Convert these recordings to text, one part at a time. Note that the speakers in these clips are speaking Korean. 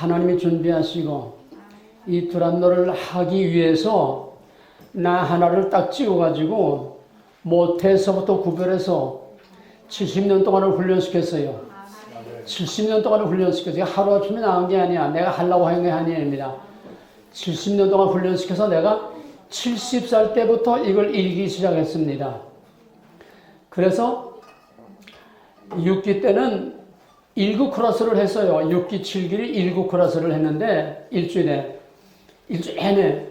하나님이 준비하시고 이 두란노를 하기 위해서 나 하나를 딱 찍어가지고 모태에서부터 구별해서 70년 동안을 훈련시켰어요. 70년 동안을 훈련시켰어요. 하루아침에 나온 게 아니야. 내가 하려고 한 게 아닙니다. 70년 동안 훈련시켜서 내가 70살 때부터 이걸 읽기 시작했습니다. 그래서 6기 때는 1구 클래스를 했어요. 6기, 7기를 1구 클래스를 했는데 일주일 내내.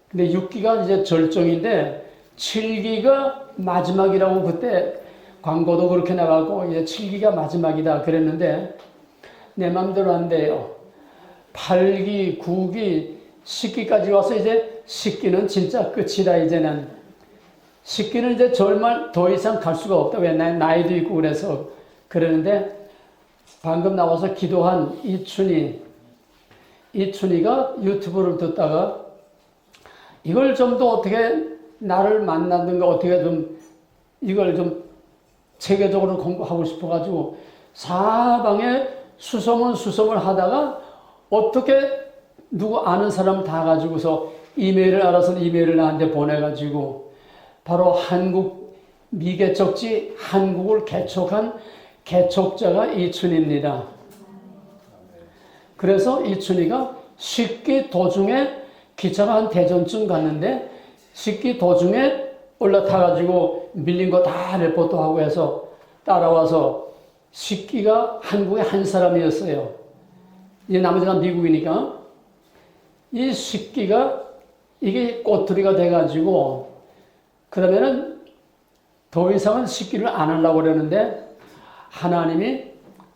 근데 6기가 이제 절정인데 7기가 마지막이라고 그때 광고도 그렇게 나가고 이제 7기가 마지막이다 그랬는데 내 맘대로 안 돼요. 8기, 9기, 10기까지 와서 이제 10기는 진짜 끝이다. 이제는 10기는 이제 정말 더 이상 갈 수가 없다. 왜? 나이도 있고 그래서 그러는데 방금 나와서 기도한 이춘희가 유튜브를 듣다가 이걸 좀 더 어떻게 나를 만나든가 어떻게 좀 이걸 좀 체계적으로 공부하고 싶어가지고 사방에 수소문 하다가 어떻게 누구 아는 사람 다 가지고서 이메일을 알아서 이메일을 나한테 보내가지고 바로 한국 미개척지 한국을 개척한 개척자가 이춘희입니다. 그래서 이춘희가 10기 도중에 기차가 한 대전쯤 갔는데 10기 도중에 올라타가지고 밀린 거 다 레포트하고 해서 따라와서 10기가 한국의 한 사람이었어요. 이제 나머지가 미국이니까 이 10기가 이게 꼬투리가 돼가지고 그러면은 더 이상은 10기를 안 하려고 그러는데 하나님이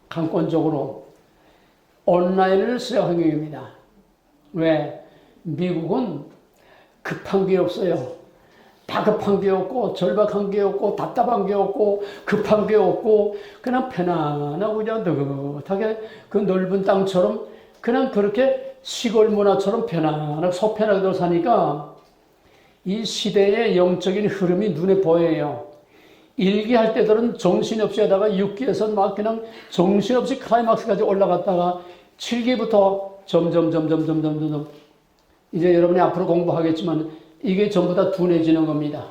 강권적으로 온라인을 시작한 경우입니다. 왜? 미국은 급한 게 없어요. 다급한 게 없고 절박한 게 없고 답답한 게 없고 급한 게 없고 그냥 편안하고 그냥 느긋하게 그 넓은 땅처럼 그냥 그렇게 시골 문화처럼 편안하게 소편하게 사니까 이 시대의 영적인 흐름이 눈에 보여요. 1기 할 때들은 정신없이 하다가 6기에서 막 그냥 정신없이 클라이막스까지 올라갔다가 7기부터 점점 이제 여러분이 앞으로 공부하겠지만 이게 전부 다 둔해지는 겁니다.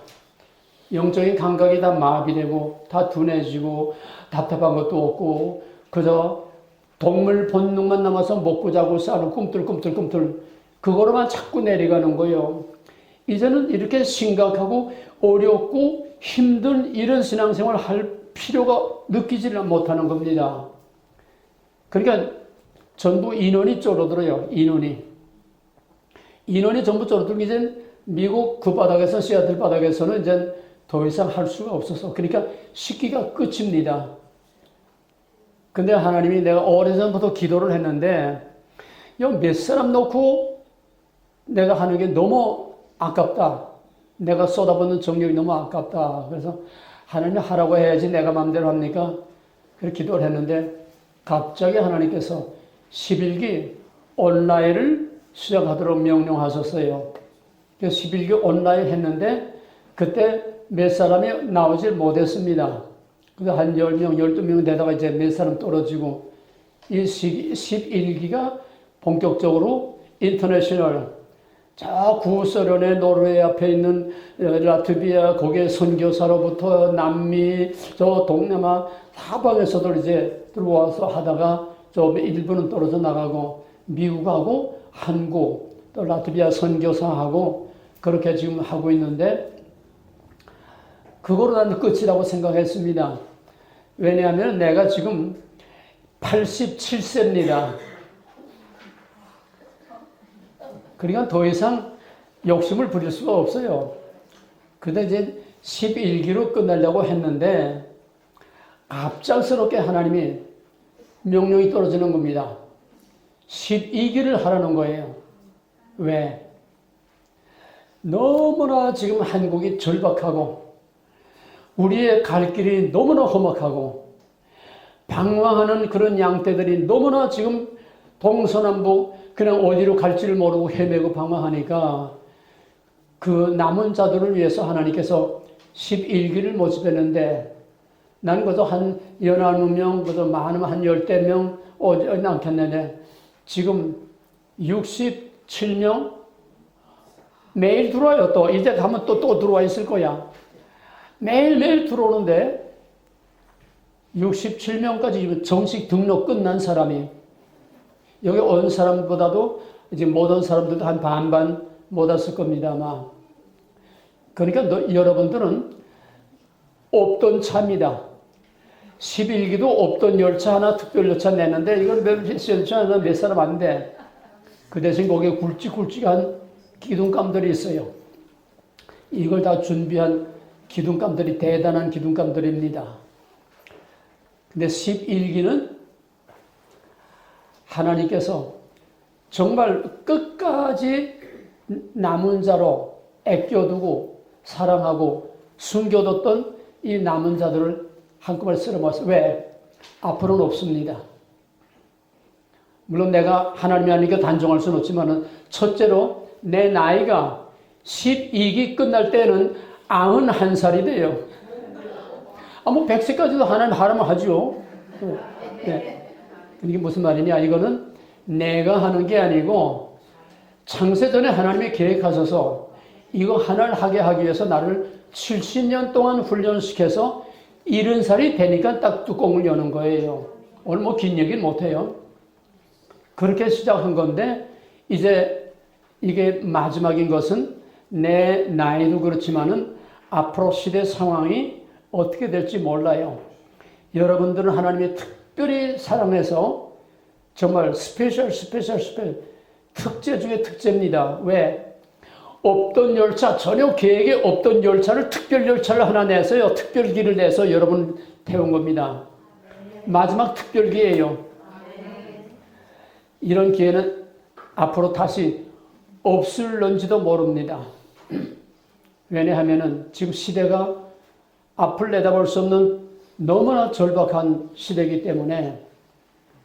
영적인 감각이 다 마비되고 다 둔해지고 답답한 것도 없고 그저 동물 본능만 남아서 먹고 자고 싸고 꿈틀 그거로만 자꾸 내려가는 거예요. 이제는 이렇게 심각하고 어렵고 힘든 이런 신앙생활을 할 필요가 느끼지를 못하는 겁니다. 그러니까 전부 인원이 줄어들어요. 인원이 전부 줄어들고 이제 미국 그 바닥에서 시애틀 바닥에서는 이제 더 이상 할 수가 없어서 그러니까 10기가 끝입니다. 근데 하나님이 내가 오래전부터 기도를 했는데 몇 사람 놓고 내가 하는 게 너무 아깝다. 내가 쏟아붓는 정력이 너무 아깝다. 그래서 하나님 하라고 해야지 내가 마음대로 합니까? 그렇게 기도를 했는데 갑자기 하나님께서 11기 온라인을 시작하도록 명령하셨어요. 그래서 11기 온라인 했는데 그때 몇 사람이 나오질 못했습니다. 그래서 한 10명, 12명 되다가 이제 몇 사람 떨어지고 이 11기가 본격적으로 인터내셔널 저 구소련의 노르웨이 앞에 있는 라트비아 거기에 선교사로부터 남미 저 동남아 사방에서도 이제 들어와서 하다가 저 일부는 떨어져 나가고 미국하고 한국 또 라트비아 선교사하고 그렇게 지금 하고 있는데 그거로 나는 끝이라고 생각했습니다. 왜냐하면 내가 지금 87세입니다. 그러니까 더 이상 욕심을 부릴 수가 없어요. 그런데 이제 11기로 끝내려고 했는데 갑작스럽게 하나님이 명령이 떨어지는 겁니다. 12기를 하라는 거예요. 왜? 너무나 지금 한국이 절박하고 우리의 갈 길이 너무나 험악하고 방황하는 그런 양떼들이 너무나 지금 동서남북 그냥 어디로 갈지를 모르고 헤매고 방황하니까 그 남은 자들을 위해서 하나님께서 11기를 모집했는데 난 그저 한 19명, 그저 많으면 한 10대 명 오지 않겠는데 지금 67명 매일 들어와요. 또 이제 가면 또 들어와 있을 거야. 매일매일 들어오는데 67명까지 정식 등록 끝난 사람이 여기 온 사람보다도 이제 못 온 사람들도 한 반반 못 왔을 겁니다, 아마. 그러니까 여러분들은 없던 차입니다. 11기도 없던 열차 하나 특별 열차 냈는데 이걸 몇 사람 안 돼. 그 대신 거기에 굵직굵직한 기둥감들이 있어요. 이걸 다 준비한 기둥감들이 대단한 기둥감들입니다. 근데 11기는 하나님께서 정말 끝까지 남은 자로 아껴두고 사랑하고 숨겨뒀던 이 남은 자들을 한꺼번에 쓸어모았어요. 왜? 앞으로는 없습니다. 물론 내가 하나님이 아니니까 단정할 수는 없지만 첫째로 내 나이가 12기 끝날 때는 91살이 돼요. 뭐 100세까지도 하나님 하라면 하죠. 네. 이게 무슨 말이냐? 이거는 내가 하는 게 아니고 창세전에 하나님이 계획하셔서 이거 하나를 하게 하기 위해서 나를 70년 동안 훈련시켜서 70살이 되니까 딱 뚜껑을 여는 거예요. 오늘 뭐 긴 얘기는 못해요. 그렇게 시작한 건데 이제 이게 마지막인 것은 내 나이도 그렇지만은 앞으로 시대 상황이 어떻게 될지 몰라요. 여러분들은 하나님이 특별히 사랑해서 정말 스페셜 특제 중에 특제입니다. 왜? 없던 열차, 전혀 계획에 없던 열차를 특별 열차를 하나 내서요. 특별기를 내서 여러분 태운 겁니다. 마지막 특별기예요. 이런 기회는 앞으로 다시 없을런지도 모릅니다. 왜냐하면은 지금 시대가 앞을 내다볼 수 없는 너무나 절박한 시대이기 때문에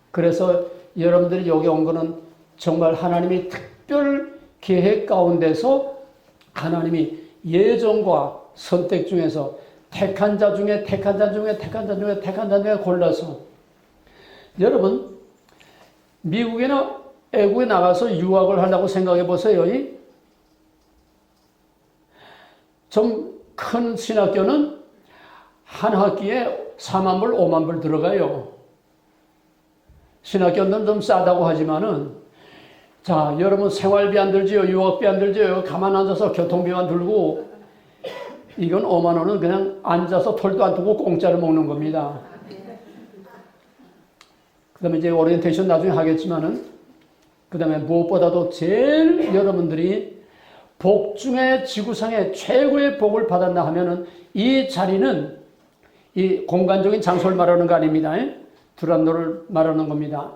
그래서 여러분들이 여기 온 거는 정말 하나님이 특별 계획 가운데서 하나님이 예정과 선택 중에서 택한 자 중에 골라서 여러분 미국이나 외국에 나가서 유학을 하려고 생각해 보세요. 좀 큰 신학교는 한 학기에 4만 불, 5만 불 들어가요. 신학교는 좀 싸다고 하지만은 자, 여러분 생활비 안 들지요? 유학비 안 들지요? 가만 앉아서 교통비만 들고 이건 5만 원은 그냥 앉아서 털도 안 두고 공짜로 먹는 겁니다. 그 다음에 이제 오리엔테이션 나중에 하겠지만은 그 다음에 무엇보다도 제일 여러분들이 복 중에 지구상에 최고의 복을 받았나 하면은 이 자리는 이 공간적인 장소를 말하는 거 아닙니다. 두란노를 말하는 겁니다.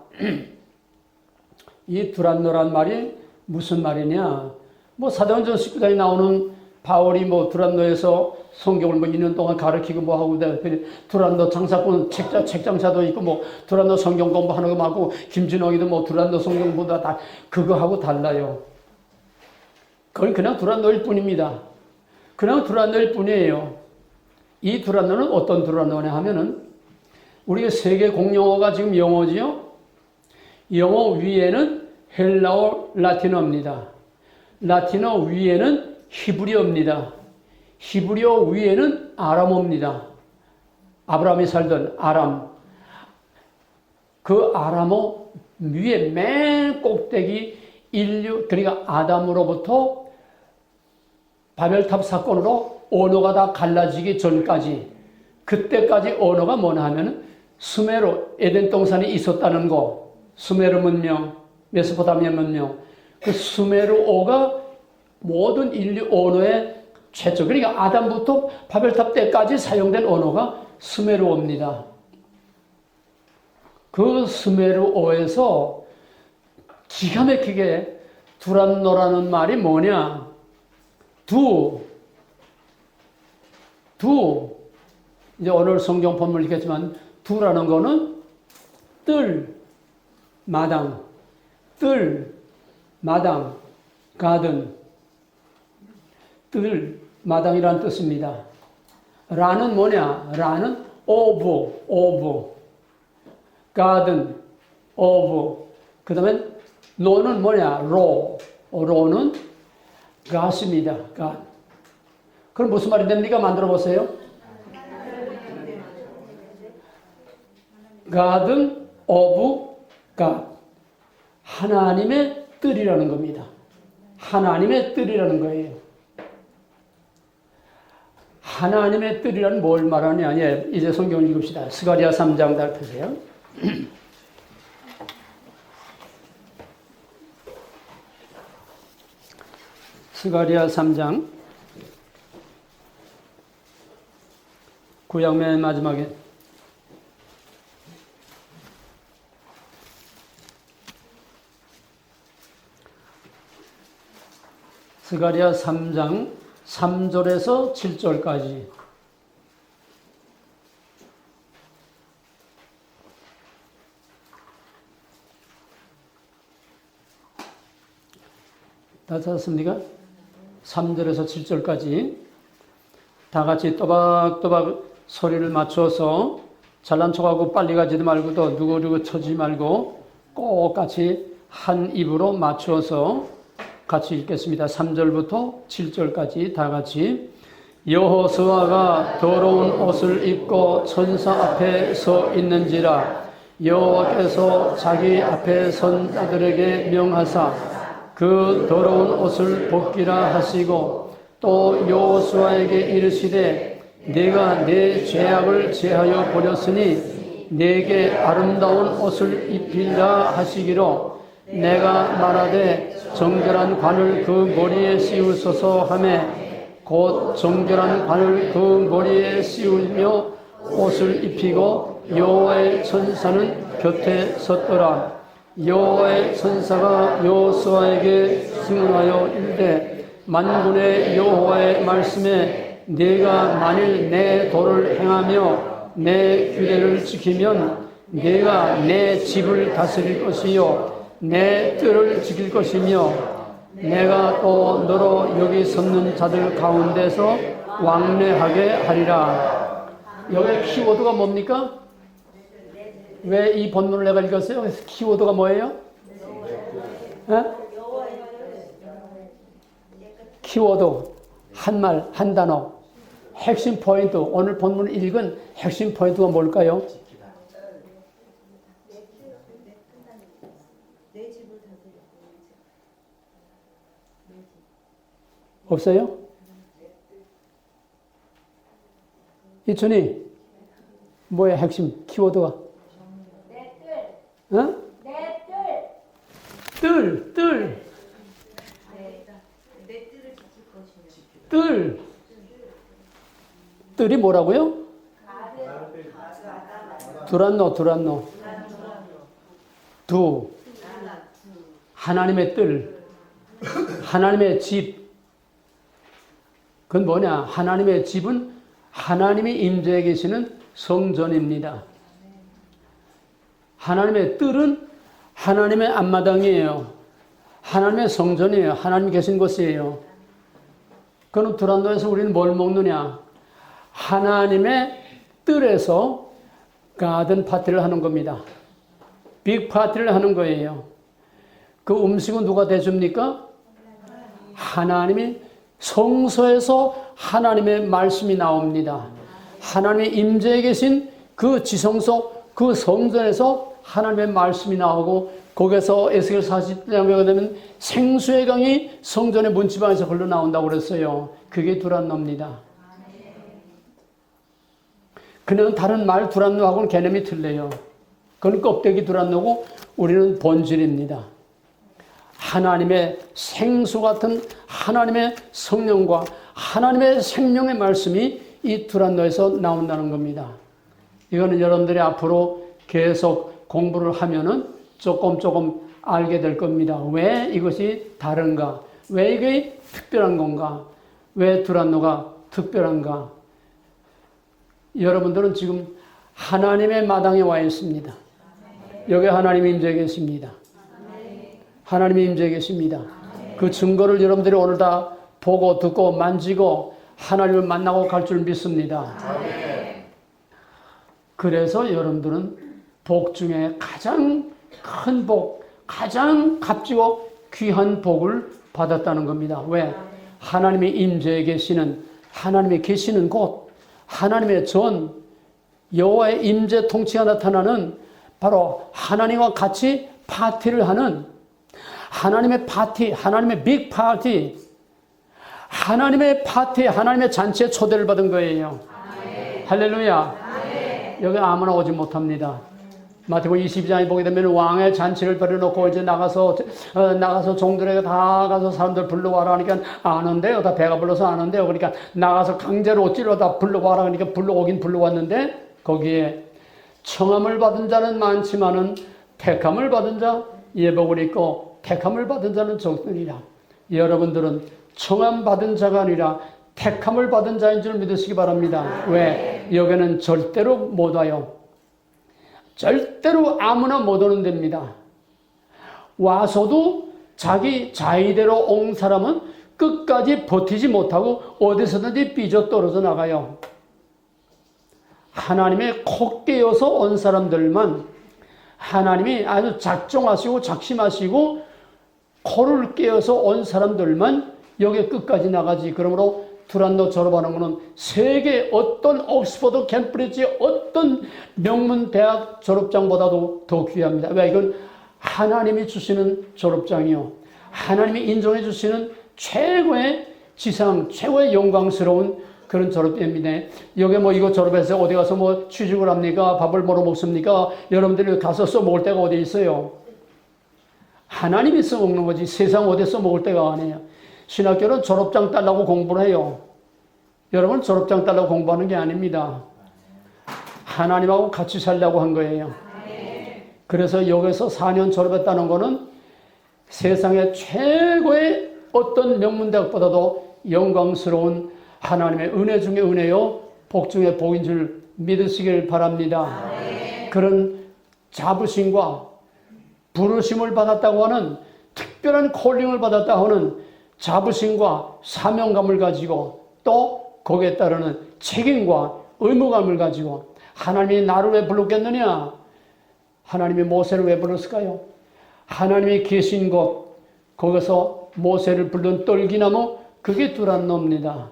이 두란노란 말이 무슨 말이냐? 뭐 사도행전 19장에 나오는 바울이 뭐 두란노에서 성경을 뭐 2년 동안 가르치고 뭐 하고 두란노 장사꾼 책장사도 있고 뭐 두란노 성경 공부하는 거 많고 김진홍이도 뭐 두란노 성경보다 다 그거하고 달라요. 그건 그냥 두란노일 뿐입니다. 그냥 두란노일 뿐이에요. 이 두란노는 어떤 두란노냐 하면은 우리가 세계 공용어가 지금 영어지요. 영어 위에는 헬라어 라틴어입니다. 라틴어 위에는 히브리어입니다. 히브리어 위에는 아람어입니다. 아브라함이 살던 아람. 그 아람어 위에 맨 꼭대기 인류, 그러니까 아담으로부터 바벨탑 사건으로 언어가 다 갈라지기 전까지 그때까지 언어가 뭐냐 하면 수메르, 에덴 동산이 있었다는 거, 수메르 문명, 메소포타미아 문명, 그 수메르어가 모든 인류 언어의 최초, 그러니까 아담부터 바벨탑 때까지 사용된 언어가 수메르어입니다. 그 수메르어에서 기가 막히게 두란노라는 말이 뭐냐? 이제 오늘 성경 본문 읽겠지만 두라는 거는 마당, 가든, 마당이라는 뜻입니다. 라는 뭐냐? 라는 오브, 가든, 오브, 그 다음에 노는 뭐냐? 로는 God입니다. God. 그럼 무슨 말이 됩니까? 만들어 보세요. God은 of God. 하나님의 뜻이라는 겁니다. 하나님의 뜻이라는 거예요. 하나님의 뜻이란 뭘 말하냐? 예, 이제 성경을 읽읍시다. 스가랴 3장 다 펴세요. 스가랴 3장 구약 맨 마지막에 스가랴 3장 3절에서 7절까지 다 찾았습니까? 3절에서 7절까지 다 같이 또박또박 소리를 맞춰서 잘난 척하고 빨리 가지도 말고 또 누구누구 쳐지 말고 꼭 같이 한 입으로 맞춰서 같이 읽겠습니다. 3절부터 7절까지 다 같이 여호수아가 더러운 옷을 입고 천사 앞에 서 있는지라 여호와께서 자기 앞에 선 자들에게 명하사 그 더러운 옷을 벗기라 하시고 또 여호수아에게 이르시되 네가 내 죄악을 제하여 버렸으니 내게 아름다운 옷을 입히라 하시기로 내가 말하되 정결한 관을 그 머리에 씌우소서 하매 곧 정결한 관을 그 머리에 씌우며 옷을 입히고 여호와의 천사는 곁에 섰더라. 여호와의 천사가 여호수아에게 증언하여 이르되 만군의 여호와의 말씀에 네가 만일 내 도를 행하며 내 규례를 지키면 네가 내 집을 다스릴 것이요 내 뜰을 지킬 것이며 내가 또 너로 여기 섰는 자들 가운데서 왕래하게 하리라. 여기 키워드가 뭡니까? 왜 이 본문을 내가 읽었어요? 그래서 키워드가 뭐예요? 키워드 한 말, 한 단어 핵심 포인트 오늘 본문을 읽은 핵심 포인트가 뭘까요? 없어요? 이춘이 뭐야 핵심 키워드가? 내 뜰. 어? 내 뜰. 뜰. 내 뜰을 지킬 것이며. 뜰. 뜰이 뭐라고요? 두란노. 두. 하나님의 뜰. 하나님의 집. 그건 뭐냐? 하나님의 집은 하나님이 임재해 계시는 성전입니다. 하나님의 뜰은 하나님의 앞마당이에요. 하나님의 성전이에요. 하나님 계신 곳이에요. 그럼 두란노에서 우리는 뭘 먹느냐? 하나님의 뜰에서 가든 파티를 하는 겁니다. 빅 파티를 하는 거예요. 그 음식은 누가 대줍니까? 하나님이 성소에서 하나님의 말씀이 나옵니다. 하나님의 임재해 계신 그 지성소, 그 성전에서 하나님의 말씀이 나오고 거기서 에스겔 40장에 되면 생수의 강이 성전의 문지방에서 흘러나온다고 그랬어요. 그게 두란노입니다. 그는 다른 말 두란노하고는 개념이 틀려요. 그건 껍데기 두란노고 우리는 본질입니다. 하나님의 생수 같은 하나님의 성령과 하나님의 생명의 말씀이 이 두란노에서 나온다는 겁니다. 이거는 여러분들이 앞으로 계속 공부를 하면은 조금 알게 될 겁니다. 왜 이것이 다른가? 왜 이게 특별한 건가? 왜 두란노가 특별한가? 여러분들은 지금 하나님의 마당에 와 있습니다. 여기 하나님이 임재해 계십니다. 하나님이 임재해 계십니다. 그 증거를 여러분들이 오늘 다 보고 듣고 만지고 하나님을 만나고 갈 줄 믿습니다. 그래서 여러분들은 복 중에 가장 큰 복, 가장 값지고 귀한 복을 받았다는 겁니다. 왜? 하나님의 임재에 계시는, 하나님의 계시는 곳, 하나님의 전, 여호와의 임재 통치가 나타나는 바로 하나님과 같이 파티를 하는 하나님의 파티, 하나님의 빅 파티, 하나님의 파티, 하나님의 잔치에 초대를 받은 거예요. 할렐루야. 여기 아무나 오지 못합니다. 마태복음 22장에 보게 되면 왕의 잔치를 벌여놓고 이제 나가서 종들에게 다 가서 사람들 불러와라 하니까 안 온대요. 다 배가 불러서 안 온대요. 그러니까 나가서 강제로 찔러다 불러와라 하니까 불러오긴 불러왔는데 거기에 청함을 받은 자는 많지만은 택함을 받은 자 예복을 입고 택함을 받은 자는 적으리라. 여러분들은 청함 받은 자가 아니라 택함을 받은 자인 줄 믿으시기 바랍니다. 왜? 여기는 절대로 못 와요. 절대로 아무나 못 오는 데입니다. 와서도 자기 자의대로 온 사람은 끝까지 버티지 못하고 어디서든지 삐져 떨어져 나가요. 하나님의 코 깨어서 온 사람들만 하나님이 아주 작정하시고 작심하시고 코를 깨어서 온 사람들만 여기 끝까지 나가지. 그러므로 두란노 졸업하는 것은 세계 어떤 옥스퍼드, 캠브리지 어떤 명문 대학 졸업장보다도 더 귀합니다. 왜? 이건 하나님이 주시는 졸업장이요. 하나님이 인정해 주시는 최고의 지상, 최고의 영광스러운 그런 졸업입니다. 여기 뭐 이거 졸업해서 어디 가서 뭐 취직을 합니까? 밥을 뭐로 먹습니까? 여러분들이 가서 써먹을 데가 어디 있어요? 하나님이 써먹는 거지. 세상 어디 써먹을 데가 아니에요. 신학교는 졸업장 따려고 공부를 해요. 여러분 졸업장 따려고 공부하는 게 아닙니다. 하나님하고 같이 살려고 한 거예요. 그래서 여기서 4년 졸업했다는 거는 세상의 최고의 어떤 명문대학보다도 영광스러운 하나님의 은혜 중에 은혜요, 복 중에 복인 줄 믿으시길 바랍니다. 그런 자부심과 부르심을 받았다고 하는 특별한 콜링을 받았다고 하는 자부심과 사명감을 가지고 또 거기에 따르는 책임과 의무감을 가지고 하나님이 나를 왜 불렀겠느냐? 하나님이 모세를 왜 불렀을까요? 하나님이 계신 곳, 거기서 모세를 부른 떨기나무, 그게 두란노입니다.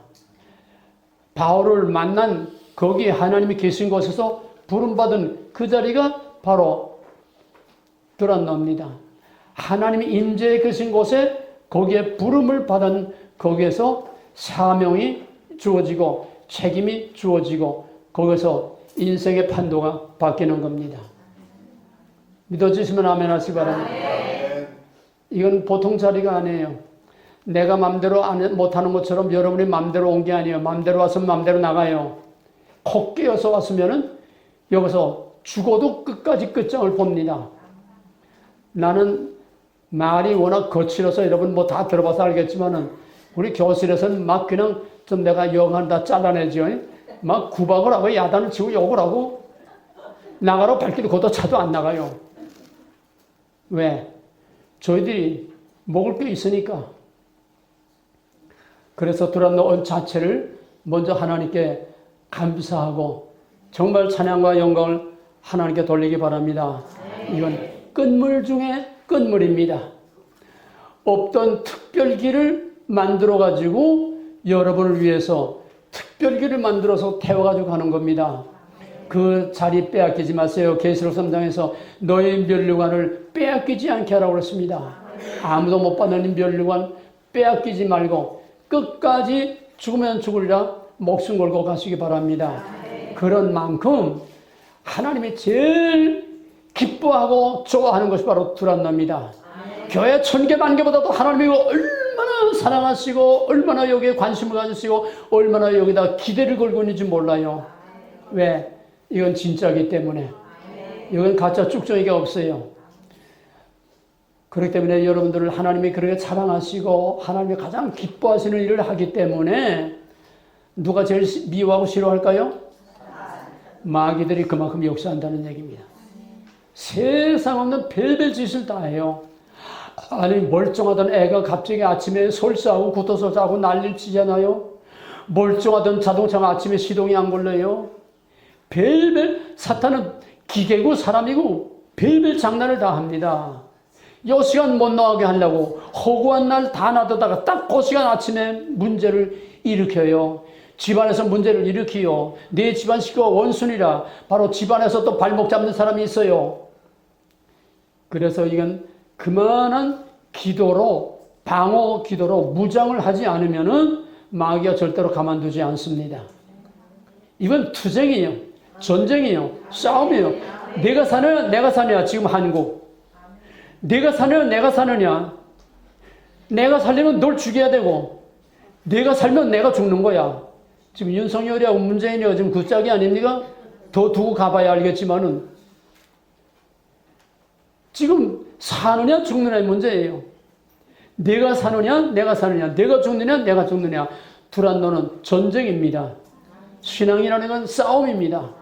바울을 만난 거기 하나님이 계신 곳에서 부름받은 그 자리가 바로 두란노입니다. 하나님이 임재해 계신 곳에 거기에 부름을 받은 거기에서 사명이 주어지고 책임이 주어지고 거기서 인생의 판도가 바뀌는 겁니다. 믿어주시면 아멘 하시기 바랍니다. 이건 보통 자리가 아니에요. 내가 맘대로 못하는 것처럼 여러분이 맘대로 온 게 아니에요. 맘대로 왔으면 맘대로 나가요. 코 깨어서 왔으면은 여기서 죽어도 끝까지 끝장을 봅니다. 나는 말이 워낙 거칠어서 여러분 뭐 다 들어봐서 알겠지만은 우리 교실에서는 막 그냥 좀 내가 영한 다 잘라내죠. 막 구박을 하고 야단을 치고 욕을 하고 나가러 발길 걷어차도 안 나가요. 왜? 저희들이 먹을 게 있으니까. 그래서 두란노 자체를 먼저 하나님께 감사하고 정말 찬양과 영광을 하나님께 돌리기 바랍니다. 이건 끝물 중에 끝물입니다. 없던 특별기를 만들어 가지고 여러분을 위해서 특별기를 만들어서 태워가지고 가는 겁니다. 그 자리 빼앗기지 마세요. 계시록 3장에서 너의 면류관을 빼앗기지 않게 하라고 그랬습니다. 아무도 못 받는 면류관 빼앗기지 말고 끝까지 죽으면 죽으리라 목숨 걸고 가시기 바랍니다. 그런 만큼 하나님이 제일 기뻐하고 좋아하는 것이 바로 두란노입니다. 교회 1000개 만개보다도 하나님이 얼마나 사랑하시고 얼마나 여기에 관심을 가지시고 얼마나 여기다 기대를 걸고 있는지 몰라요. 왜? 이건 진짜이기 때문에. 이건 가짜 쭉정이가 없어요. 그렇기 때문에 여러분들을 하나님이 그렇게 사랑하시고 하나님이 가장 기뻐하시는 일을 하기 때문에 누가 제일 미워하고 싫어할까요? 마귀들이 그만큼 역사한다는 얘기입니다. 세상 없는 별별 짓을 다 해요. 아니 멀쩡하던 애가 갑자기 아침에 설사하고 구토설사하고 난리를 치잖아요. 멀쩡하던 자동차가 아침에 시동이 안 걸려요. 별별 사탄은 기계고 사람이고 별별 장난을 다 합니다. 요 시간 못 나가게 하려고 허구한 날 다 놔두다가 딱 그 시간 아침에 문제를 일으켜요. 집안에서 문제를 일으키요. 내 집안 식구가 원순이라 바로 집안에서 또 발목 잡는 사람이 있어요. 그래서 이건 그만한 기도로, 방어 기도로 무장을 하지 않으면은 마귀가 절대로 가만두지 않습니다. 이건 투쟁이에요. 전쟁이에요. 싸움이에요. 내가 사느냐, 내가 사느냐, 지금 한국. 내가 사느냐, 내가 사느냐. 내가 살려면 널 죽여야 되고, 내가 살면 내가 죽는 거야. 지금 윤석열이하고 문재인이하고 지금 그 짝이 아닙니까? 더 두고 가봐야 알겠지만은, 지금 사느냐, 죽느냐의 문제예요. 내가 사느냐, 내가 사느냐, 내가 죽느냐, 내가 죽느냐. 두란노는 전쟁입니다. 신앙이라는 건 싸움입니다.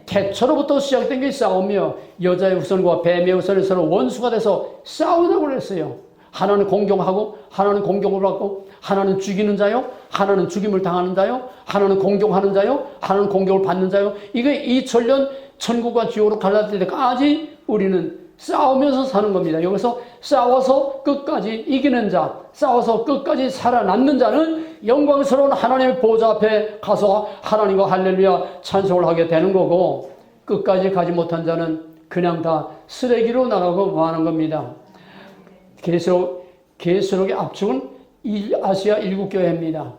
태초로부터 시작된 게 싸움이요. 여자의 후손과 뱀의 후손이 서로 원수가 돼서 싸우자고 그랬어요. 하나는 공경하고, 하나는 공경을 받고, 하나는 죽이는 자요, 하나는 죽임을 당하는 자요, 하나는 공경하는 자요, 하나는 공경을 받는 자요. 이게 2000년 천국과 지옥으로 갈라질 때까지 우리는 싸우면서 사는 겁니다. 여기서 싸워서 끝까지 이기는 자, 싸워서 끝까지 살아남는 자는 영광스러운 하나님의 보좌 앞에 가서 하나님과 할렐루야 찬송을 하게 되는 거고, 끝까지 가지 못한 자는 그냥 다 쓰레기로 나가고 마는 겁니다. 계시록의 압축은 아시아 일국교회입니다.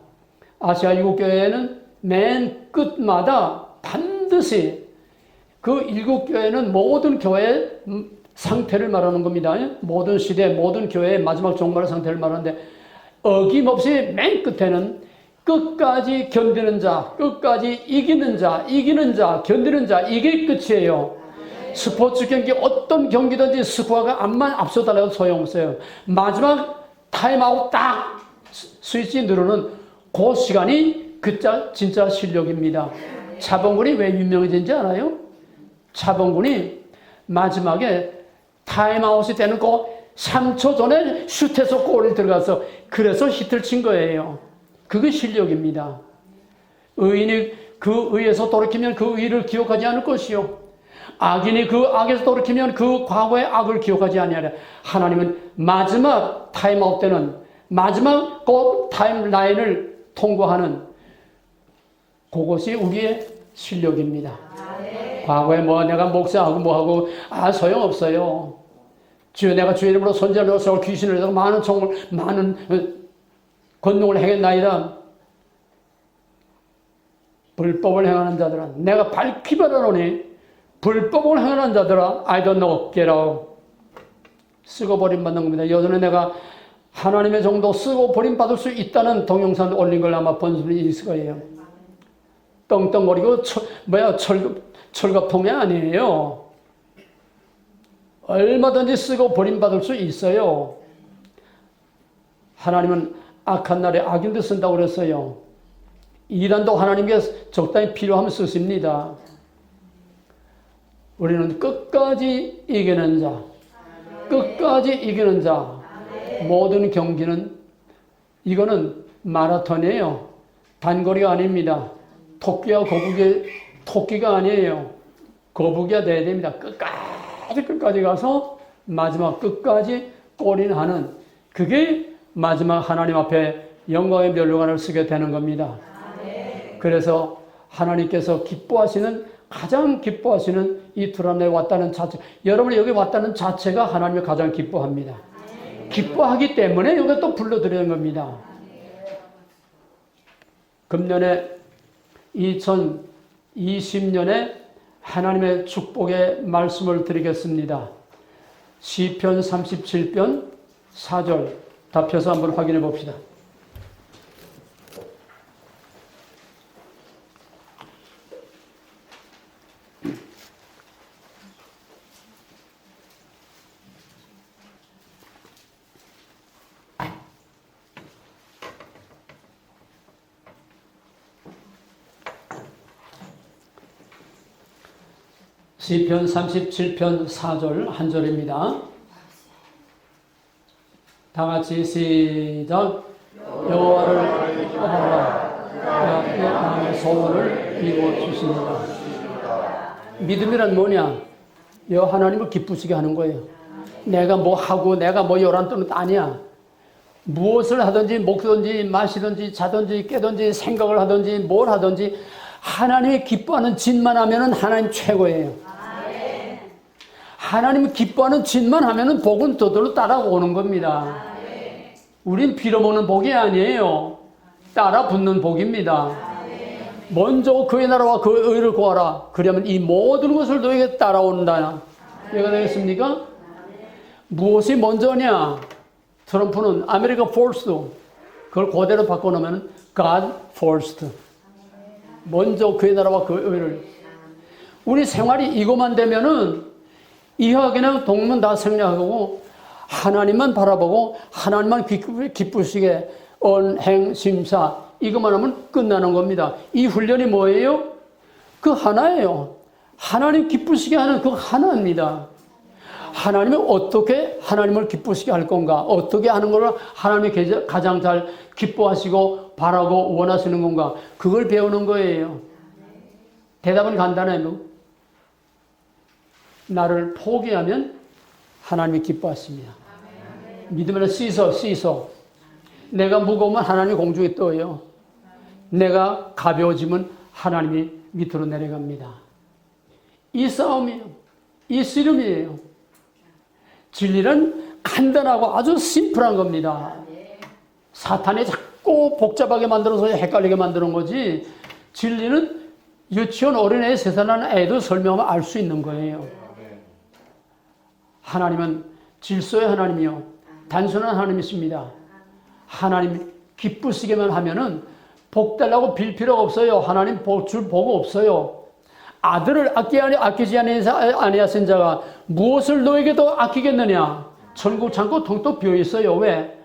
아시아 일국교회는 맨 끝마다 반드시 그 일국교회는 모든 교회의 상태를 말하는 겁니다. 모든 시대, 모든 교회의 마지막 종말의 상태를 말하는데, 어김없이 맨 끝에는 끝까지 견디는 자, 끝까지 이기는 자, 견디는 자, 이게 끝이에요. 스포츠 경기 어떤 경기든지 스코어가 암만 앞서달라도 소용없어요. 마지막 타임아웃 딱 스위치 누르는 그 시간이 진짜 실력입니다. 차범근이 왜 유명해진지 알아요? 차범근이 마지막에 타임아웃이 되는 그 3초 전에 슛해서 골을 들어가서 그래서 히트를 친 거예요. 그게 실력입니다. 의인이 그 의에서 돌이키면 그 의를 기억하지 않을 것이요. 악인이 그 악에서 돌이키면 그 과거의 악을 기억하지 아니하리라. 하나님은 마지막 타임아웃 때는 마지막 그 타임라인을 통과하는 그것이 우리의 실력입니다. 과거에 뭐 내가 목사하고 뭐하고 소용없어요. 주여 내가 주의 이름으로 선지자를 넣어서 귀신을 내서 많은 권능을 행했나이다. 불법을 행하는 자들아, 내가 밝히 말하노니 불법을 행하는 자들아, I don't know, get out. 쓰고 버림받는 겁니다. 예전에 내가 하나님의 정도 쓰고 버림받을 수 있다는 동영상 올린 걸 아마 본 분이 있을 거예요. 떵떵거리고 철거품이 아니에요. 얼마든지 쓰고 버림받을 수 있어요. 하나님은 악한 날에 악인도 쓴다고 그랬어요. 이란도 하나님께 적당히 필요하면 쓰십니다. 우리는 끝까지 이기는 자, 끝까지 이기는 자. 모든 경기는 이거는 마라톤이에요. 단거리가 아닙니다. 토끼가 아니에요. 거북이가 돼야 됩니다. 끝까지 가서 마지막 끝까지 골인하는, 그게 마지막 하나님 앞에 영광의 면류관을 쓰게 되는 겁니다. 그래서 하나님께서 가장 기뻐하시는 이 두란노에 왔다는 자체, 여러분이 여기 왔다는 자체가 하나님이 가장 기뻐합니다. 기뻐하기 때문에 여기 또 불러드리는 겁니다. 금년에 2020년에 하나님의 축복의 말씀을 드리겠습니다. 시편 37편 4절 다 펴서 한번 확인해 봅시다. 시편 37편 4절 한 절입니다. 다 같이 시작. 여호와를 기뻐하라. 나의 소원을 이루어 주시니라. 믿음이란 뭐냐? 하나님을 기쁘시게 하는 거예요. 내가 뭐 하고 내가 뭐 요란 뜻은 아니야. 무엇을 하든지 먹든지 마시든지 자든지 깨든지 생각을 하든지 뭘 하든지 하나님이 기뻐하는 짓만 하면은 하나님 최고예요. 하나님이 기뻐하는 짓만 하면은 복은 저절로 따라오는 겁니다. 우린 빌어먹는 복이 아니에요. 따라 붙는 복입니다. 먼저 그의 나라와 그 의를 구하라. 그러면 이 모든 것을 너에게 따라온다. 이해가 되겠습니까? 무엇이 먼저냐? 트럼프는 아메리카 first. 그걸 그대로 바꿔놓으면 God first. 먼저 그의 나라와 그 의를. 우리 생활이 이것만 되면은 이하기는 동문 다 생략하고 하나님만 바라보고 하나님만 기쁘시게 언행 심사 이것만 하면 끝나는 겁니다. 이 훈련이 뭐예요? 그 하나예요. 하나님 기쁘시게 하는 그 하나입니다. 하나님이 어떻게 하나님을 기쁘시게 할 건가? 어떻게 하는 걸 하나님이 가장 잘 기뻐하시고 바라고 원하시는 건가? 그걸 배우는 거예요. 대답은 간단해요. 나를 포기하면 하나님이 기뻐하십니다. 믿으면 씻어. 내가 무거우면 하나님이 공중에 떠요. 내가 가벼워지면 하나님이 밑으로 내려갑니다. 이 싸움이에요. 이 씨름이에요. 진리는 간단하고 아주 심플한 겁니다. 사탄이 자꾸 복잡하게 만들어서 헷갈리게 만드는 거지 진리는 유치원 어린애 3살 하는 애도 설명하면 알 수 있는 거예요. 하나님은 질서의 하나님이요. 단순한 하나님이십니다. 하나님 기쁘시게만 하면은 복 달라고 빌 필요가 없어요. 하나님 줄 복 없어요. 아들을 아끼지 아니하신 자가 무엇을 너에게 더 아끼겠느냐? 천국 창고 텅텅 비어 있어요. 왜?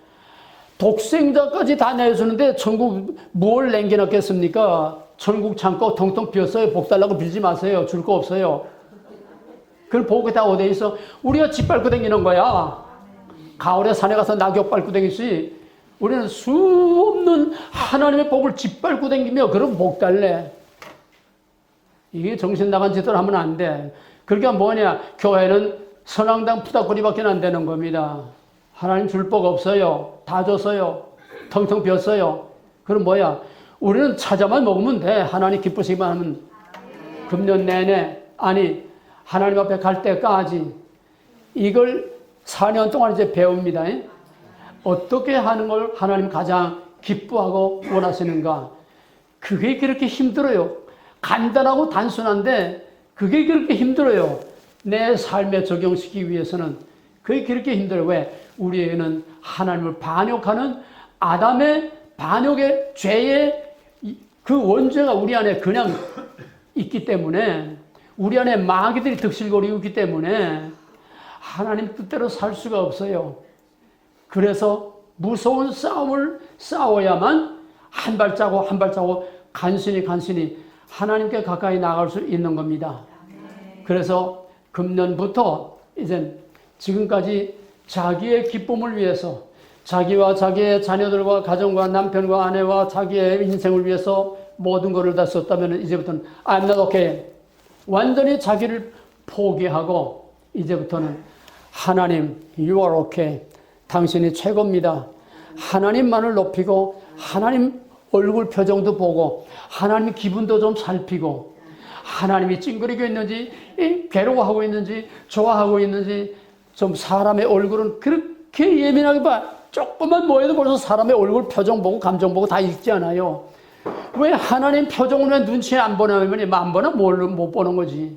독생자까지 다 내주는데 천국 뭘 남겨놨겠습니까? 천국 창고 텅텅 비었어요. 복 달라고 빌지 마세요. 줄 거 없어요. 그걸 복이 다 어디에 있어? 우리가 집 밟고 다니는 거야. 가을에 산에 가서 낙엽 밟고 다니지. 우리는 수 없는 하나님의 복을 집 밟고 다니며 그럼 복 달래. 이게 정신 나간 짓을 하면 안 돼. 그러니까 뭐냐? 교회는 선앙당 푸닥거리밖에 안 되는 겁니다. 하나님 줄 복 없어요. 다 줬어요. 텅텅 비었어요. 그럼 뭐야? 우리는 찾아만 먹으면 돼. 하나님 기쁘시기만 하면. 금년 내내. 아니, 하나님 앞에 갈 때까지. 이걸 4년 동안 이제 배웁니다. 어떻게 하는 걸 하나님 가장 기뻐하고 원하시는가? 그게 그렇게 힘들어요. 간단하고 단순한데 그게 그렇게 힘들어요. 내 삶에 적용시키기 위해서는 그게 그렇게 힘들어요. 왜? 우리에게는 하나님을 반역하는 아담의 반역의 죄의 그 원죄가 우리 안에 그냥 있기 때문에 우리 안에 마귀들이 득실거리고 있기 때문에 하나님 뜻대로 살 수가 없어요. 그래서 무서운 싸움을 싸워야만 한 발자국 한 발자국 간신히 하나님께 가까이 나갈 수 있는 겁니다. 그래서 금년부터 이제 지금까지 자기의 기쁨을 위해서 자기와 자기의 자녀들과 가정과 남편과 아내와 자기의 인생을 위해서 모든 것을 다 썼다면 이제부터는 I'm not okay. 완전히 자기를 포기하고 이제부터는 하나님 You are okay. 당신이 최고입니다. 하나님만을 높이고 하나님 얼굴 표정도 보고 하나님 기분도 좀 살피고 하나님이 찡그리고 있는지 괴로워하고 있는지 좋아하고 있는지 좀 사람의 얼굴은 그렇게 예민하게 봐. 조금만 뭐해도 벌써 사람의 얼굴 표정 보고 감정 보고 다 읽지 않아요. 왜 하나님 표정을 왜 눈치에 안 보냐면 안 보나 못 보는 거지.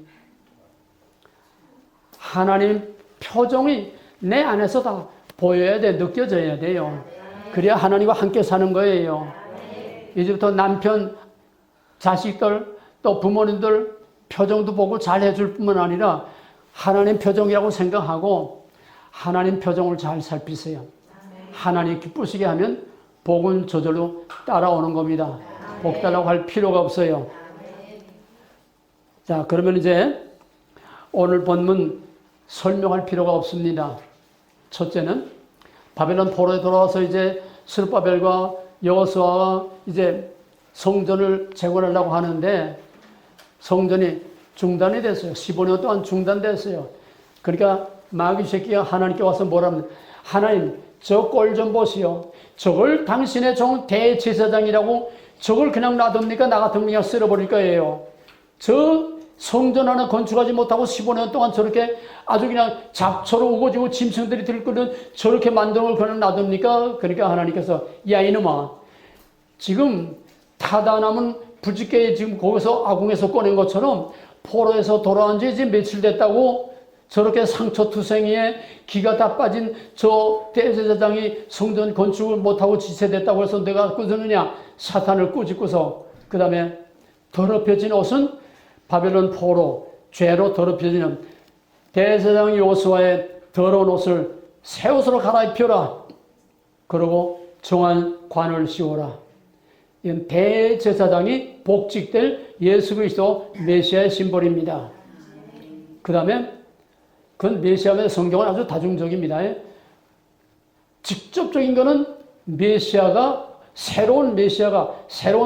하나님 표정이 내 안에서 다 보여야 돼. 느껴져야 돼요. 그래야 하나님과 함께 사는 거예요. 이제부터 남편, 자식들, 또 부모님들 표정도 보고 잘 해줄 뿐만 아니라 하나님 표정이라고 생각하고 하나님 표정을 잘 살피세요. 하나님 기쁘시게 하면 복은 저절로 따라오는 겁니다. 복 달라고 할 필요가 없어요. 자, 그러면 이제 오늘 본문 설명할 필요가 없습니다. 첫째는 바벨론 포로에 돌아와서 이제 스룹바벨과 여호수아가 이제 성전을 재건하려고 하는데 성전이 중단이 됐어요. 15년 동안 중단됐어요. 그러니까 마귀 새끼가 하나님께 와서 뭐라면, 하나님 저 꼴 좀 보시오. 저걸 당신의 종 대제사장이라고 저걸 그냥 놔둡니까? 나 같으면 그냥 쓸어버릴 거예요. 저 성전 하나 건축하지 못하고 15년 동안 저렇게 아주 그냥 잡초로 우거지고 짐승들이 들끓는 저렇게 만든 걸 그냥 놔둡니까? 그러니까 하나님께서, 야 이놈아, 지금 타다 남은 부짓게 지금 거기서 아궁에서 꺼낸 것처럼 포로에서 돌아온 지 이제 며칠 됐다고 저렇게 상처투성이에 기가 다 빠진 저 대제사장이 성전 건축을 못하고 지체됐다고 해서 내가 꾸짖느냐? 사탄을 꾸짖고서 그 다음에 더럽혀진 옷은 바벨론 포로 죄로 더럽혀지는 대제사장 여호수아의 더러운 옷을 새 옷으로 갈아입혀라. 그러고 정한 관을 씌워라. 이건 대제사장이 복직될 예수 그리스도 메시아의 심볼입니다. 그 다음에 그건 메시아의 성경은 아주 다중적입니다. 직접적인 거는 새로운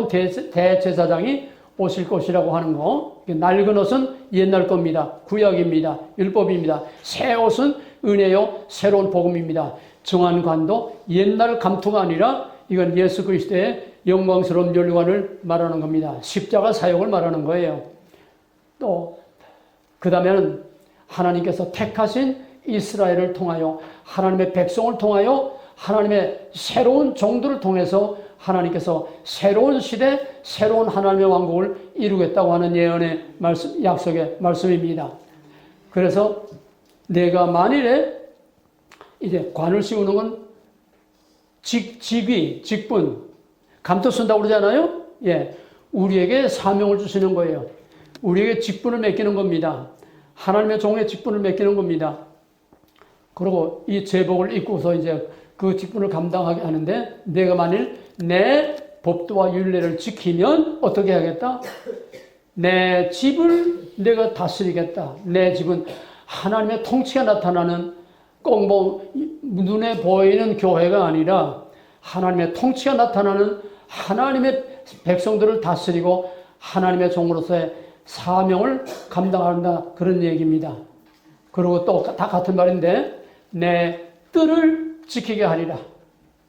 대제사장이 오실 것이라고 하는 거. 낡은 옷은 옛날 겁니다. 구약입니다. 율법입니다. 새 옷은 은혜요, 새로운 복음입니다. 정한 관도 옛날 감투가 아니라 이건 예수 그리스도의 영광스러운 멸관을 말하는 겁니다. 십자가 사역을 말하는 거예요. 또 그 다음에는 하나님께서 택하신 이스라엘을 통하여, 하나님의 백성을 통하여, 하나님의 새로운 종들을 통해서 하나님께서 새로운 시대, 새로운 하나님의 왕국을 이루겠다고 하는 예언의 말씀, 약속의 말씀입니다. 그래서 내가 만일에 이제 관을 씌우는 건 직위, 직분, 감투 쓴다고 그러잖아요. 예, 우리에게 사명을 주시는 거예요. 우리에게 직분을 맡기는 겁니다. 하나님의 종의 직분을 맡기는 겁니다. 그리고 이 제복을 입고서 이제 그 직분을 감당하게 하는데, 내가 만일 내 법도와 율례를 지키면 어떻게 하겠다? 내 집을 내가 다스리겠다. 내 집은 하나님의 통치가 나타나는 꼭 뭐 눈에 보이는 교회가 아니라 하나님의 통치가 나타나는 하나님의 백성들을 다스리고 하나님의 종으로서의 사명을 감당한다, 그런 얘기입니다. 그리고 또 다 같은 말인데, 내 뜰을 지키게 하리라.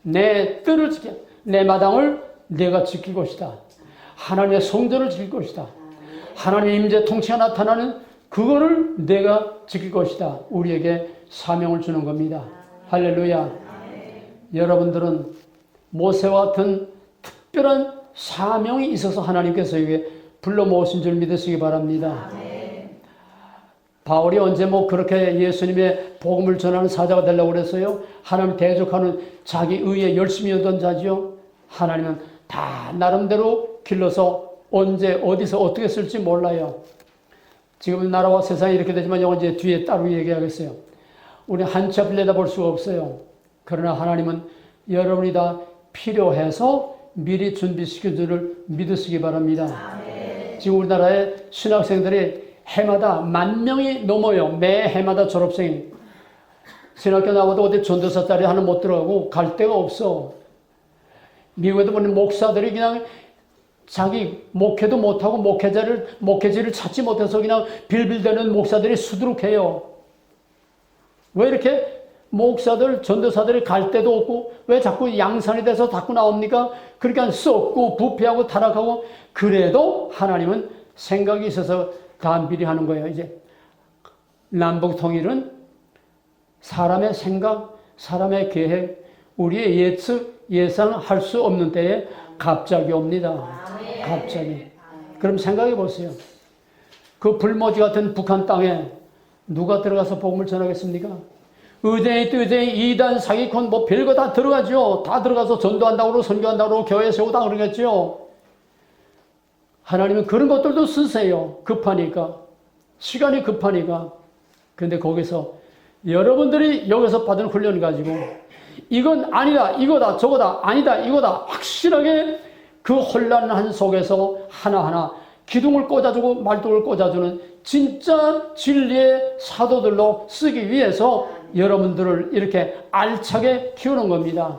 내 뜰을 지켜, 내 마당을 내가 지킬 것이다. 하나님의 성전을 지킬 것이다. 하나님의 임재 통치가 나타나는 그거를 내가 지킬 것이다. 우리에게 사명을 주는 겁니다. 할렐루야. 여러분들은 모세와 같은 특별한 사명이 있어서 하나님께서 이게 불러 모으신 줄 믿으시기 바랍니다. 바울이 언제 뭐 그렇게 예수님의 복음을 전하는 사자가 되려고 그랬어요? 하나님을 대적하는 자기 의에 열심히 하던 자지요. 하나님은 다 나름대로 길러서 언제 어디서 어떻게 쓸지 몰라요. 지금 나라와 세상이 이렇게 되지만 이건 이제 뒤에 따로 얘기하겠어요. 우리 한 치 앞을 내다볼 수가 없어요. 그러나 하나님은 여러분이 다 필요해서 미리 준비시킨 줄을 믿으시기 바랍니다. 지금 우리나라의 신학생들이 해마다 10,000명이 넘어요. 매 해마다 졸업생이. 신학교 나와도 어디 전도사 자리 하나 못 들어가고 갈 데가 없어. 미국에도 보면 목사들이 그냥 자기 목회도 못하고 목회지를 찾지 못해서 그냥 빌빌대는 목사들이 수두룩해요. 왜 이렇게 목사들, 전도사들이 갈 데도 없고 왜 자꾸 양산이 돼서 자꾸 나옵니까? 그러니까 썩고 부패하고 타락하고, 그래도 하나님은 생각이 있어서 다 미리 하는 거예요. 이제 남북 통일은 사람의 생각, 사람의 계획, 우리의 예상할 수 없는 때에 갑자기 옵니다. 갑자기. 그럼 생각해 보세요. 그 불모지 같은 북한 땅에 누가 들어가서 복음을 전하겠습니까? 의대인, 뜨대인, 이단, 사기꾼, 뭐 별거 다 들어가죠. 다 들어가서 전도한다고 그러고 선교한다고 그러고 교회 세우다 그러겠죠. 하나님은 그런 것들도 쓰세요. 급하니까. 시간이 급하니까. 근데 거기서 여러분들이 여기서 받은 훈련 가지고 이건 아니다, 이거다, 저거다, 아니다, 이거다, 확실하게 그 혼란한 속에서 하나하나 기둥을 꽂아주고 말뚝을 꽂아주는 진짜 진리의 사도들로 쓰기 위해서 여러분들을 이렇게 알차게 키우는 겁니다.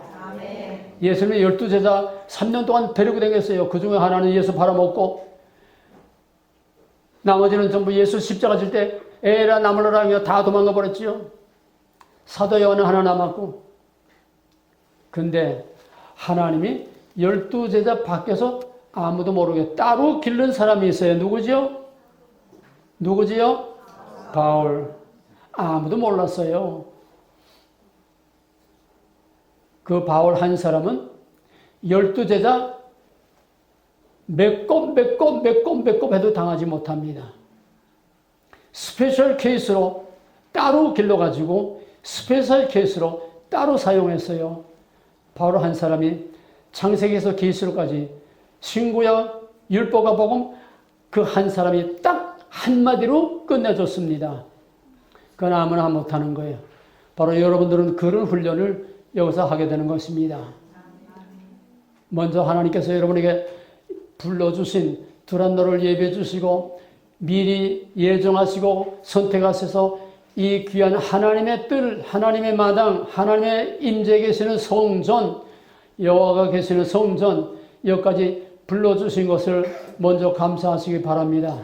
예수님의 12제자 3년 동안 데리고 다녔어요. 그 중에 하나는 예수 팔아먹고 나머지는 전부 예수 십자가 질 때 에라 나물러라 하며 다 도망가 버렸지요. 사도 요한은 하나 남았고, 근데 하나님이 12제자 밖에서 아무도 모르게 따로 기른 사람이 있어요. 누구지요? 누구지요? 바울. 아무도 몰랐어요. 그 바울 한 사람은 12제자 매꼼 해도 당하지 못합니다. 스페셜 케이스로 따로 길러가지고 스페셜 케이스로 따로 사용했어요. 바울 한 사람이 창세기에서 계시록까지 신구약 율법과 복음 그 한 사람이 딱 한마디로 끝내줬습니다. 그건 아무나 못하는 거예요. 바로 여러분들은 그런 훈련을 여기서 하게 되는 것입니다. 먼저 하나님께서 여러분에게 불러주신 두란노를 예배해 주시고 미리 예정하시고 선택하셔서 이 귀한 하나님의 뜰, 하나님의 마당, 하나님의 임재에 계시는 성전, 여호와가 계시는 성전 여기까지 불러주신 것을 먼저 감사하시기 바랍니다.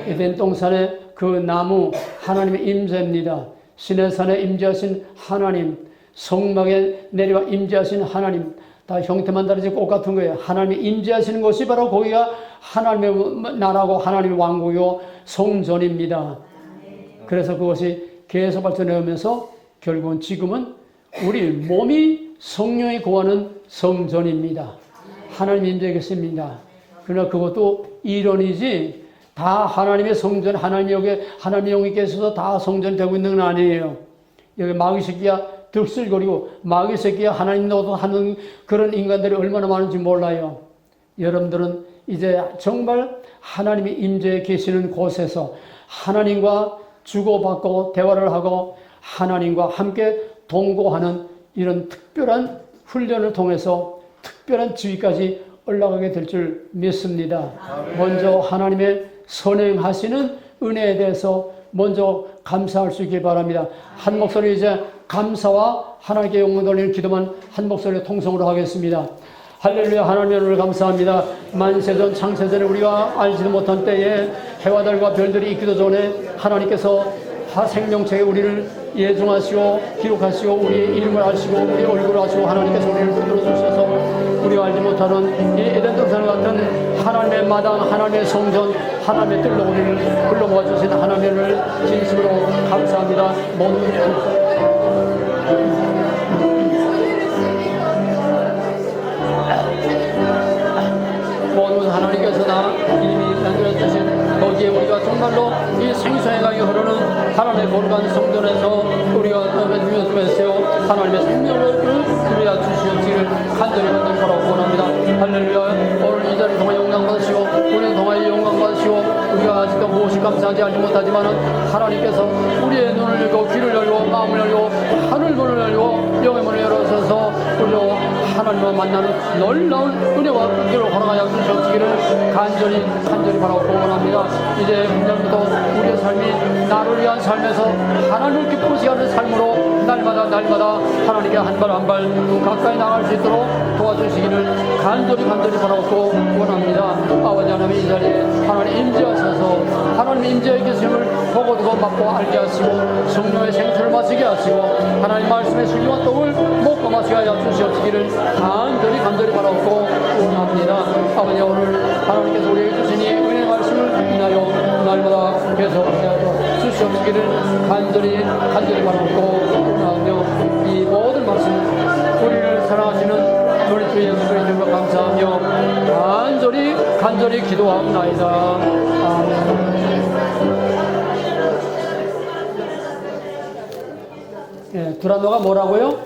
에덴 동산의 그 나무 하나님의 임재입니다. 시내산에 임재하신 하나님, 성막에 내려와 임재하신 하나님, 다 형태만 다르지 똑같은 거예요. 하나님이 임재하시는 곳이 바로 거기가 하나님의 나라고 하나님의 왕국이고 성전입니다. 그래서 그것이 계속 발전해오면서 결국은 지금은 우리 몸이 성령이 거하는 성전입니다. 하나님 임재해 계십니다. 그러나 그것도 이론이지 다 하나님의 성전, 하나님의 영이 계셔서 다 성전이 되고 있는 건 아니에요. 여기 마귀 새끼야 득실거리고 마귀 새끼야 하나님 노릇하는 그런 인간들이 얼마나 많은지 몰라요. 여러분들은 이제 정말 하나님이 임재해 계시는 곳에서 하나님과 주고받고 대화를 하고 하나님과 함께 동거하는 이런 특별한 훈련을 통해서 특별한 지위까지 올라가게 될 줄 믿습니다. 먼저 하나님의 선행하시는 은혜에 대해서 먼저 감사할 수 있길 바랍니다. 한 목소리 이제 감사와 하나님께 영광 돌리는 기도만 한 목소리로 통성으로 하겠습니다. 할렐루야. 하나님의 은혜를 감사합니다. 만세전 창세전에 우리가 알지도 못한 때에 해와 달과 별들이 있기도 전에 하나님께서 생명책에 우리를 예정하시고 기록하시고 우리의 이름을 아시고 우리의 얼굴을 아시고 하나님께서 우리를 붙들어 주셔서 우리가 알지 못하는 이 에덴 동산 같은 하나님의 마당, 하나님의 성전, 하나님의 뜰로 우리를 불러 모아주신 하나님을 진심으로 감사합니다. 모든 하나님께서 다 이미 만들어주신 거기에 우리가 정말로 이 생수의 강이 흐르는 하나님의 거룩한 성전에서 우리가 누렸으면서 하나님의 생명을 우리가 주시옵기를 간절히 바라고 원합니다. 할렐루야. 오늘 이 자리 동안 영광 받으시고 우리는 동안 영광 받으시고 우리가 아직도 무엇이 감사하지 알지 못하지만 하나님께서 우리의 눈을 열고 귀를 열고 마음을 열고 하늘 문을 열고 영의 문을 열어서서 우리로 하나님과 만나는 놀라운 은혜와 은혜로 허락하여 주시옵기를 간절히 바라고 원합니다. 이제 오늘부터 우리의 삶이 나를 위한 삶에서 하나님을 기쁘시게 하는 삶으로 날마다 하나님께 한 발 한 발 가까이 나갈 수 있도록 도와주시기를 간절히 바라고 원합니다. 아버지 하나님 이 자리에 하나님 임재하셔서 하나님 임재의 계심을 보고 듣고 맛보 알게 하시고 성령의 생수를 마시게 하시고 하나님 말씀의 신령한 떡을 먹고 마시게 하여 주시옵기를 간절히 바라고 원합니다. 아버지 오늘 하나님께서 우리에게 주신 이 은혜의 말씀을 인하여 날마다 계속하여 주시옵기를 간절히 바라고 원하며 이 모든 말씀 우리를 사랑하시는 우리 주 예수 그리스도로 감사하며 간절히 기도합니다. 아멘. 예, 두란노가 뭐라고요?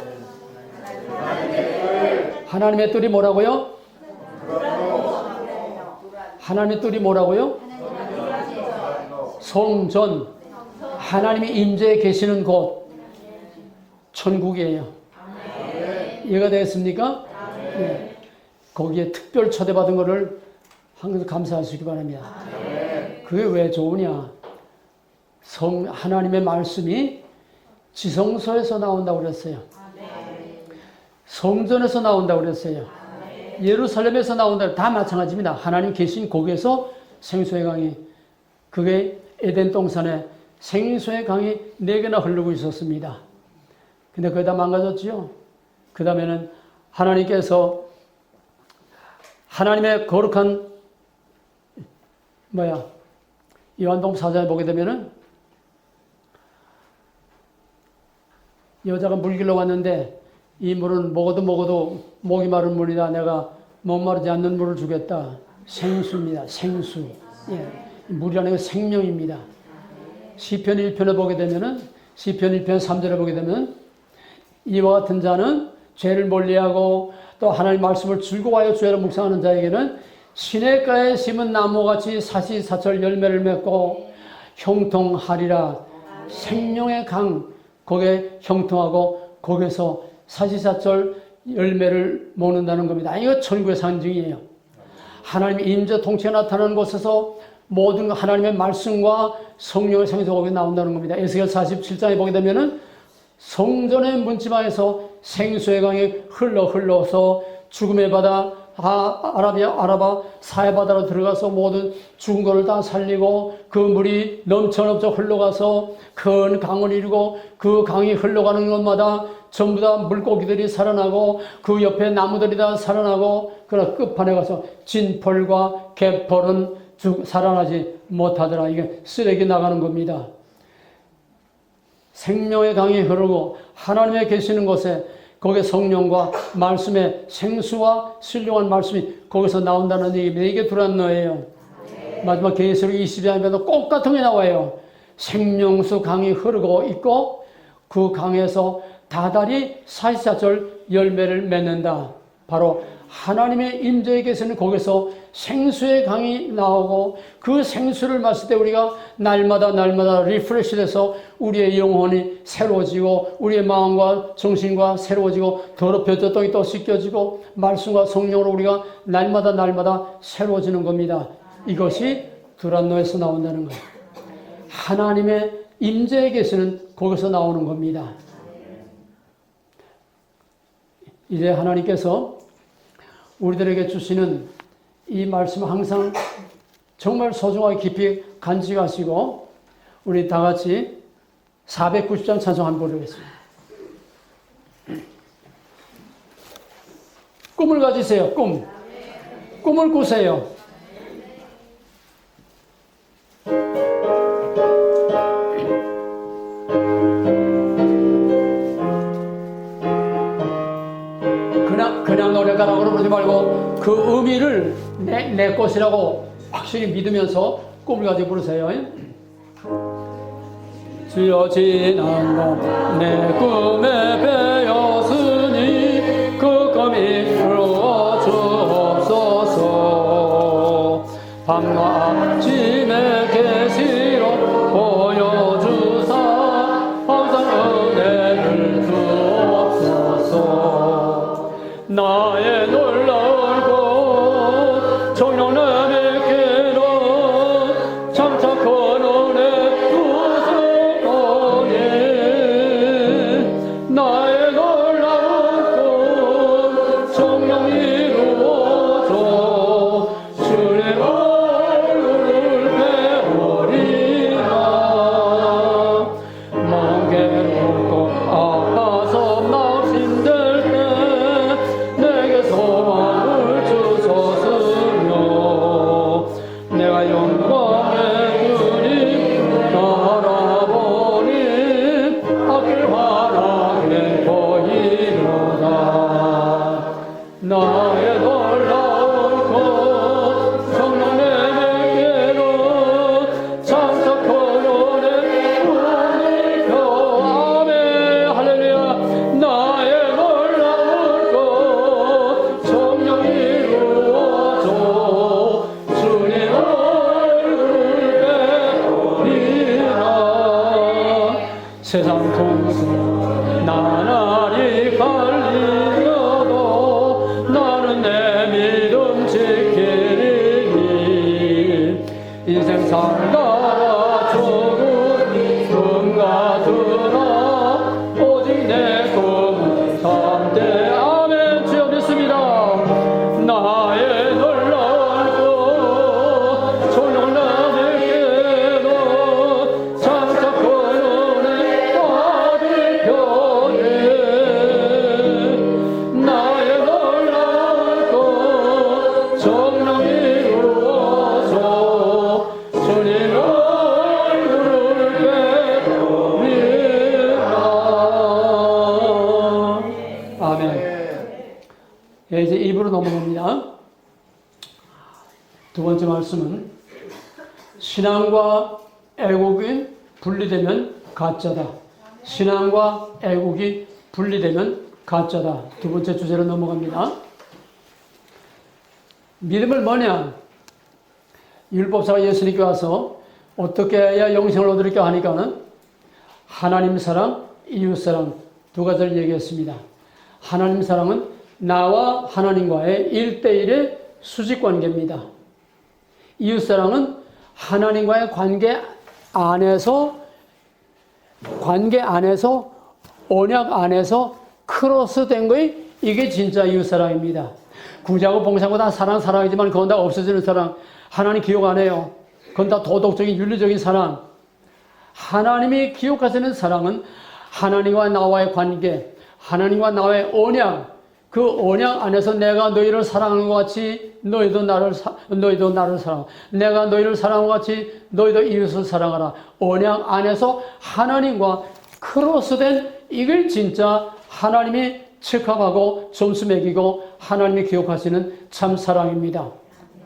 하나님의 뜰이 뭐라고요? 하나님의 뜰이 뭐라고요? 성전. 하나님이 임재해 계시는 곳 천국이에요. 이해가 되겠습니까? 네. 거기에 특별 초대받은 것을 항상 감사하시기 바랍니다. 그게 왜 좋으냐? 하나님의 말씀이 지성소에서 나온다고 그랬어요. 성전에서 나온다고 그랬어요. 예루살렘에서 나온다. 다 마찬가지입니다. 하나님 계신 거기에서 생수의 강이, 그게 에덴 동산에 생수의 강이 4개나 흐르고 있었습니다. 근데 그게 다 망가졌지요. 그 다음에는 하나님께서 하나님의 거룩한 요한복음 4장에 보게 되면은 여자가 물 길러 왔는데 이 물은 먹어도 목이 마른 물이다. 내가 목마르지 않는 물을 주겠다. 생수입니다. 생수. 예. 물이라는 건 생명입니다. 시편 1편에 보게 되면은 시편 1편 3절에 보게 되면 이와 같은 자는 죄를 멀리하고 또 하나님 말씀을 즐거워하여 주야로 묵상하는 자에게는 시냇가에 심은 나무같이 사시사철 열매를 맺고 형통하리라. 생명의 강 거기에 형통하고 거기서 사시사철 열매를 먹는다는 겁니다. 이거 천국의 상징이에요. 하나님의 임재 통치가 나타나는 곳에서 모든 하나님의 말씀과 성령의 생수가 거기 나온다는 겁니다. 에스겔 47장에 보게 되면은 성전의 문지방에서 생수의 강이 흘러서 죽음의 바다 아라바 사해 바다로 들어가서 모든 죽은 것을 다 살리고 그 물이 넘쳐 흘러가서 큰 강을 이루고 그 강이 흘러가는 곳마다 전부 다 물고기들이 살아나고 그 옆에 나무들이 다 살아나고 그러나 끝판에 가서 진펄과 개펄은 살아나지 못하더라. 이게 쓰레기 나가는 겁니다. 생명의 강이 흐르고 하나님의 계시는 곳에 거기에 성령과 말씀의 생수와 신령한 말씀이 거기서 나온다는 얘기입니다. 이게 두란노예요. 마지막 계시록 22장에도 꼭 같은 게 나와요. 생명수 강이 흐르고 있고 그 강에서 다달이 사시사철 열매를 맺는다. 바로 하나님의 임재에 계시는 거기서 생수의 강이 나오고 그 생수를 마실 때 우리가 날마다 리프레시 돼서 우리의 영혼이 새로워지고 우리의 마음과 정신과 새로워지고 더럽혀져 떡이 또 씻겨지고 말씀과 성령으로 우리가 날마다 새로워지는 겁니다. 이것이 두란노에서 나온다는 거예요. 하나님의 임재에 계시는 거기서 나오는 겁니다. 이제 하나님께서 우리들에게 주시는 이 말씀 항상 정말 소중하게 깊이 간직하시고 우리 다 같이 490장 찬송 한번 부르겠습니다. 꿈을 가지세요. 꿈을 꾸세요. 그냥 노래가라고 부르지 말고 그 의미를 내 것이라고 확실히 믿으면서 꿈을 가지고 부르세요. 주여 지난 밤 내 꿈에 배었으니 그 꿈이 이루어 주옵소서. 밤과 아침에 계시로 보여주사 항상 은혜를 주옵소서. 나의 놀라운 곳 정령님께로 장착한 은혜 구성원이 나의 놀라운 곳 정령 이루어줘 주의 얼굴을 배우리라. 마음 괴롭고 아파서 낙심될 때 내게 소망을 주소서며 내가 영광의 주님 바라보니 앞을 환하게 보이노라. 나의 놀라운 곳 성령님께로 장착한 은혜 꿈을 펴. 아멘 할렐루야. 나의 놀라운 곳 성령 이루어줘 주님 얼굴을 배우리라. 세상 통수 나날이 갈리려도 나는 내 믿음 지키리니. 인생 살다가 죽음 같으나 오직 내 꿈은 참되. 아멘. 주여 믿습니다. 나의 놀라운 곳 성령님께로 장착한 은혜 받을 편에 넘어갑니다. 두 번째 말씀은 신앙과 애국이 분리되면 가짜다. 신앙과 애국이 분리되면 가짜다. 두 번째 주제로 넘어갑니다. 믿음은 뭐냐? 율법사가 예수님께 와서 어떻게 해야 영생을 얻으리까 하니까는 하나님 사랑, 이웃 사랑 두 가지를 얘기했습니다. 하나님 사랑은 나와 하나님과의 1대1의 수직 관계입니다. 이웃 사랑은 하나님과의 관계 안에서 언약 안에서 크로스된 거에 이게 진짜 이웃 사랑입니다. 구제하고 봉사하고 다 사랑이지만 그건 다 없어지는 사랑. 하나님 기억 안 해요. 그건 다 도덕적인 윤리적인 사랑. 하나님이 기억하시는 사랑은 하나님과 나와의 관계, 하나님과 나와의 언약, 그 언약 안에서 내가 너희를 사랑하는 것 같이 너희도 나를 사랑하라. 내가 너희를 사랑하는 것 같이 너희도 이웃을 사랑하라. 언약 안에서 하나님과 크로스된 이걸 진짜 하나님이 체크하고 점수 매기고 하나님이 기억하시는 참 사랑입니다.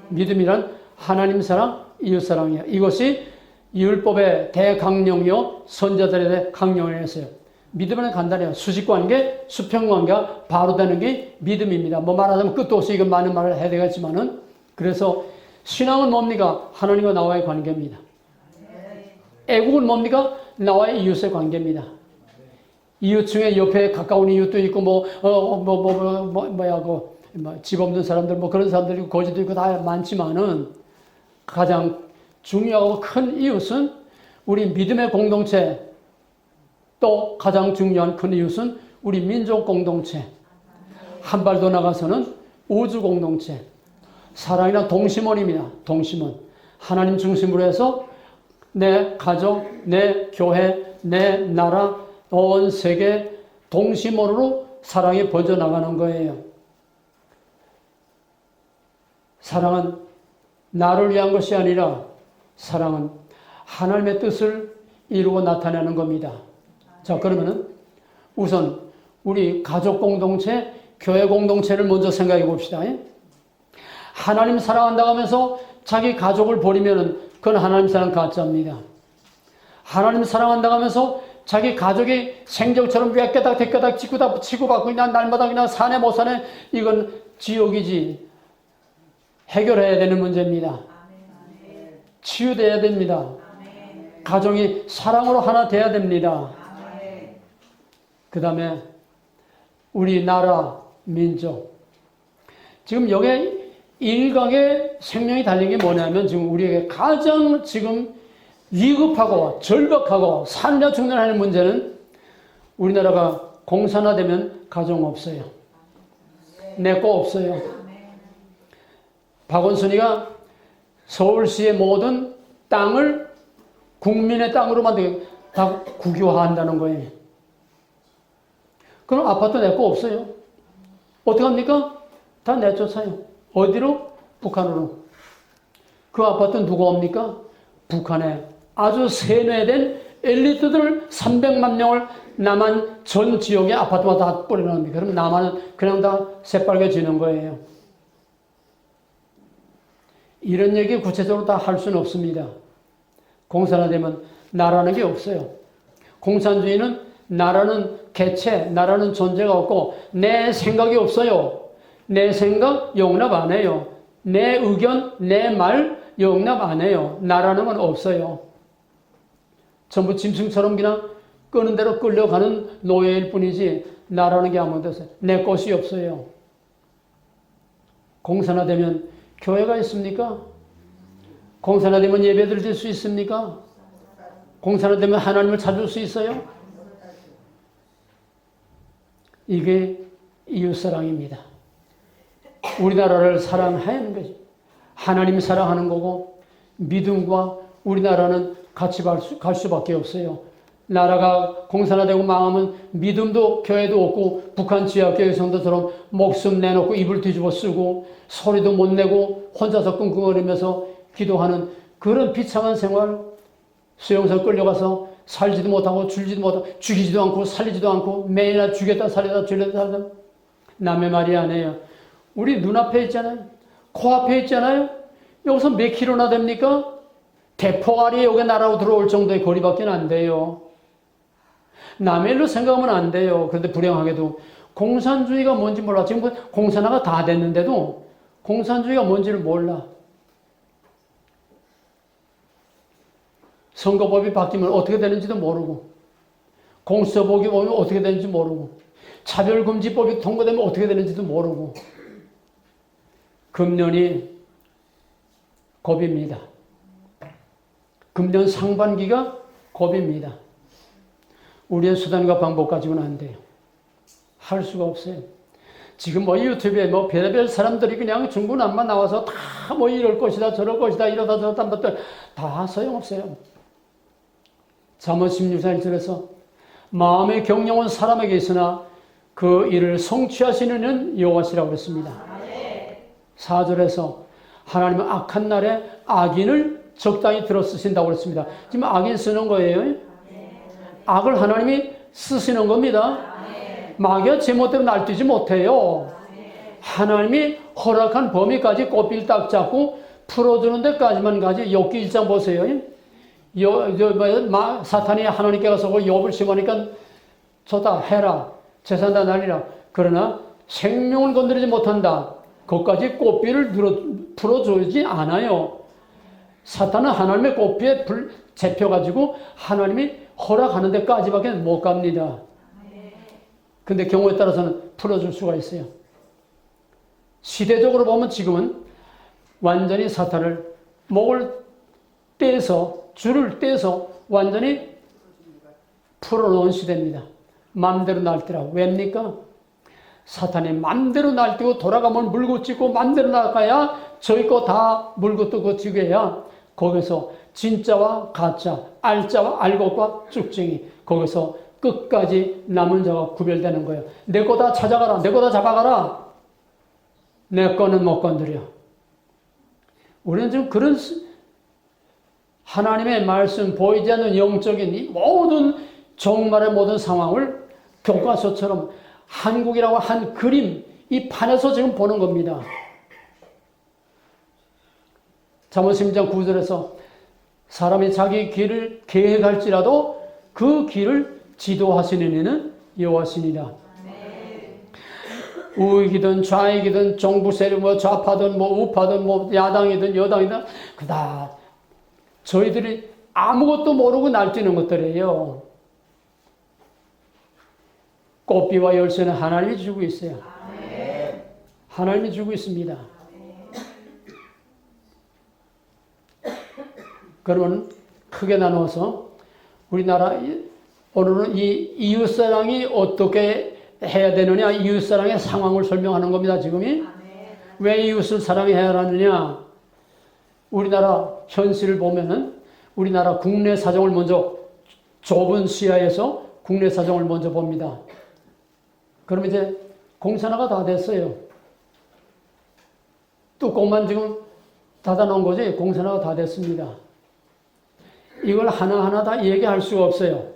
믿음이란 하나님 사랑, 이웃 사랑이에요. 이것이 율법의 대강령이요 선자들의 대강령이었어요. 믿음은 간단해요. 수직관계, 수평관계가 바로 되는 게 믿음입니다. 뭐 말하자면 끝도 없이 이건 많은 말을 해야 되겠지만은 그래서 신앙은 뭡니까? 하나님과 나와의 관계입니다. 애국은 뭡니까? 나와의 이웃의 관계입니다. 이웃 중에 옆에 가까운 이웃도 있고 집 없는 사람들 그런 사람들이 있고 거지도 있고 다 많지만은 가장 중요하고 큰 이웃은 우리 믿음의 공동체, 또 가장 중요한 큰 이웃은 우리 민족 공동체, 한 발 더 나가서는 우주 공동체, 사랑이나 동심원입니다. 동심원. 하나님 중심으로 해서 내 가족, 내 교회, 내 나라, 온 세계 동심원으로 사랑이 번져나가는 거예요. 사랑은 나를 위한 것이 아니라 사랑은 하나님의 뜻을 이루어 나타내는 겁니다. 자, 그러면은 우선 우리 가족 공동체, 교회 공동체를 먼저 생각해 봅시다. 하나님 사랑한다고 하면서 자기 가족을 버리면은 그건 하나님 사랑 가짜입니다. 하나님 사랑한다고 하면서 자기 가족이 생정처럼 몇 개딱 치고받고 그냥 날마다 그냥 사네 못 사네 이건 지옥이지. 해결해야 되는 문제입니다. 치유돼야 됩니다. 가정이 사랑으로 하나 돼야 됩니다. 그 다음에 우리 나라, 민족. 지금 여기에 일각의 생명이 달린 게 뭐냐면 지금 우리에게 가장 지금 위급하고 절박하고 살려 죽는다는 문제는 우리나라가 공산화되면 가정 없어요. 내 거 없어요. 박원순이가 서울시의 모든 땅을 국민의 땅으로 만들게 다 국유화한다는 거예요. 그럼 아파트 내 거 없어요. 어떻게 합니까? 다 내쫓아요. 어디로? 북한으로. 그 아파트는 누가 옵니까? 북한에 아주 세뇌된 엘리트들 300만 명을 남한 전 지역의 아파트마다 다 뿌려놓습니다. 그럼 남한은 그냥 다 새빨개지는 거예요. 이런 얘기 구체적으로 다 할 수는 없습니다. 공산화되면 나라는 게 없어요. 공산주의는 나라는 개체, 나라는 존재가 없고 내 생각이 없어요. 내 생각 용납 안 해요. 내 의견, 내 말 용납 안 해요. 나라는 건 없어요. 전부 짐승처럼 그냥 끄는 대로 끌려가는 노예일 뿐이지 나라는 게 아무것도 없어요. 내 것이 없어요. 공산화되면 교회가 있습니까? 공산화되면 예배 드릴 수 있습니까? 공산화되면 하나님을 찾을 수 있어요? 이게 이웃사랑입니다. 우리나라를 사랑하는 거죠. 하나님 사랑하는 거고 믿음과 우리나라는 같이 갈 수밖에 없어요. 나라가 공산화되고 망하면 믿음도 교회도 없고 북한 지하교회 성도처럼 목숨 내놓고 입을 뒤집어 쓰고 소리도 못 내고 혼자서 끙끙거리면서 기도하는 그런 비참한 생활, 수용소 끌려가서 살지도 못하고 줄지도 못하고 죽이지도 않고 살리지도 않고 매일날 죽였다 살렸다 남의 말이 아니에요. 우리 눈앞에 있잖아요. 코앞에 있잖아요. 여기서 몇 킬로나 됩니까? 대포알이 여기 날아오 들어올 정도의 거리밖에 안 돼요. 남의 일로 생각하면 안 돼요. 그런데 불행하게도 공산주의가 뭔지 몰라. 지금 공산화가 다 됐는데도 공산주의가 뭔지를 몰라. 선거법이 바뀌면 어떻게 되는지도 모르고, 공수처법이 보면 어떻게 되는지 모르고, 차별금지법이 통과되면 어떻게 되는지도 모르고, 금년이 겁입니다. 금년 상반기가 겁입니다. 우리의 수단과 방법 가지고는 안 돼요. 할 수가 없어요. 지금 뭐 유튜브에 뭐 별의별 사람들이 그냥 중구난방 나와서 다 뭐 이럴 것이다 저럴 것이다 이러다 저러다 것들 다 소용없어요. 잠언 16장 1절에서 마음의 경영은 사람에게 있으나 그 일을 성취하시는 이는 여호와시라고 그랬습니다. 4절에서 하나님은 악한 날에 악인을 적당히 들어 쓰신다고 그랬습니다. 지금 악인 쓰는 거예요. 악을 하나님이 쓰시는 겁니다. 마귀가 제멋대로 날뛰지 못해요. 하나님이 허락한 범위까지 꼬비를 딱 잡고 풀어주는 데까지만 가지. 욥기 1장 보세요. 사탄이 하나님께 가서 욥을 심으니까 저다 해라 재산 다 날리라. 그러나 생명을 건드리지 못한다. 그것까지 꽃비를 풀어주지 않아요. 사탄은 하나님의 꽃비에 불 잡혀가지고 하나님이 허락하는 데까지밖에 못 갑니다. 근데 경우에 따라서는 풀어줄 수가 있어요. 시대적으로 보면 지금은 완전히 사탄을 목을 떼서 줄을 떼서 완전히 풀어놓은 시대입니다. 마음대로 날뛰라고. 왜입니까? 사탄이 마음대로 날뛰고 돌아가면 물고 찢고 마음대로 나가야 저희 거 다 물고 뜨고 찌게야 거기서 진짜와 가짜, 알짜와 알것과 쭉쟁이 거기서 끝까지 남은 자가 구별되는 거예요. 내 거 다 찾아가라. 내 거 다 잡아가라. 내 거는 못 건드려. 우리는 지금 그런 하나님의 말씀, 보이지 않는 영적인 이 모든 종말의 모든 상황을 교과서처럼 한국이라고 한 그림, 이 판에서 지금 보는 겁니다. 잠언 10장 9절에서 사람이 자기 길을 계획할지라도 그 길을 지도하시는 이는 여호와시니라. 우익이든 좌익이든 정부 세력 뭐 좌파든 뭐 우파든 뭐 야당이든 여당이든 그다 저희들이 아무것도 모르고 날뛰는 것들이에요. 꽃비와 열쇠는 하나님이 주고 있어요. 하나님이 주고 있습니다. 그러면 크게 나누어서 우리나라 오늘은 이 이웃사랑이 어떻게 해야 되느냐, 이웃사랑의 상황을 설명하는 겁니다. 지금이 왜 이웃을 사랑해야 하느냐. 우리나라 현실을 보면은 우리나라 국내 사정을 먼저 좁은 시야에서 국내 사정을 먼저 봅니다. 그러면 이제 공산화가 다 됐어요. 뚜껑만 지금 닫아놓은 거지 공산화가 다 됐습니다. 이걸 하나하나 다 얘기할 수가 없어요.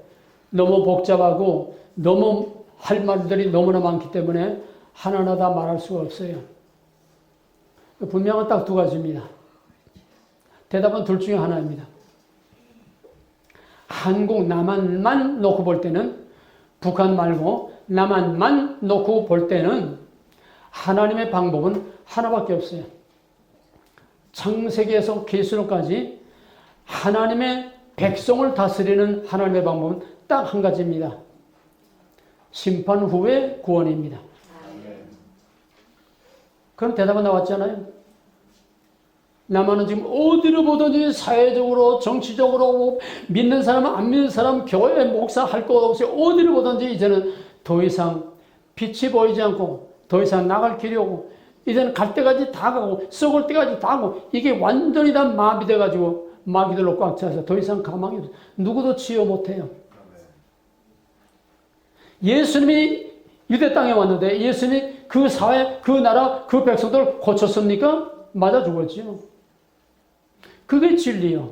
너무 복잡하고 너무 할 말들이 너무나 많기 때문에 하나하나 다 말할 수가 없어요. 분명한 딱 두 가지입니다. 대답은 둘 중에 하나입니다. 한국 남한만 놓고 볼 때는 북한 말고 남한만 놓고 볼 때는 하나님의 방법은 하나밖에 없어요. 창세기에서 계시록까지 하나님의 백성을 다스리는 하나님의 방법은 딱 한 가지입니다. 심판 후의 구원입니다. 그럼 대답은 나왔잖아요. 남한은 지금 어디를 보든지 사회적으로 정치적으로 믿는 사람 안 믿는 사람 교회 목사 할 것 없이 어디를 보든지 이제는 더 이상 빛이 보이지 않고 더 이상 나갈 길이 없고 이제는 갈 때까지 다 가고 썩을 때까지 다 가고 이게 완전히 다 마비돼 가지고 마귀들로 꽉 차서 더 이상 가망이 없어요. 누구도 치유 못해요. 예수님이 유대 땅에 왔는데 예수님이 그 사회, 그 나라, 그 백성들 고쳤습니까? 맞아 죽었지요. 그게 진리요.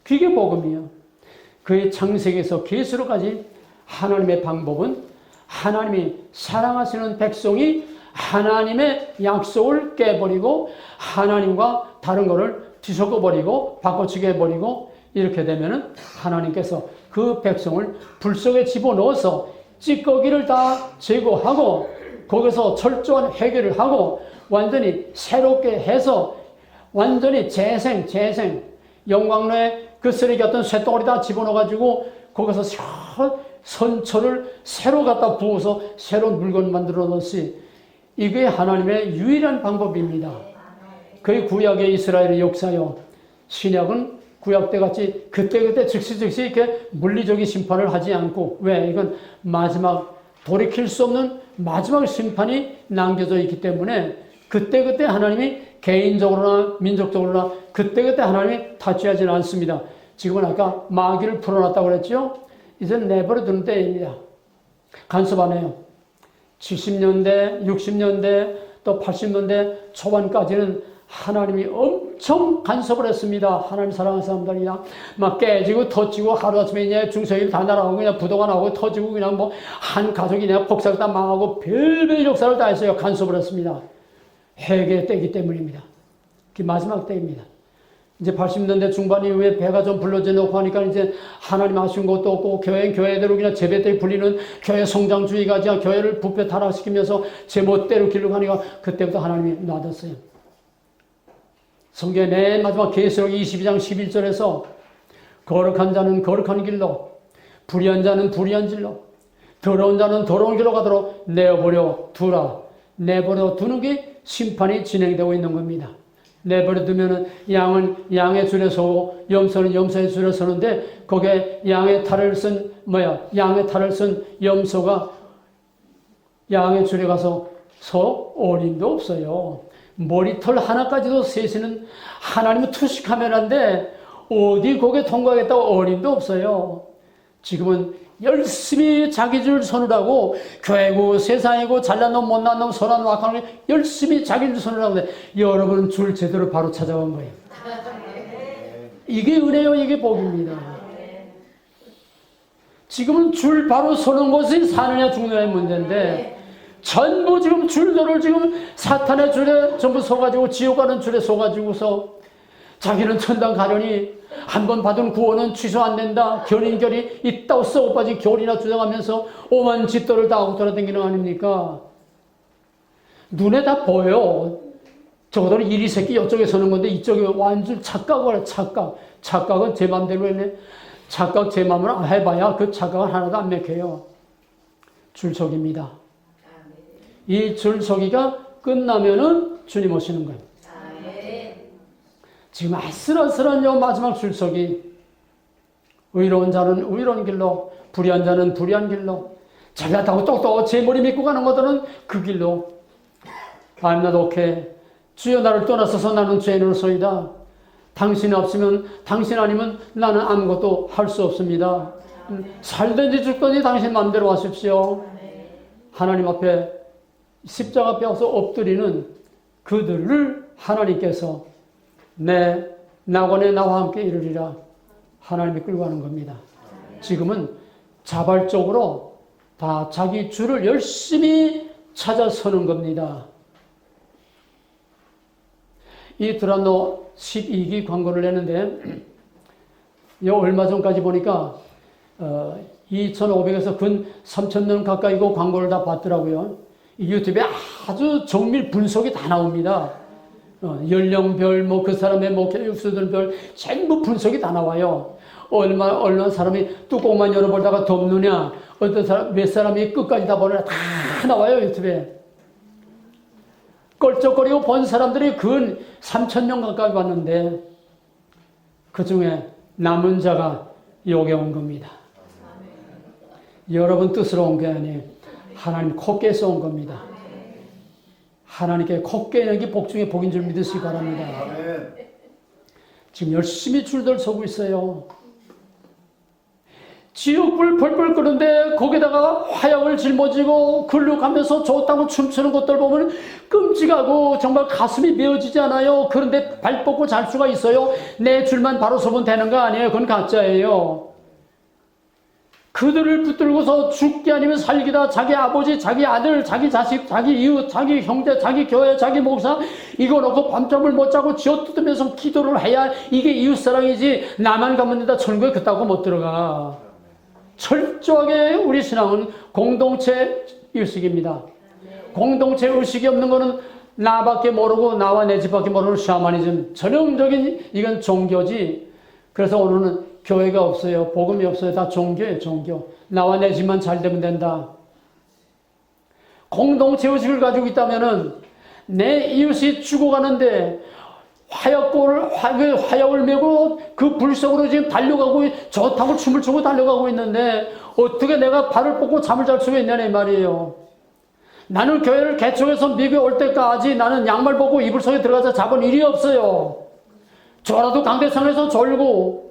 그게 복음이요. 그의 창세기에서 계시록까지 하나님의 방법은 하나님이 사랑하시는 백성이 하나님의 약속을 깨버리고 하나님과 다른 거를 뒤섞어버리고 바꿔치기 해버리고 이렇게 되면은 하나님께서 그 백성을 불 속에 집어넣어서 찌꺼기를 다 제거하고 거기서 철저한 해결을 하고 완전히 새롭게 해서 완전히 재생 영광로에 그 쓰레기 같은 쇳덩어리 다 집어넣어가지고 거기서 선처를 새로 갖다 부어서 새로운 물건 만들어 놓지. 이게 하나님의 유일한 방법입니다. 그게 구약의 이스라엘의 역사요. 신약은 구약 때 같이 그때 즉시 이렇게 물리적인 심판을 하지 않고, 왜? 이건 마지막 돌이킬 수 없는 마지막 심판이 남겨져 있기 때문에 그때 하나님이 개인적으로나 민족적으로나 그때 하나님이 타치하지는 않습니다. 지금은 아까 마귀를 풀어놨다고 그랬죠? 이제는 내버려 두는 때입니다. 간섭 안 해요. 70년대, 60년대, 또 80년대 초반까지는 하나님이 엄청 간섭을 했습니다. 하나님 사랑하는 사람들이 그냥 막 깨지고 터지고 하루아침에 그냥 중생이 다 날아가고 그냥 부도가 나오고 터지고 그냥 뭐 한 가족이 그냥 폭삭 다 망하고 별별 역사를 다 했어요. 간섭을 했습니다. 회개 때이기 때문입니다. 그게 마지막 때입니다. 이제 80년대 중반 이후에 배가 좀 불러져 놓고 하니까 이제 하나님 아쉬운 것도 없고 교회대로 그냥 제배때 불리는 교회 성장주의가 그냥 교회를 부패 타락시키면서 제 멋대로 길로 가니까 그때부터 하나님이 놔뒀어요. 성경의 맨 마지막 계시록 22장 11절에서 거룩한 자는 거룩한 길로 불의한 자는 불의한 길로 더러운 자는 더러운 길로 가도록 내버려 두라. 내버려 두는 게 심판이 진행되고 있는 겁니다. 내버려 두면은 양은 양의 줄에 서고 염소는 염소의 줄에 서는데 거기에 양의 탈을 쓴 염소가 양의 줄에 가서 서 어림도 없어요. 머리털 하나까지도 세시는 하나님의 투시 카메라인데 어디 거기에 통과하겠다고 어림도 없어요. 지금은 열심히 자기 줄 서느라고 교회고 세상이고 잘난 놈 못난 놈 선한 왁하는 열심히 자기 줄 서느라고 여러분은 줄 제대로 바로 찾아온 거예요. 이게 은혜요, 이게 복입니다. 지금은 줄 바로 서는 것이 사느냐 죽느냐의 문제인데 전부 지금 줄들을 지금 사탄의 줄에 전부 서가지고 지옥 가는 줄에 서가지고서 자기는 천당 가려니 한 번 받은 구원은 취소 안 된다. 결인결이 있다고 썩어 빠진 결이나 주장하면서 오만 짓도를 다 하고 돌아다니는 거 아닙니까? 눈에 다 보여. 저거들은 이리 새끼 이쪽에 서는 건데 이쪽에 완전 착각을 해. 착각은 제 맘대로 했네. 착각 제 맘으로 해봐야 그 착각은 하나도 안 맥혀요. 줄서기입니다. 이 줄서기가 끝나면은 주님 오시는 거예요. 지금 아슬아슬한 요 마지막 줄서기. 의로운 자는 의로운 길로, 불의한 자는 불의한 길로, 잘났다고 똑똑 제 머리 믿고 가는 것들은 그 길로. I'm not okay. 주여 나를 떠나서서 나는 죄인으로서이다. 당신이 없으면, 당신 아니면 나는 아무것도 할 수 없습니다. 살든지 죽든지 당신 마음대로 하십시오. 하나님 앞에 십자가 앞에 와서 엎드리는 그들을 하나님께서 내 낙원에 나와 함께 이르리라 하나님이 끌고 가는 겁니다. 지금은 자발적으로 다 자기 줄을 열심히 찾아 서는 겁니다. 이 드란노 12기 광고를 내는데 얼마 전까지 보니까 2,500에서 근 3,000년 가까이고 광고를 다 봤더라고요. 유튜브에 아주 정밀 분석이 다 나옵니다. 연령별, 그 사람의 교육수준별 전부 분석이 다 나와요. 얼마나 사람이 뚜껑만 열어보다가 덮느냐, 어떤 사람, 몇 사람이 끝까지 다 보느냐, 다 나와요, 유튜브에. 껄쩍거리고 본 사람들이 근 3,000명 가까이 봤는데, 그 중에 남은 자가 여기 온 겁니다. 여러분 뜻으로 온 게 아니에요. 하나님 콧께서 온 겁니다. 하나님께 콧깨는 게 복 중에 복인 줄 믿으시기 바랍니다. 지금 열심히 줄들 서고 있어요. 지옥불 펄펄 끄는데 거기다가 화약을 짊어지고 글로 가면서 좋다고 춤추는 것들 보면 끔찍하고 정말 가슴이 메어지지 않아요. 그런데 발 뻗고 잘 수가 있어요. 내 줄만 바로 서면 되는 거 아니에요. 그건 가짜예요. 그들을 붙들고서 죽기 아니면 살기다. 자기 아버지, 자기 아들, 자기 자식, 자기 이웃, 자기 형제, 자기 교회, 자기 목사 이거 놓고 밤잠을 못 자고 쥐어뜯으면서 기도를 해야 이게 이웃사랑이지. 나만 가면 된다. 천국에 그따고 못 들어가. 철저하게 우리 신앙은 공동체 의식입니다. 공동체 의식이 없는 거는 나밖에 모르고 나와 내 집밖에 모르는 샤머니즘, 전형적인 이건 종교지. 그래서 오늘은 교회가 없어요. 복음이 없어요. 다 종교예요. 종교. 나와 내 집만 잘 되면 된다. 공동체 의식을 가지고 있다면은 내 이웃이 죽어가는데 화약을 메고 그 불 속으로 지금 달려가고 좋다고 춤을 추고 달려가고 있는데 어떻게 내가 발을 뻗고 잠을 잘 수가 있냐는 이 말이에요. 나는 교회를 개척해서 미국에 올 때까지 나는 양말 벗고 이불 속에 들어가서 잡은 일이 없어요. 졸아도 강대상에서 졸고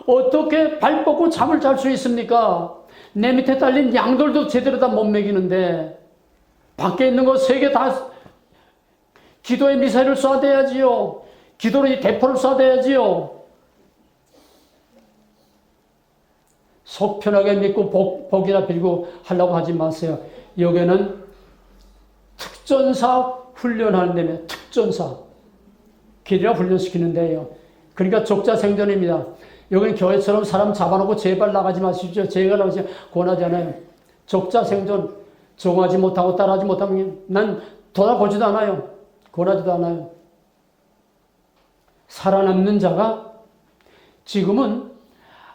어떻게 발 뻗고 잠을 잘 수 있습니까? 내 밑에 딸린 양들도 제대로 다 못 먹이는데 밖에 있는 거 세 개 다 기도의 미사일을 쏴대야지요. 기도로 이 대포를 쏴대야지요. 속 편하게 믿고 복이나 빌고 하려고 하지 마세요. 여기는 특전사 훈련하는 데면 특전사 길이라 훈련시키는 데예요. 그러니까 적자 생존입니다. 여기는 교회처럼 사람 잡아놓고 제발 나가지 마십시오. 제가 나가지 권하지 않아요. 적자 생존, 정하지 못하고 따라하지 못하면 난 돌아보지도 않아요. 권하지도 않아요. 살아남는 자가 지금은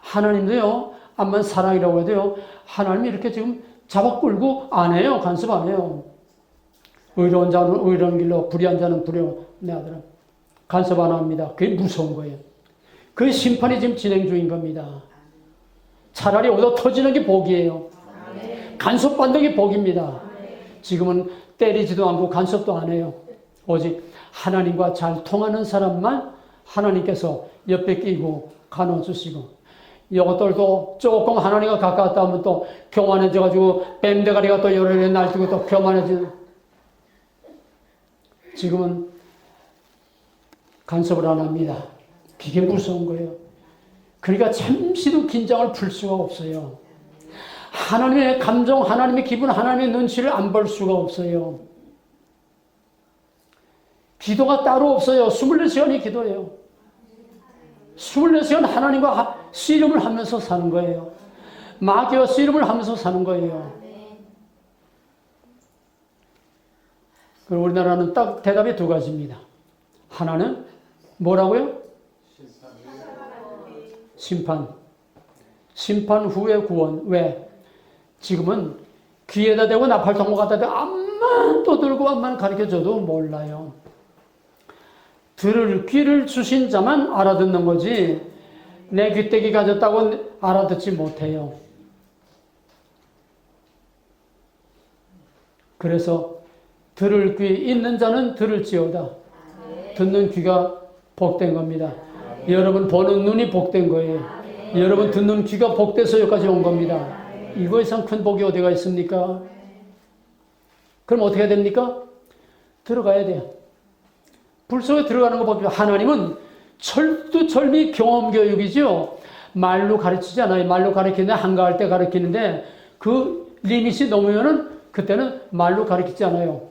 하나님도요. 암만 사랑이라고 해도요. 하나님이 이렇게 지금 잡아 끌고 안 해요. 간섭 안 해요. 의로운 자는 의로운 길로 불의한 자는 불의로 내 아들은 간섭 안 합니다. 그게 무서운 거예요. 그 심판이 지금 진행 중인 겁니다. 차라리 얻어 터지는 게 복이에요. 간섭받는 게 복입니다. 지금은 때리지도 않고 간섭도 안 해요. 오직 하나님과 잘 통하는 사람만 하나님께서 옆에 끼고 간호주시고 이것들도 조금 하나님과 가까웠다 하면 또 교만해져가지고 뱀대가리가 또 여러 개 날뛰고 또 교만해지는 지금은 간섭을 안 합니다. 그게 무서운 거예요. 그러니까 잠시도 긴장을 풀 수가 없어요. 하나님의 감정, 하나님의 기분, 하나님의 눈치를 안 볼 수가 없어요. 기도가 따로 없어요. 24시간이 기도예요. 24시간 하나님과 씨름을 하면서 사는 거예요. 마귀와 씨름을 하면서 사는 거예요. 그리고 우리나라는 딱 대답이 두 가지입니다. 하나는 뭐라고요? 심판. 심판 후에 구원. 왜? 지금은 귀에다 대고 나팔통고 갖다 대고 암만 떠들고 암만 가르쳐줘도 몰라요. 들을 귀를 주신 자만 알아듣는 거지 내 귀때기 가졌다고 알아듣지 못해요. 그래서 들을 귀 있는 자는 들을지어다. 듣는 귀가 복된 겁니다. 여러분 보는 눈이 복된 거예요. 여러분 듣는 귀가 복돼서 여기까지 온 겁니다. 이거 이상 큰 복이 어디가 있습니까? 그럼 어떻게 해야 됩니까? 들어가야 돼요. 불 속에 들어가는 거 보면 하나님은 철두철미 경험교육이죠. 말로 가르치지 않아요. 말로 가르치는데 한가할 때 가르치는데 그 리밋이 넘으면은 그때는 말로 가르치지 않아요.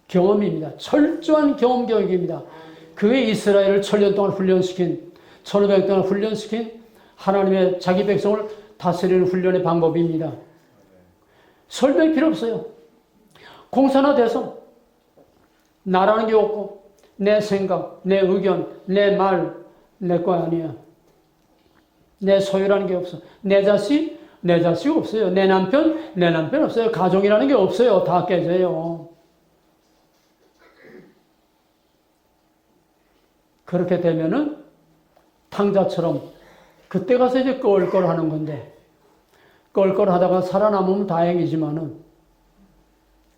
경험입니다. 철저한 경험교육입니다. 그게 이스라엘을 1000년 동안 훈련시킨 1500년 동안 훈련시킨 하나님의 자기 백성을 다스리는 훈련의 방법입니다. 설명이 필요 없어요. 공산화돼서 나라는 게 없고 내 생각, 내 의견, 내 말, 내 거 아니야. 내 소유라는 게 없어. 내 자식 없어요. 내 남편 없어요. 가족이라는 게 없어요. 다 깨져요. 그렇게 되면은 탕자처럼 그때 가서 이제 껄껄하는 건데 껄껄하다가 살아남으면 다행이지만은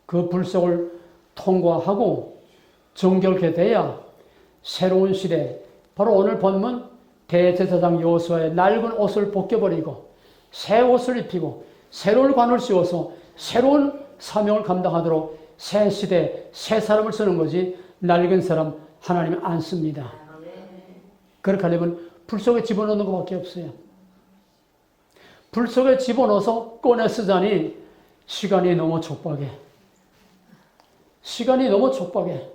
그 불속을 통과하고 정결케 돼야 새로운 시대, 바로 오늘 본문 대제사장 여호수아의 낡은 옷을 벗겨버리고 새 옷을 입히고 새로운 관을 씌워서 새로운 사명을 감당하도록 새 시대, 새 사람을 쓰는 거지 낡은 사람 하나님은 안 씁니다. 그렇게 하려면 불 속에 집어넣는 것밖에 없어요. 불 속에 집어넣어서 꺼내 쓰자니 시간이 너무 촉박해. 시간이 너무 촉박해.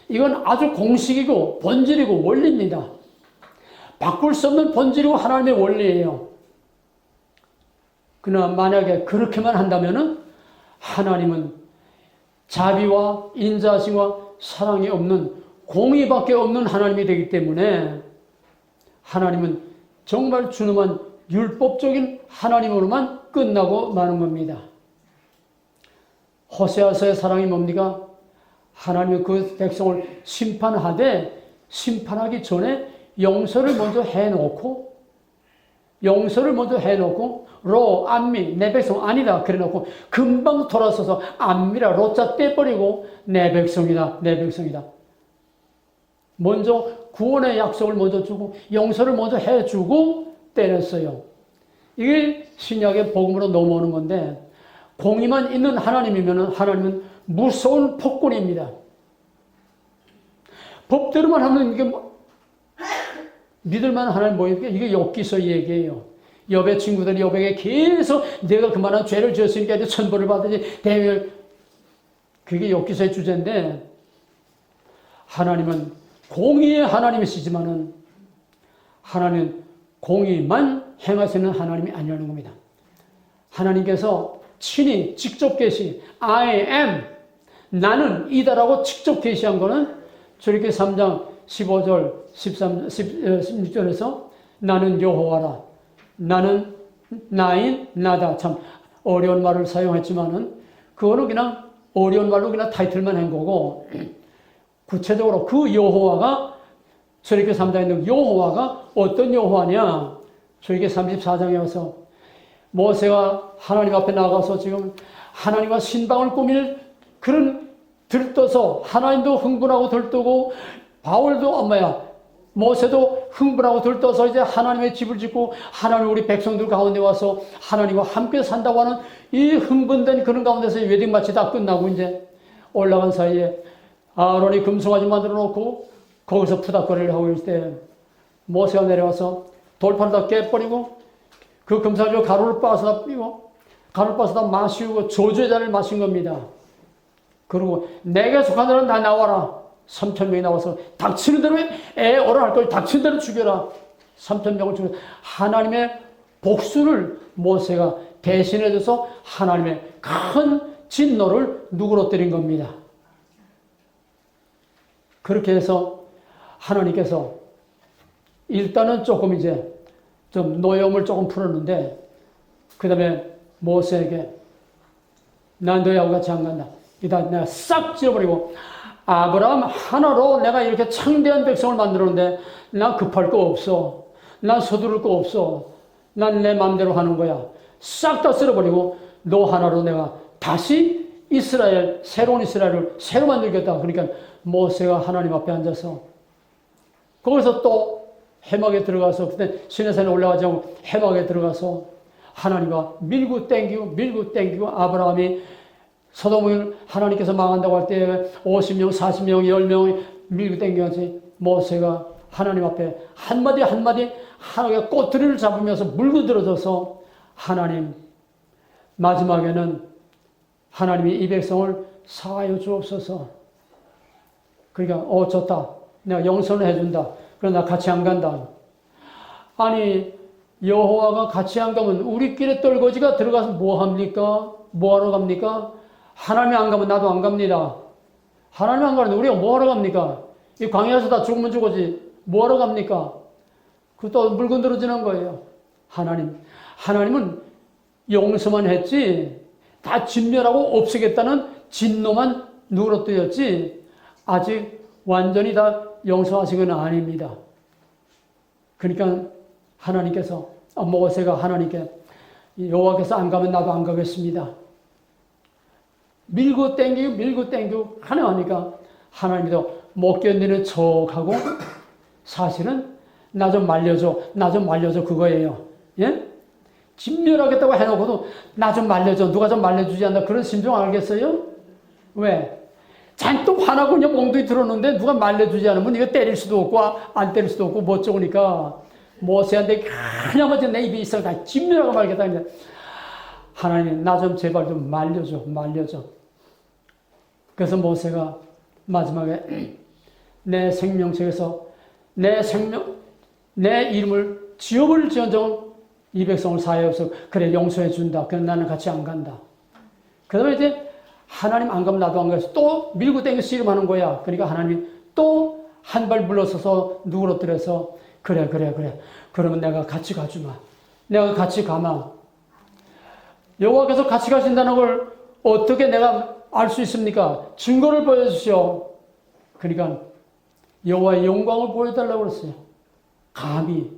이건 아주 공식이고 본질이고 원리입니다. 바꿀 수 없는 본질이고 하나님의 원리예요. 그러나 만약에 그렇게만 한다면은 하나님은 자비와 인자심과 사랑이 없는 공의밖에 없는 하나님이 되기 때문에 하나님은 정말 준엄한 율법적인 하나님으로만 끝나고 마는 겁니다. 호세아서의 사랑이 뭡니까? 하나님이 그 백성을 심판하되 심판하기 전에 용서를 먼저 해놓고 로 안미 내 백성 아니다 그래놓고 금방 돌아서서 안미라 로자 떼버리고 내 백성이다 내 백성이다. 먼저 구원의 약속을 먼저 주고 용서를 먼저 해주고 때렸어요. 이게 신약의 복음으로 넘어오는 건데 공의만 있는 하나님이면 하나님은 무서운 폭군입니다. 법대로만 하면 이게 믿을만한 하나님 뭐예요? 이게 욥기서 얘기예요. 욥의 친구들이 욥에게 계속 내가 그만한 죄를 지었으니까 이제 천벌을 받으니 대열 그게 욥기서의 주제인데 하나님은 공의의 하나님이시지만은 하나님은 공의만 행하시는 하나님이 아니라는 겁니다. 하나님께서 친히 직접 계시 I am 나는 이다라고 직접 계시한 거는 출애굽기 3장 15절 16절에서 나는 여호와라 나는 나인 나다. 참 어려운 말을 사용했지만은 그거는 그냥 어려운 말로 그냥 타이틀만 한 거고 구체적으로 그 여호와가 출애굽기 3장에 있는 여호와가 어떤 여호와냐? 출애굽기 34장에 와서 모세가 하나님 앞에 나가서 지금 하나님과 신방을 꾸밀 그런 들떠서 하나님도 흥분하고 들뜨고 바울도 모세도 흥분하고 들떠서 이제 하나님의 집을 짓고 하나님 우리 백성들 가운데 와서 하나님과 함께 산다고 하는 이 흥분된 그런 가운데서 웨딩 마치 다 끝나고 이제 올라간 사이에 아론이 금송아지 만들어 놓고 거기서 푸닥거리를 하고 있을 때 모세가 내려와서 돌판을 다 깨버리고 그 금송아지로 가루를 빻아서 뿌리고 가루를 빻아서 다 마시고 저주의 잔을 마신 겁니다. 그리고 내게 속한 자는 다 나와라. 3,000명이 나와서 닥치는 대로 오라 걸 닥치는 대로 죽여라. 3,000명을 죽여 하나님의 복수를 모세가 대신해줘서 하나님의 큰 진노를 누그러뜨린 겁니다. 그렇게 해서 하나님께서 일단은 조금 이제 좀 노여움을 조금 풀었는데 그 다음에 모세에게 난 너희하고 같이 안 간다. 이다 내가 싹 지어버리고 아브라함 하나로 내가 이렇게 창대한 백성을 만들었는데 난 급할 거 없어. 난 서두를 거 없어. 난 내 마음대로 하는 거야. 싹 다 쓸어버리고 너 하나로 내가 다시 이스라엘 새로운 이스라엘을 새로 만들겠다. 그러니까 모세가 하나님 앞에 앉아서 거기서 또 해막에 들어가서 그때 시내산에 올라가지 않고 해막에 들어가서 하나님과 밀고 땡기고 아브라함이 소돔을 하나님께서 망한다고 할 때 50명, 40명, 10명 밀고 땡겨야지 모세가 하나님 앞에 한마디 하나님의 꼬투리를 잡으면서 물고 들어져서 하나님 마지막에는 하나님이 이 백성을 사하여 주옵소서. 그러니까 좋다. 내가 용서는 해준다. 그러나 같이 안 간다. 아니 여호와가 같이 안 가면 우리끼리 떨거지가 들어가서 뭐 합니까? 뭐 하러 갑니까? 하나님이 안 가면 나도 안 갑니다. 하나님이 안 가는데 우리가 뭐 하러 갑니까? 이 광야에서 다 죽으면 죽어지 뭐 하러 갑니까? 그것도 물건 들어지는 거예요. 하나님은 용서만 했지 다 진멸하고 없애겠다는 진노만 누그러뜨렸지 아직 완전히 다 용서하신 건 아닙니다. 그러니까 하나님께서 모세가 하나님께 여호와께서 안 가면 나도 안 가겠습니다. 밀고 땡기고 하나니까 하나님도 못 견디는 척하고 사실은 나 좀 말려줘 그거예요. 예? 진멸하겠다고 해놓고도 나 좀 말려줘 누가 좀 말려주지 않나 그런 심정 알겠어요? 왜? 잔뜩 화나고 그냥 몽둥이 들었는데 누가 말려주지 않으면 이거 때릴 수도 없고 안 때릴 수도 없고 못 적으니까 모세한테 그냥 먼저 내 입에 있어 다 찜멸하고 말겠다. 하나님 나 좀 제발 좀 말려줘. 그래서 모세가 마지막에 내 생명책에서 내 이름을 지워버릴지언정 이 백성을 사하여서 그래 용서해 준다. 그럼 나는 같이 안 간다. 그 다음에 이제 하나님 안 가면 나도 안 가서 또 밀고 땡겨 씨름하는 거야. 그러니까 하나님이 또 한 발 물러서서 누그러뜨려서 그래. 그러면 내가 같이 가주마. 내가 같이 가마. 여호와께서 같이 가신다는 걸 어떻게 내가 알 수 있습니까? 증거를 보여주시오. 그러니까 여호와의 영광을 보여달라고 그랬어요. 감히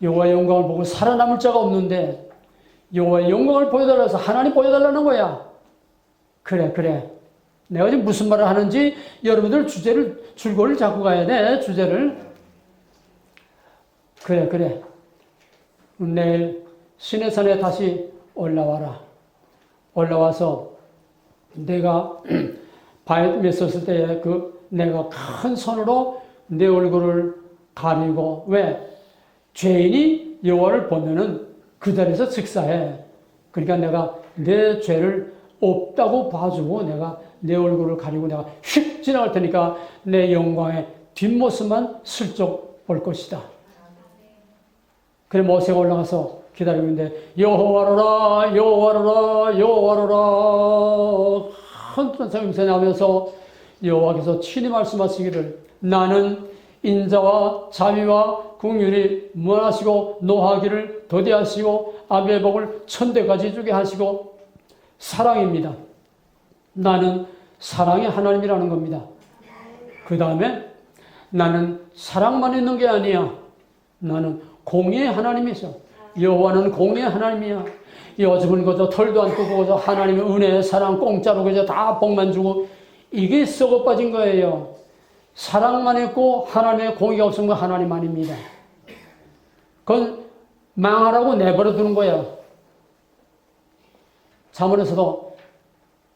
여호와의 영광을 보고 살아남을 자가 없는데 여호와의 영광을 보여달라고 해서 하나님 보여달라는 거야. 그래. 내가 지금 무슨 말을 하는지 여러분들 줄거리를 잡고 가야 돼. 주제를. 그래. 내일 시내산에 다시 올라와라. 올라와서 내가 바에 섰을 때에 내가 큰 손으로 내 얼굴을 가리고 왜? 죄인이 여호와를 보면은 그 자리에서 즉사해. 그러니까 내가 내 죄를 없다고 봐주고 내가 내 얼굴을 가리고 내가 휙 지나갈 테니까 내 영광의 뒷모습만 슬쩍 볼 것이다. 그래 모세가 올라가서 기다리고 있는데 여호와로라 큰 소리 나면서 여호와께서 친히 말씀하시기를 나는 인자와 자비와 긍휼이 무한하시고 노하기를 더디하시고 아비의 복을 천대까지 주게 하시고 사랑입니다. 나는 사랑의 하나님이라는 겁니다. 그 다음에 나는 사랑만 있는 게 아니야. 나는 공의의 하나님이죠. 여호와는 공의의 하나님이야. 요즘은 그저 털도 안 끄고 그저 하나님의 은혜, 사랑 공짜로 그저 다 복만 주고 이게 썩어 빠진 거예요. 사랑만 있고 하나님의 공의가 없으면 하나님 아닙니다. 그건 망하라고 내버려 두는 거야. 잠언에서도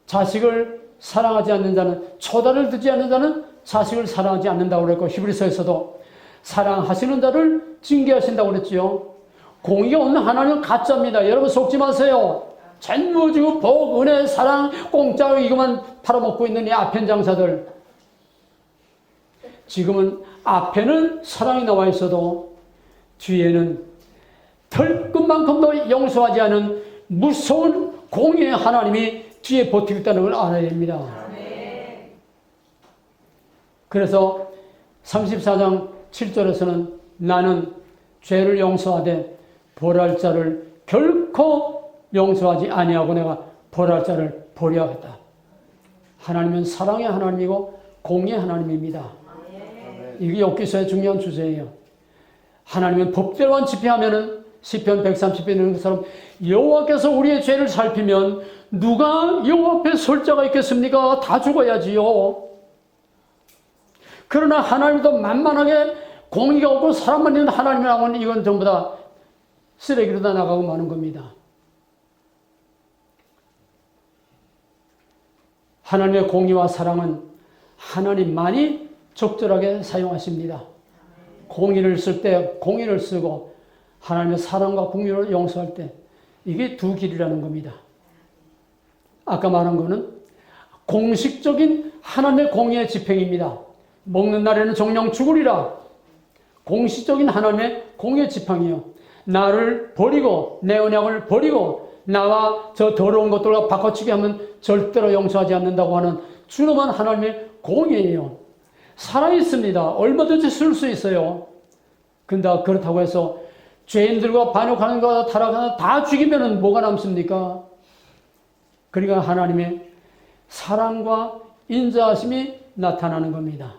자식을 사랑하지 않는 자는 초다를 듣지 않는 자는 자식을 사랑하지 않는다고 그랬고 히브리서에서도 사랑하시는 자를 징계하신다고 그랬지요. 공의가 없는 하나님은 가짜입니다. 여러분 속지 마세요. 전무지고 복, 은혜, 사랑, 공짜로 이것만 팔아먹고 있는 이 아편 장사들. 지금은 앞에는 사랑이 나와 있어도 뒤에는 털끝만큼도 용서하지 않은 무서운 공의의 하나님이 뒤에 버티고 있다는 걸 알아야 됩니다. 그래서 34장 7절에서는 나는 죄를 용서하되 벌할 자를 결코 용서하지 아니하고 내가 벌할 자를 벌여야겠다. 하나님은 사랑의 하나님이고 공의의 하나님입니다. 이게 욥기서의 중요한 주제예요. 하나님은 법대로만 집행하면은 시편 130편에 있는 것처럼 여호와께서 우리의 죄를 살피면 누가 여호와 앞에 설 자가 있겠습니까? 다 죽어야지요. 그러나 하나님도 만만하게 공의가 없고 사람만 있는 하나님이라고는 이건 전부 다 쓰레기로 다 나가고 마는 겁니다. 하나님의 공의와 사랑은 하나님만이 적절하게 사용하십니다. 공의를 쓸 때 공의를 쓰고 하나님의 사랑과 공의를 용서할 때 이게 두 길이라는 겁니다. 아까 말한 거는 공식적인 하나님의 공의의 집행입니다. 먹는 날에는 정령 죽으리라. 공식적인 하나님의 공의의 집행이요. 나를 버리고 내 언약을 버리고 나와 저 더러운 것들과 바꿔치기 하면 절대로 용서하지 않는다고 하는 준엄한 하나님의 공의예요. 살아있습니다. 얼마든지 쓸 수 있어요. 근데 그렇다고 해서 죄인들과 반역하는 것과 타락하는 다 죽이면 뭐가 남습니까? 그러니까 하나님의 사랑과 인자하심이 나타나는 겁니다.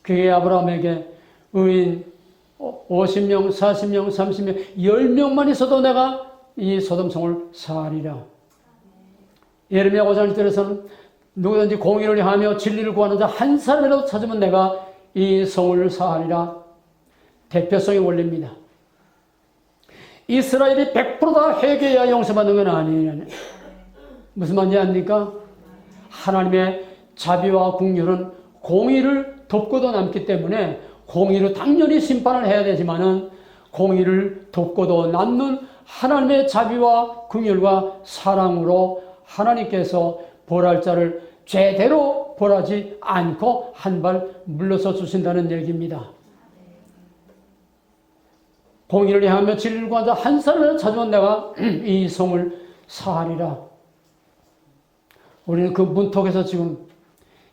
그게 아브라함에게 의인 50명, 40명, 30명, 10명만 있어도 내가 이 소돔성을 사하리라. 예레미야 5장 1절에서는 누구든지 공의를 하며 진리를 구하는 자 한 사람이라도 찾으면 내가 이 성을 사하리라. 대표성의 원리입니다. 이스라엘이 100% 다 회개해야 용서받는 건 아니에요. 무슨 말인지 압니까? 하나님의 자비와 긍휼은 공의를 덮고도 남기 때문에 공의로 당연히 심판을 해야 되지만은 공의를 덮고도 남는 하나님의 자비와 긍휼과 사랑으로 하나님께서 벌할 자를 제대로 벌하지 않고 한 발 물러서 주신다는 얘기입니다. 공의를 향하며 진리를 구하자 한 사람을 찾으면 내가 이 성을 사하리라. 우리는 그 문턱에서 지금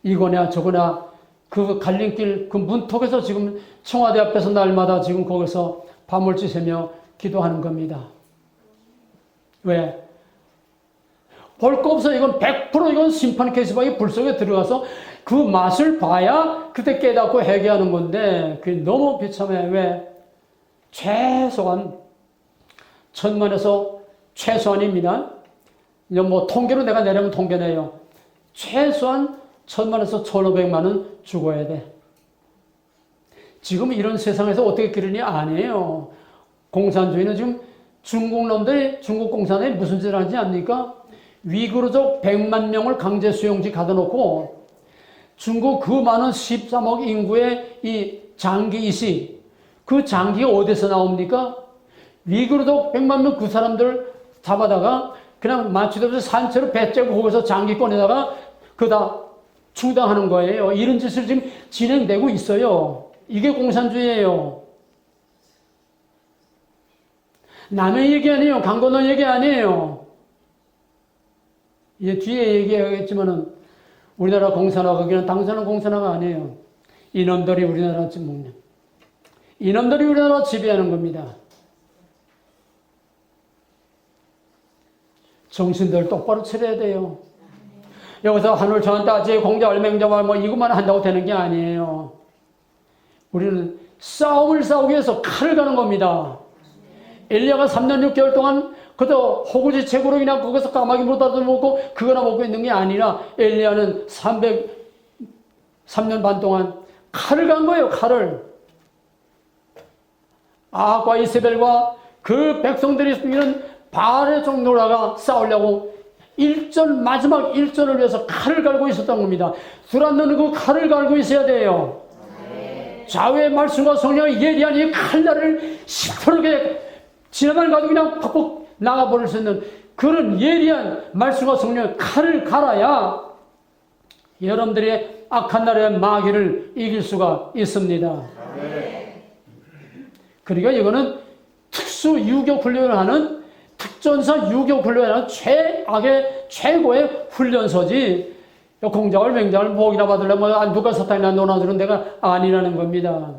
이거냐 저거냐 그 갈림길 그 문턱에서 지금 청와대 앞에서 날마다 지금 거기서 밤을 지새며 기도하는 겁니다. 왜? 볼 거 없어. 이건 100% 이건 심판 계시박이 불 속에 들어가서 그 맛을 봐야 그때 깨닫고 회개하는 건데 그게 너무 비참해. 왜? 최소한 1000만에서 최소한입니다. 이제 뭐 통계로 내가 내려면 통계내요. 최소한 1000만에서 1500만은 죽어야 돼. 지금 이런 세상에서 어떻게 그러니 아니에요. 공산주의는 지금 중국 놈들이 중국 공산에 무슨 짓을 하는지 압니까? 위구르족 100만 명을 강제 수용지 가둬 놓고 중국 그 많은 13억 인구의 이 장기 이식 그 장기가 어디서 나옵니까? 위구르족 100만 명 그 사람들 잡아다가 그냥 마취도 없이 산채로 배 째고 거기서 장기 꺼내다가 그다 충당하는 거예요. 이런 짓을 지금 진행되고 있어요. 이게 공산주의예요. 남의 얘기 아니에요. 강건호 얘기 아니에요. 이제 뒤에 얘기하겠지만은 우리나라 공산화가 그냥 당사는 공산화가 아니에요. 이놈들이 우리나라 지금 먹는. 이놈들이 우리나라 지배하는 겁니다. 정신들 똑바로 차려야 돼요. 여기서 하늘 저한테 아직 공자 얼맹자와 뭐 이것만 한다고 되는 게 아니에요. 우리는 싸움을 싸우기 위해서 칼을 가는 겁니다. 엘리야가 3년 6개월 동안 그저 호구지책으로 그냥 거기서 까마귀 물다도 먹고 그거나 먹고 있는 게 아니라 엘리야는 3년 반 동안 칼을 간 거예요. 칼을. 아합과 이세벨과 그 백성들이 있는 바알의 종로라가 싸우려고 마지막 일전을 위해서 칼을 갈고 있었던 겁니다. 두란노는 그 칼을 갈고 있어야 돼요. 좌우의 말씀과 성령의 예리한 이 칼날을 시퍼렇게 지나만 가도 그냥 팍팍 나가버릴 수 있는 그런 예리한 말씀과 성령의 칼을 갈아야 여러분들의 악한 날의 마귀를 이길 수가 있습니다. 그러니까 이거는 특수 유격 훈련을 하는 특전사 유격 훈련을 하는 최고의 훈련소지 공작을 맹작을 복이나 받으려면 누가 사탄이나 논아주는 데가 아니라는 겁니다.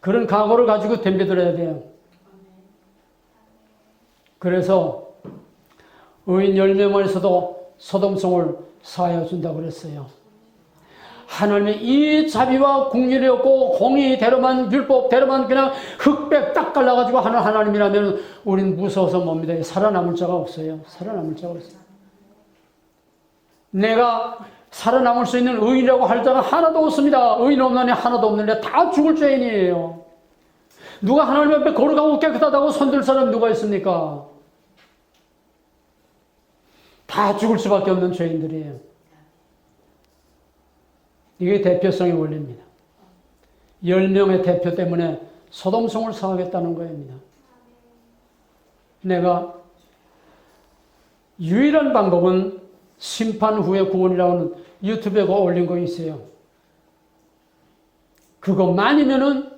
그런 각오를 가지고 덤벼들어야 돼요. 그래서 의인 10명을 있어도 소돔성을 사하여 준다고 그랬어요. 하나님의 이 자비와 국률이었고 공의대로만 율법대로만 그냥 흑백 딱 갈라가지고 하는 하나님이라면 우리는 무서워서 뭡니다. 살아남을 자가 없어요. 살아남을 자가 없어요. 내가 살아남을 수 있는 의인이라고 할 자가 하나도 없습니다. 의인 없나니 하나도 없는데 다 죽을 죄인이에요. 누가 하나님 앞에 거룩하고 깨끗하다고 손들 사람 누가 있습니까? 다 죽을 수밖에 없는 죄인들이에요. 이게 대표성의 원리입니다. 10명의 대표 때문에 소돔성을 사하겠다는 거입니다. 내가 유일한 방법은 심판 후의 구원이라는 유튜브에 올린 거 있어요. 그것만이면은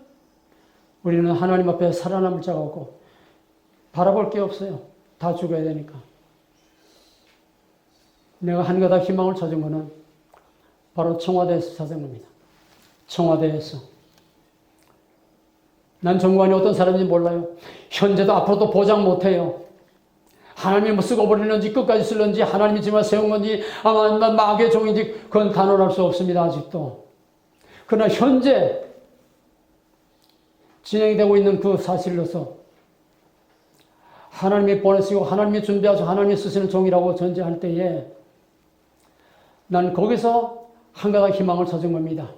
우리는 하나님 앞에 살아남을 자가 없고 바라볼 게 없어요. 다 죽어야 되니까. 내가 한 가닥 희망을 찾은 거는 바로 청와대에서 찾은 겁니다. 청와대에서. 난 정관이 어떤 사람인지 몰라요. 현재도 앞으로도 보장 못해요. 하나님이 뭐 쓰고 버리는지 끝까지 쓸는지 하나님이 지만 세운 건지 아마 마귀의 종인지 그건 단언할 수 없습니다. 아직도. 그러나 현재 진행되고 있는 그 사실로서 하나님이 보내시고 하나님이 준비하셔 하나님이 쓰시는 종이라고 전제할 때에 난 거기서 한 가닥 희망을 찾은 겁니다.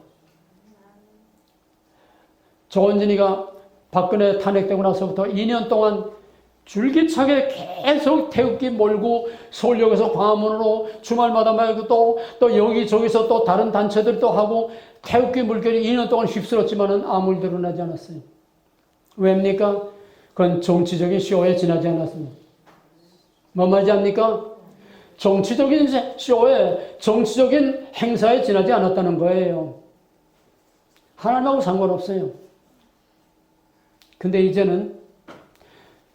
조원진이가 박근혜 탄핵되고 나서부터 2년 동안 줄기차게 계속 태극기 몰고 서울역에서 광화문으로 주말마다 말고 또 여기저기서 또 다른 단체들 또 하고 태극기 물결이 2년 동안 휩쓸었지만은 아무 일도 일어나지 않았어요. 왜입니까? 그건 정치적인 쇼에 지나지 않았습니다. 뭔 말인지 압니까? 정치적인 쇼에, 정치적인 행사에 지나지 않았다는 거예요. 하나님하고 상관없어요. 근데 이제는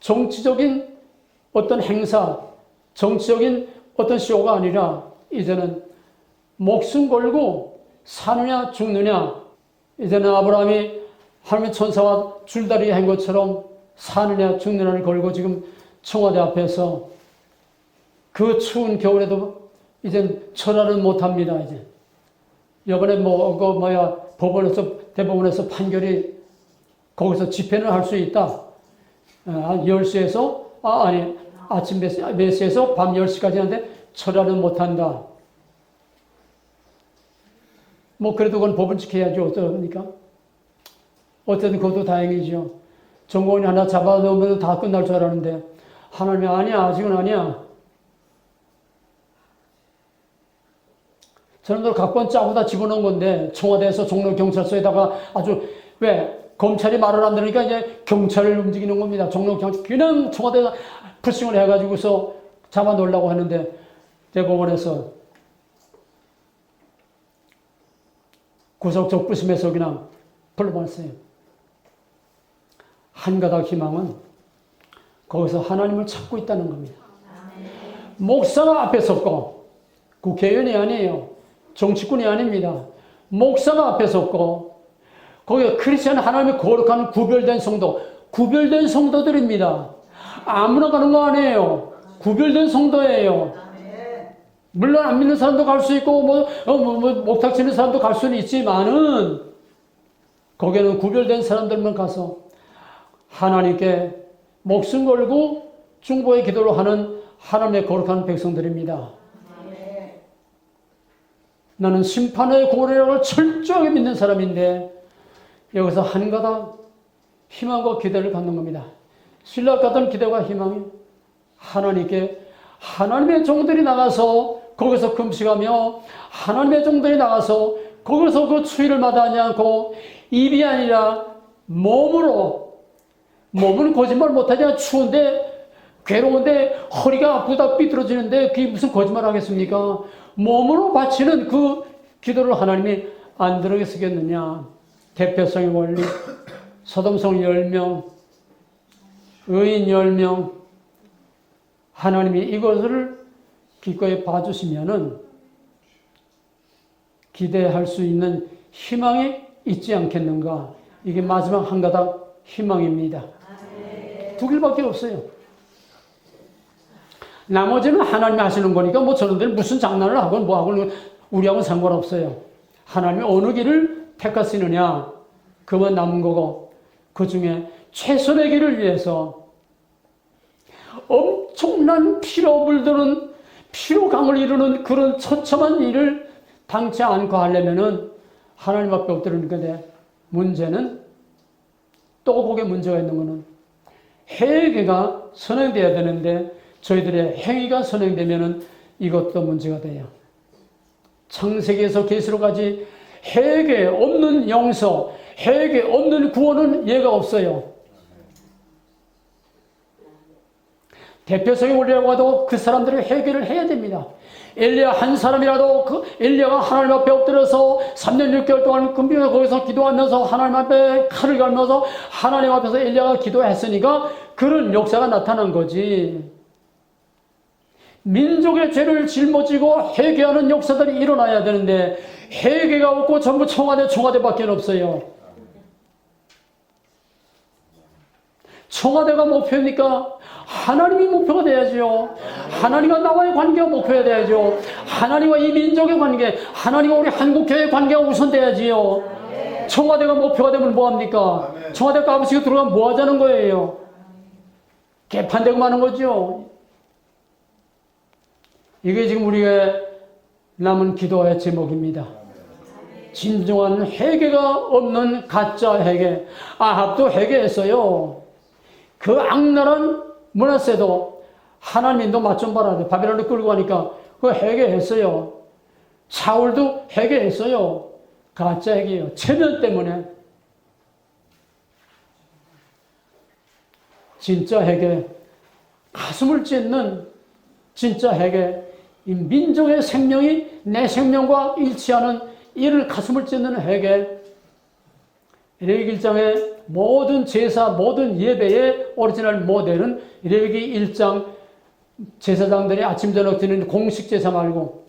정치적인 어떤 행사, 정치적인 어떤 쇼가 아니라 이제는 목숨 걸고 사느냐 죽느냐, 이제는 아브라함이 하나님의 천사와 줄다리 한 것처럼 사느냐 죽느냐를 걸고 지금 청와대 앞에서 그 추운 겨울에도 이젠 철화는 못합니다. 이제 이번에 대법원에서 판결이 거기서 집회는 할 수 있다. 10시에서 아침 몇 시에서 밤 10시까지 하는데 철화는 못한다. 그래도 그건 법을 지켜야죠. 어떻습니까? 어쨌든 그것도 다행이죠. 정권이 하나 잡아놓으면 다 끝날 줄 알았는데 하나님이 아니야, 아직은 아니야. 저놈들 각본 짜고 다 집어넣은 건데 청와대에서 종로경찰서에다가 아주 검찰이 말을 안 들으니까 이제 경찰을 움직이는 겁니다. 종로경찰 그냥 청와대에서 푸싱을 해가지고서 잡아놓으려고 하는데 대법원에서 구속적 부심에서 그냥 불러봤어요. 한 가닥 희망은 거기서 하나님을 찾고 있다는 겁니다. 목사가 앞에 섰고 국회의원이 아니에요. 정치꾼이 아닙니다. 목사가 앞에 섰고 거기에 크리스천 하나님의 거룩한 구별된 성도들입니다. 아무나 가는 거 아니에요. 구별된 성도예요. 물론 안 믿는 사람도 갈 수 있고 목탁 치는 사람도 갈 수는 있지만은 거기에는 구별된 사람들만 가서 하나님께 목숨 걸고 중보의 기도를 하는 하나님의 거룩한 백성들입니다. 나는 심판의 고래를 철저하게 믿는 사람인데 여기서 한 가닥 희망과 기대를 갖는 겁니다. 신락 같은 기대와 희망이 하나님께 하나님의 종들이 나가서 거기서 금식하며 하나님의 종들이 나가서 거기서 그 추위를 마다하지 않고 입이 아니라 몸은 거짓말 못하지 추운데 괴로운데 허리가 아프다 삐뚤어지는데 그게 무슨 거짓말 하겠습니까? 몸으로 바치는 그 기도를 하나님이 안 들으시겠느냐. 대표성의 원리, 소돔성 10명, 의인 10명, 하나님이 이것을 기꺼이 봐주시면은 기대할 수 있는 희망이 있지 않겠는가. 이게 마지막 한 가닥 희망입니다. 두 길밖에 없어요. 나머지는 하나님이 하시는 거니까 저놈들 무슨 장난을 하건 하건 우리하고는 상관없어요. 하나님이 어느 길을 택하시느냐 그만 남은 거고 그 중에 최선의 길을 위해서 엄청난 피로 물드는 피로강을 이루는 그런 처참한 일을 당치 않고 하려면은 하나님 앞에 엎드리는 건데 문제는 또 거기에 문제가 있는 거는 회개가 선행돼야 되는데 저희들의 행위가 선행되면은 이것도 문제가 돼요. 창세기에서 계시록까지 회개 없는 용서, 회개 없는 구원은 예가 없어요. 대표성의 원리라고 해도 그 사람들이 회개를 해야 됩니다. 엘리야 한 사람이라도 엘리야가 하나님 앞에 엎드려서 3년 6개월 동안 금비에서 거기서 기도하면서 하나님 앞에 칼을 갈면서 하나님 앞에서 엘리야가 기도했으니까 그런 역사가 나타난 거지. 민족의 죄를 짊어지고 회개하는 역사들이 일어나야 되는데 회개가 없고 전부 청와대밖에 없어요. 청와대가 목표입니까? 하나님이 목표가 돼야죠. 하나님과 나와의 관계가 목표가 돼야죠. 하나님과 이 민족의 관계, 하나님과 우리 한국교회의 관계가 우선돼야지요. 청와대가 목표가 되면 뭐합니까? 청와대 까부치고 들어가면 뭐 하자는 거예요? 개판되고 마는 거죠. 이게 지금 우리가 남은 기도의 제목입니다. 진정한 회개가 없는 가짜 회개. 아합도 회개했어요. 그 악랄한 므낫세도 하나님이 너 맛 좀 봐라. 바벨론을 끌고 가니까 그거 회개했어요. 사울도 회개했어요. 가짜 회개예요. 체면 때문에. 진짜 회개, 가슴을 찢는 진짜 회개, 이 민족의 생명이 내 생명과 일치하는 이를 가슴을 찢는 회개. 레위기 1장의 모든 제사, 모든 예배의 오리지널 모델은 레위기 1장 제사장들이 아침 저녁 드리는 공식 제사 말고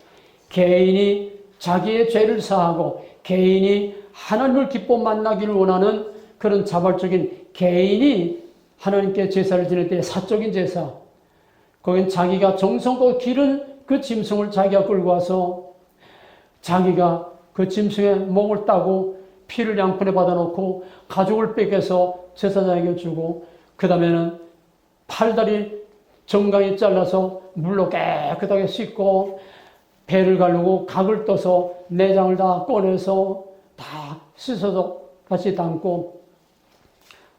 개인이 자기의 죄를 사하고 개인이 하나님을 기뻐 만나기를 원하는 그런 자발적인 개인이 하나님께 제사를 지낼 때 사적인 제사, 거긴 자기가 정성껏 기른 그 짐승을 자기가 끌고 와서 자기가 그 짐승의 목을 따고 피를 양푼에 받아놓고 가죽을 뺏겨서 제사장에게 주고 그 다음에는 팔다리 정강이 잘라서 물로 깨끗하게 씻고 배를 가르고 각을 떠서 내장을 다 꺼내서 다 씻어서 같이 담고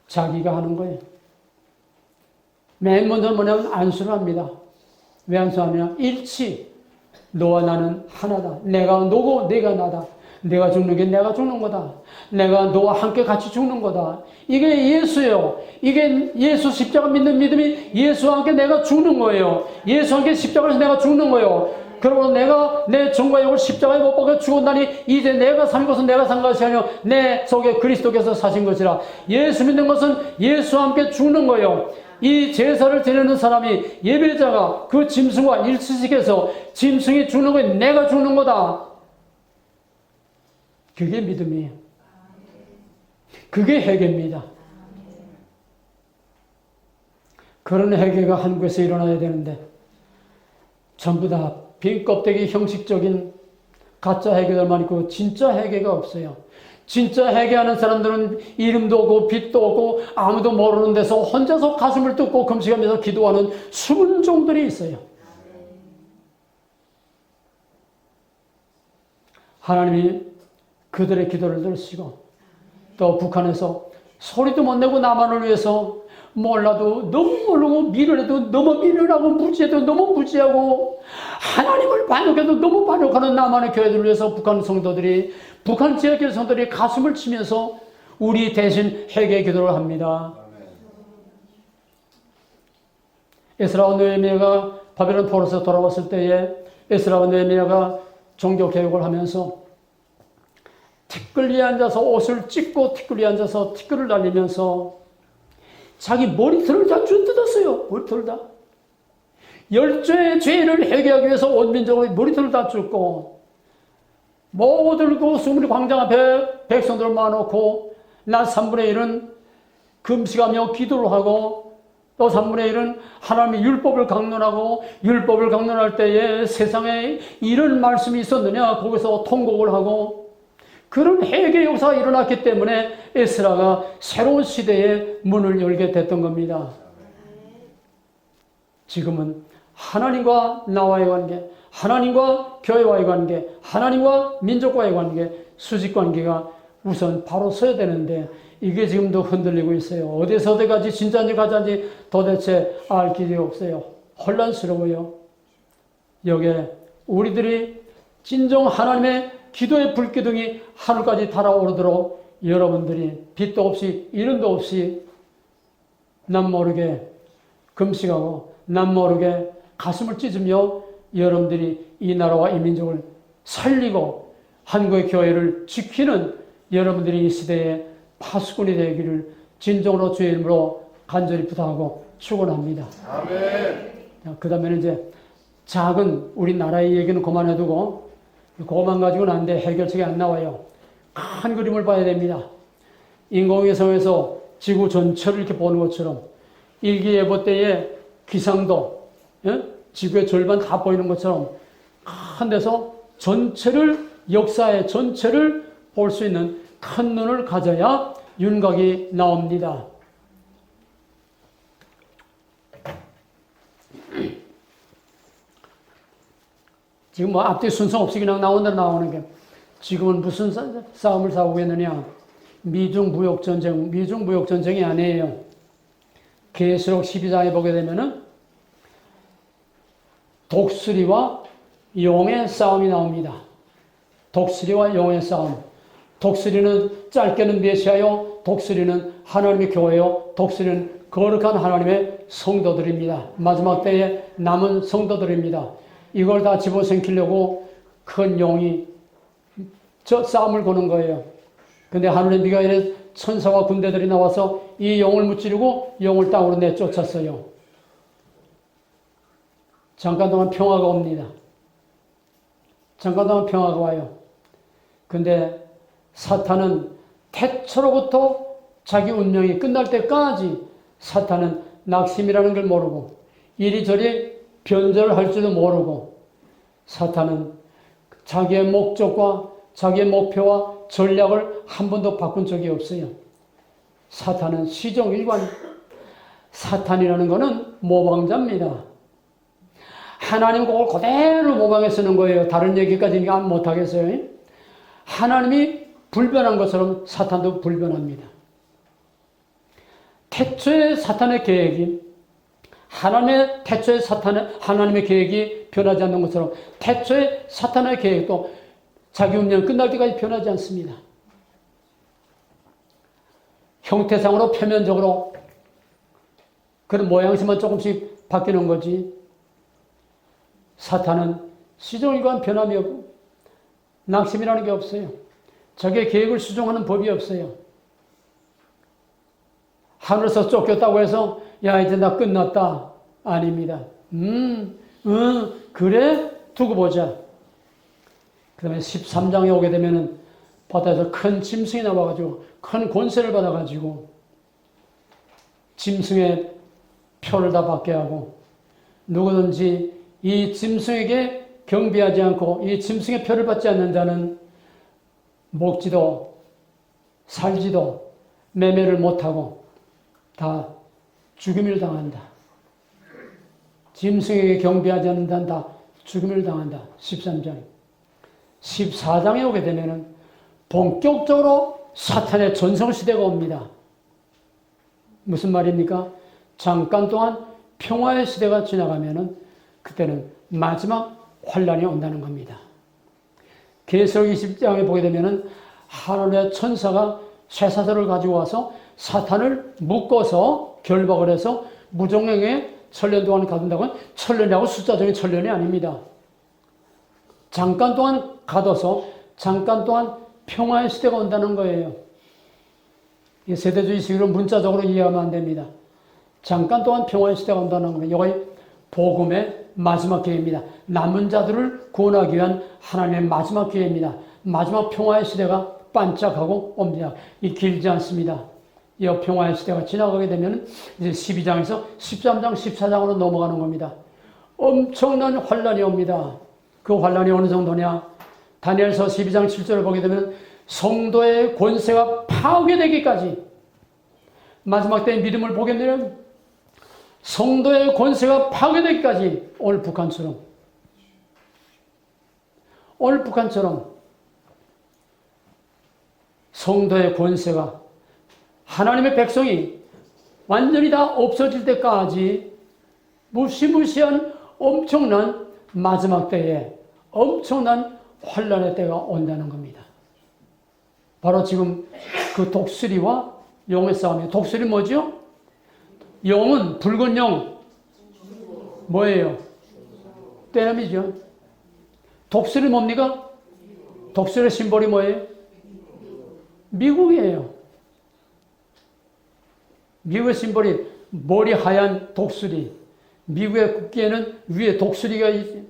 자기가 하는 거예요. 맨 먼저 뭐냐면 안수를 합니다. 왜 안수하느냐? 일치. 너와 나는 하나다. 내가 너고 내가 나다. 내가 죽는 게 내가 죽는 거다. 내가 너와 함께 같이 죽는 거다. 이게 예수예요. 이게 예수 십자가 믿는 믿음이 예수와 함께 내가 죽는 거예요. 예수와 함께 십자가에서 내가 죽는 거예요. 그러고 내가 내 정과 영을 십자가에 못 박아 죽었나니 이제 내가 산 것은 내가 산 것이 아니요 내 속에 그리스도께서 사신 것이라. 예수 믿는 것은 예수와 함께 죽는 거예요. 이 제사를 드리는 사람이 예배자가 그 짐승과 일치시켜서 짐승이 죽는 거에 내가 죽는 거다. 그게 믿음이에요. 그게 회개입니다. 그런 회개가 한국에서 일어나야 되는데 전부 다 빈 껍데기 형식적인 가짜 회개들만 있고 진짜 회개가 없어요. 진짜 회개하는 사람들은 이름도 없고 빛도 없고 아무도 모르는 데서 혼자서 가슴을 뜯고 금식하면서 기도하는 숨은 종들이 있어요. 하나님이 그들의 기도를 들으시고 또 북한에서 소리도 못 내고 남한을 위해서 몰라도 너무 모르고 미련해도 너무 미련하고 무지해도 너무 무지하고 하나님을 반역해도 너무 반역하는 남한의 교회들을 위해서 북한 성도들이 북한 지역의 성도들이 가슴을 치면서 우리 대신 회개 기도를 합니다. 에스라와 느헤미야가 바벨론 포로에서 돌아왔을 때에 에스라와 느헤미야가 종교 개혁을 하면서 티끌 위에 앉아서 옷을 찢고 티끌 위에 앉아서 티끌을 날리면서 자기 머리털을 다 뜯었어요. 머리털을 다. 열조의 죄를 회개하기 위해서 온 민족의 머리털을 다 뜯고 모든 그 수문리 광장 앞에 백성들을 모아놓고 낮 3분의 1은 금식하며 기도를 하고 또 3분의 1은 하나님의 율법을 강론하고 율법을 강론할 때에 세상에 이런 말씀이 있었느냐 거기서 통곡을 하고 그런 회개 역사가 일어났기 때문에 에스라가 새로운 시대의 문을 열게 됐던 겁니다. 지금은 하나님과 나와의 관계, 하나님과 교회와의 관계, 하나님과 민족과의 관계, 수직관계가 우선 바로 서야 되는데 이게 지금도 흔들리고 있어요. 어디서 어디까지 진짜인지 가짜인지 도대체 알 길이 없어요. 혼란스러워요. 여기에 우리들이 진정 하나님의 기도의 불기둥이 하늘까지 달아오르도록 여러분들이 빛도 없이 이름도 없이 남 모르게 금식하고 남 모르게 가슴을 찢으며 여러분들이 이 나라와 이 민족을 살리고 한국의 교회를 지키는 여러분들이 이 시대의 파수꾼이 되기를 진정으로 주의 이름으로 간절히 부탁하고 축원합니다. 아멘. 그 다음에는 이제 작은 우리나라의 얘기는 그만해두고 그것만 가지고는 안 돼. 해결책이 안 나와요. 큰 그림을 봐야 됩니다. 인공위성에서 지구 전체를 이렇게 보는 것처럼 일기예보 때의 기상도 지구의 절반 다 보이는 것처럼 큰 데서 전체를 역사의 전체를 볼 수 있는 큰 눈을 가져야 윤곽이 나옵니다. 지금 뭐 앞뒤 순서 없이 그냥 나오는 게 지금은 무슨 싸움을 싸우고 있느냐? 미중 무역 전쟁이 아니에요. 계시록 12장에 보게 되면은 독수리와 용의 싸움이 나옵니다. 독수리와 용의 싸움. 독수리는 짧게는 메시아요. 독수리는 하나님의 교회요. 독수리는 거룩한 하나님의 성도들입니다. 마지막 때에 남은 성도들입니다. 이걸 다 집어삼키려고 큰 용이 저 싸움을 거는 거예요. 근데 하늘의 미가엘의 천사와 군대들이 나와서 이 용을 무찌르고 용을 땅으로 내쫓았어요. 잠깐 동안 평화가 옵니다. 잠깐 동안 평화가 와요. 근데 사탄은 태초로부터 자기 운명이 끝날 때까지 사탄은 낙심이라는 걸 모르고 이리저리 변절을 할 줄도 모르고 사탄은 자기의 목적과 자기의 목표와 전략을 한 번도 바꾼 적이 없어요. 사탄은 시종일관. 사탄이라는 것은 모방자입니다. 하나님 그걸 그대로 모방해 쓰는 거예요. 다른 얘기까지 못하겠어요. 하나님이 불변한 것처럼 사탄도 불변합니다. 태초에 사탄의 계획이 하나님의 계획이 변하지 않는 것처럼 태초에 사탄의 계획도 자기 운명 끝날 때까지 변하지 않습니다. 형태상으로 표면적으로 그런 모양새만 조금씩 바뀌는 거지 사탄은 시종일관 변함이 없고 낙심이라는 게 없어요. 자기의 계획을 수정하는 법이 없어요. 하늘에서 쫓겼다고 해서 야 이제 나 끝났다. 아닙니다. 그래? 두고 보자. 그 다음에 13장에 오게 되면은 바다에서 큰 짐승이 나와가지고 큰 권세를 받아가지고 짐승의 표를 다 받게 하고 누구든지 이 짐승에게 경배하지 않고 이 짐승의 표를 받지 않는 자는 먹지도 살지도 매매를 못하고 다 죽임을 당한다. 짐승에게 경배하지 않는 자는 다 죽임을 당한다. 13장. 14장에 오게 되면은 본격적으로 사탄의 전성시대가 옵니다. 무슨 말입니까? 잠깐 동안 평화의 시대가 지나가면은 그때는 마지막 환란이 온다는 겁니다. 계시록 20장에 보게 되면은 하늘의 천사가 쇠사슬을 가지고 와서 사탄을 묶어서 결박을 해서 무정령에 천년 동안 가둔다고 하면 천년이라고 숫자적인 천년이 아닙니다. 잠깐 동안 가둬서 잠깐 동안 평화의 시대가 온다는 거예요. 이 세대주의식으로 문자적으로 이해하면 안 됩니다. 잠깐 동안 평화의 시대가 온다는 겁니다. 이거 복음의 마지막 기회입니다. 남은 자들을 구원하기 위한 하나님의 마지막 기회입니다. 마지막 평화의 시대가 반짝하고 옵니다. 이 길지 않습니다. 이 평화의 시대가 지나가게 되면 이제 12장에서 13장, 14장으로 넘어가는 겁니다. 엄청난 환란이 옵니다. 그 환란이 어느 정도냐? 다니엘서 12장 7절을 보게 되면 성도의 권세가 파괴되기까지 마지막 때의 믿음을 보게 되면 성도의 권세가 파괴되기까지 오늘 북한처럼 성도의 권세가 하나님의 백성이 완전히 다 없어질 때까지 무시무시한 엄청난 마지막 때에 엄청난 환란의 때가 온다는 겁니다. 바로 지금 그 독수리와 용의 싸움이에요. 독수리 뭐죠? 용은 붉은 용 뭐예요? 떼놈이죠. 독수리 뭡니까? 독수리의 심볼이 뭐예요? 미국이에요. 미국의 심볼이 머리 하얀 독수리. 미국의 국기에는 위에 독수리가 있지.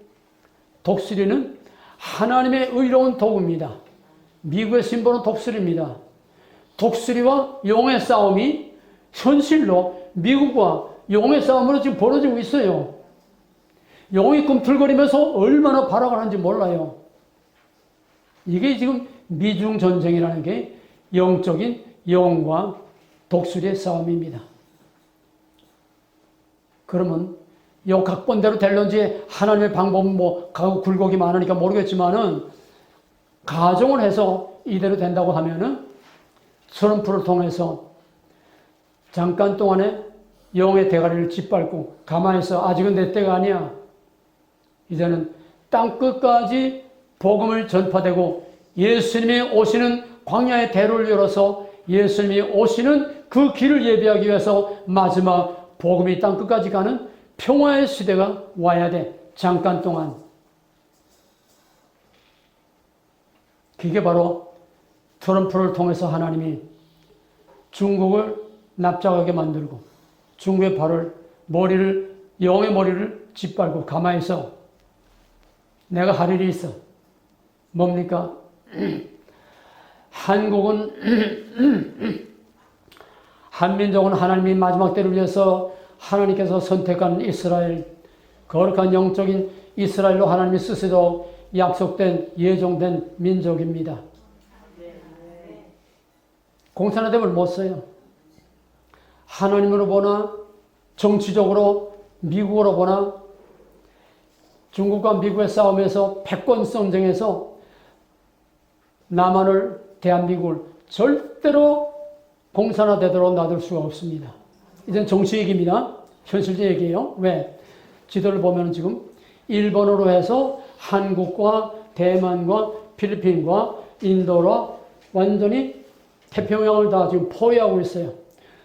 독수리는 하나님의 의로운 도구입니다. 미국의 심볼은 독수리입니다. 독수리와 용의 싸움이 현실로 미국과 용의 싸움으로 지금 벌어지고 있어요. 용이 꿈틀거리면서 얼마나 발악을 하는지 몰라요. 이게 지금 미중 전쟁이라는 게 영적인 용과 독수리의 싸움입니다. 그러면 이 각본대로 될런지 하나님의 방법은 뭐 굴곡이 많으니까 모르겠지만은 가정을 해서 이대로 된다고 하면은 트럼프를 통해서 잠깐 동안에 영의 대가리를 짓밟고 가만히 있어. 아직은 내 때가 아니야. 이제는 땅 끝까지 복음을 전파되고 예수님이 오시는 광야의 대로를 열어서 예수님이 오시는 그 길을 예비하기 위해서 마지막 복음이 땅 끝까지 가는 평화의 시대가 와야 돼. 잠깐 동안. 그게 바로 트럼프를 통해서 하나님이 중국을 납작하게 만들고 중국의 영의 머리를 짓밟고 가만히 있어. 내가 할 일이 있어. 뭡니까? 한민족은 하나님이 마지막 때를 위해서 하나님께서 선택한 이스라엘, 거룩한 영적인 이스라엘로 하나님이 쓰시도록 약속된 예정된 민족입니다. 공산화됨을 못 써요. 하나님으로 보나 정치적으로 미국으로 보나 중국과 미국의 싸움에서 패권 전쟁에서 남한을 대한민국을 절대로 공산화되도록 놔둘 수가 없습니다. 이젠 정치 얘기입니다. 현실적 얘기예요. 왜? 지도를 보면 지금 일본으로 해서 한국과 대만과 필리핀과 인도로 완전히 태평양을 다 지금 포위하고 있어요.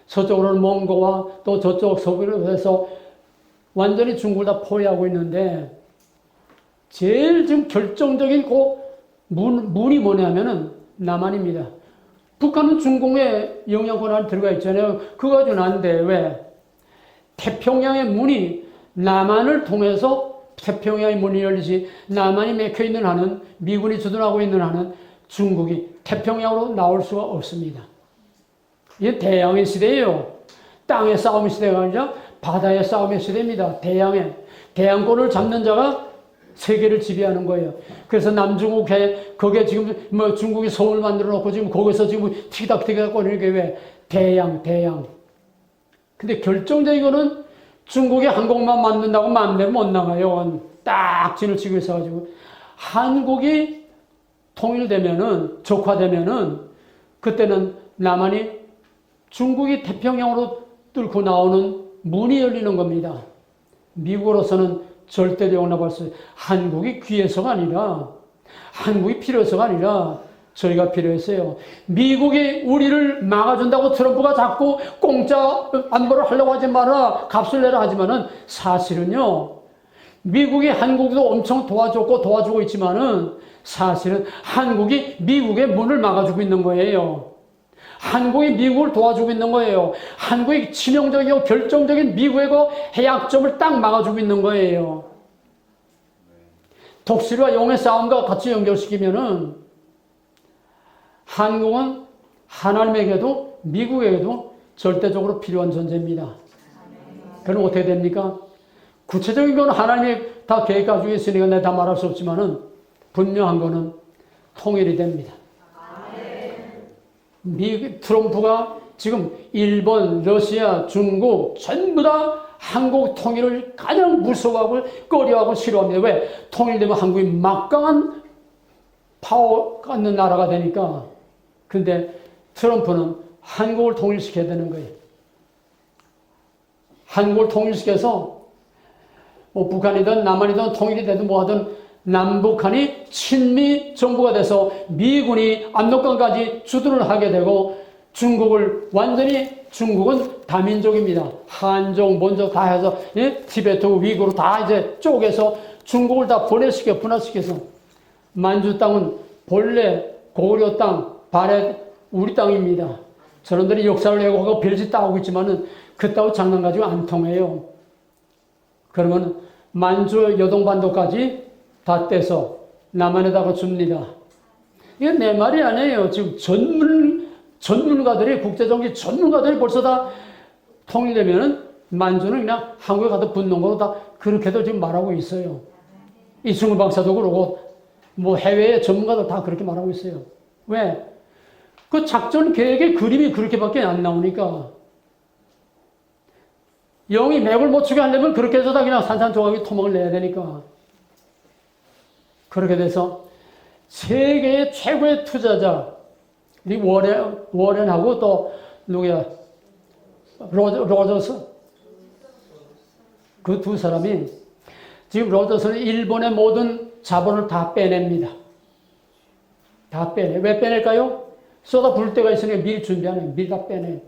서쪽으로는 몽고와 또 저쪽 서부로 해서 완전히 중국을 다 포위하고 있는데 제일 지금 결정적인 문이 뭐냐면은 남한입니다. 북한은 중공의 영향권 안에 들어가 있잖아요. 그거 가지고는 안 돼. 왜? 태평양의 문이 남한을 통해서 태평양의 문이 열리지 남한이 막혀 있는 한은 미군이 주둔하고 있는 한은 중국이 태평양으로 나올 수가 없습니다. 이게 대양의 시대예요. 땅의 싸움의 시대가 아니라 바다의 싸움의 시대입니다. 대양권을 잡는 자가 세계를 지배하는 거예요. 그래서 남중국해, 거기에 지금 중국이 성을 만들어 놓고 지금 거기서 지금 티닥티닥 거리는 게 왜? 대양. 근데 결정적인 거는 중국이 한국만 만든다고 마음대로 못 나가요. 딱 진을 치고 있어가지고. 한국이 통일되면은, 적화되면은, 그때는 남한이 중국이 태평양으로 뚫고 나오는 문이 열리는 겁니다. 미국으로서는 절대로 용납할 수 없어요. 한국이 귀해서가 아니라, 한국이 필요해서가 아니라, 저희가 필요했어요. 미국이 우리를 막아준다고 트럼프가 자꾸 공짜 안보를 하려고 하지 마라, 값을 내라 하지만은 사실은요, 미국이 한국도 엄청 도와주고 있지만은 사실은 한국이 미국의 문을 막아주고 있는 거예요. 한국이 미국을 도와주고 있는 거예요. 한국이 치명적이고 결정적인 미국의 그 해약점을 딱 막아주고 있는 거예요. 독수리와 용의 싸움과 같이 연결시키면은 한국은 하나님에게도 미국에게도 절대적으로 필요한 존재입니다. 그럼 어떻게 됩니까? 구체적인 건 하나님이 다 계획 가지고 있으니까 내가 다 말할 수 없지만은 분명한 거는 통일이 됩니다. 트럼프가 지금 일본, 러시아, 중국 전부 다 한국 통일을 가장 무서워하고 꺼려하고 싫어합니다. 왜? 통일되면 한국이 막강한 파워 갖는 나라가 되니까. 근데 트럼프는 한국을 통일시켜야 되는 거예요. 한국을 통일시켜서 뭐 북한이든 남한이든 통일이 되든 뭐하든 남북한이 친미 정부가 돼서 미군이 압록강까지 주둔을 하게 되고 중국은 다민족입니다. 한족, 먼저 다 해서 티베트, 위구르 다 이제 쪼개서 중국을 다 분화시켜서 만주 땅은 본래 고구려 땅, 발해 우리 땅입니다. 저놈들이 역사를 왜곡하고 별짓 다 하고 있지만은 그따위 장난 가지고 안 통해요. 그러면 만주 여동반도까지 다 떼서 남한에다가 줍니다. 이게 내 말이 아니에요. 지금 전문가들이, 국제정치 전문가들이 벌써 다 통일되면은 만주는 그냥 한국에 가서 붙는 거로 다 그렇게도 지금 말하고 있어요. 이승훈 박사도 그러고, 뭐 해외의 전문가들 다 그렇게 말하고 있어요. 왜? 그 작전 계획의 그림이 그렇게밖에 안 나오니까. 영이 맥을 못 추게 하려면 그렇게 해서 다 그냥 산산조각이 토막을 내야 되니까. 그렇게 돼서 세계의 최고의 투자자, 우리 워렌하고 또 누구야? 로저스, 그 두 사람이 지금 로저스는 일본의 모든 자본을 다 빼냅니다. 다 빼내. 왜 빼낼까요? 쏟아 부을 때가 있으니까 미리 준비하는, 미리 다 빼내.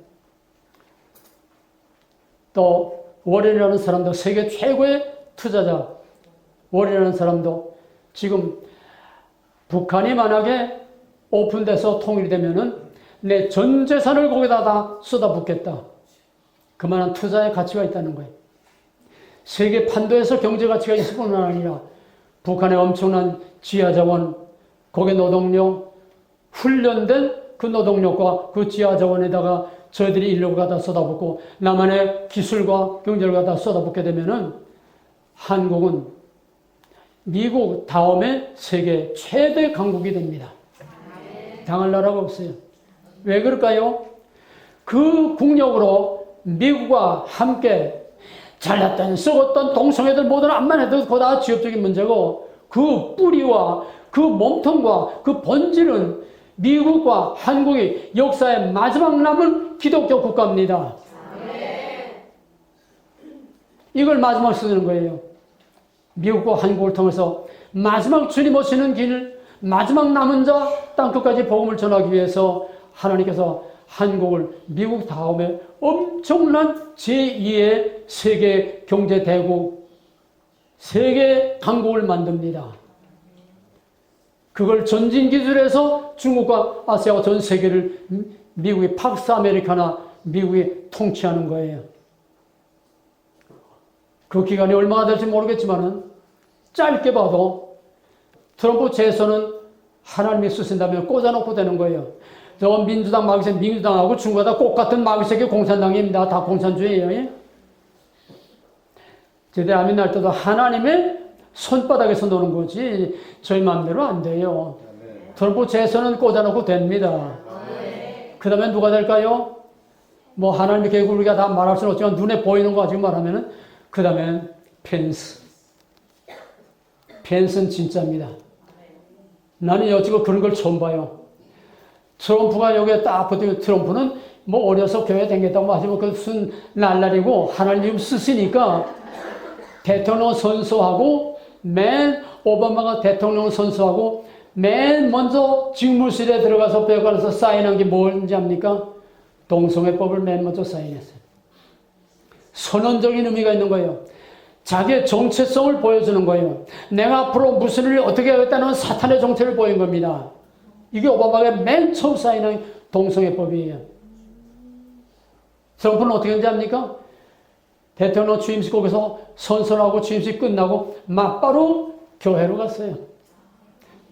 또 워렌이라는 사람도 세계 최고의 투자자, 워렌이라는 사람도 지금 북한이 만약에 오픈돼서 통일이 되면은 내 전 재산을 거기다 다 쏟아붓겠다. 그만한 투자의 가치가 있다는 거예요. 세계 판도에서 경제 가치가 있을 뿐만 아니라 북한의 엄청난 지하자원, 거기에 노동력, 훈련된 그 노동력과 그 지하자원에다가 저희들이 인력을 갖다 쏟아붓고 나만의 기술과 경제를 갖다 쏟아붓게 되면은 한국은 미국 다음에 세계 최대 강국이 됩니다. 당할 나라가 없어요. 왜 그럴까요? 그 국력으로 미국과 함께 잘났던 썩었던 동성애들 모두는 암만 해도 그거 다 지역적인 문제고 그 뿌리와 그 몸통과 그 본질은 미국과 한국이 역사의 마지막 남은 기독교 국가입니다. 이걸 마지막 쓰는 거예요. 미국과 한국을 통해서 마지막 주님 오시는 길, 마지막 남은 자 땅끝까지 복음을 전하기 위해서 하나님께서 한국을 미국 다음에 엄청난 제2의 세계 경제 대국, 세계 강국을 만듭니다. 그걸 전진 기술에서 중국과 아시아와 전 세계를 미국이 팍스 아메리카나 미국이 통치하는 거예요. 그 기간이 얼마나 될지 모르겠지만은 짧게 봐도 트럼프 재선은 하나님이 쓰신다면 꽂아놓고 되는 거예요. 저 민주당 마귀색 민주당하고 중국과 다 똑같은 마귀색의 공산당입니다. 다 공산주의예요. 제대하면 날 때도 하나님의 손바닥에서 노는 거지 저희 마음대로 안 돼요. 트럼프 재선은 꽂아놓고 됩니다. 그 다음에 누가 될까요? 뭐 하나님의 계획을 우리가 다 말할 수는 없지만 눈에 보이는 거 가지고 말하면은 그 다음엔 펜스. 펜스는 진짜입니다. 나는 여지껏 그런 걸 처음 봐요. 트럼프가 여기에 딱 붙으면 트럼프는 뭐 어려서 교회 다녔다고 하지만 그 무슨 날라리고 하나님 쓰시니까 대통령 선수하고 맨 오바마가 대통령 선수하고 맨 먼저 직무실에 들어가서 백악관에서 사인한 게 뭔지 압니까? 동성애법을 맨 먼저 사인했어요. 선언적인 의미가 있는 거예요. 자기의 정체성을 보여주는 거예요. 내가 앞으로 무슨 일을 어떻게 하겠다는 사탄의 정체를 보인 겁니다. 이게 오바마가 맨 처음 사인한 동성애법이에요. 트럼프는 어떻게 했는지 압니까? 대통령 취임식 거기서 선선하고 취임식 끝나고 맞바로 교회로 갔어요.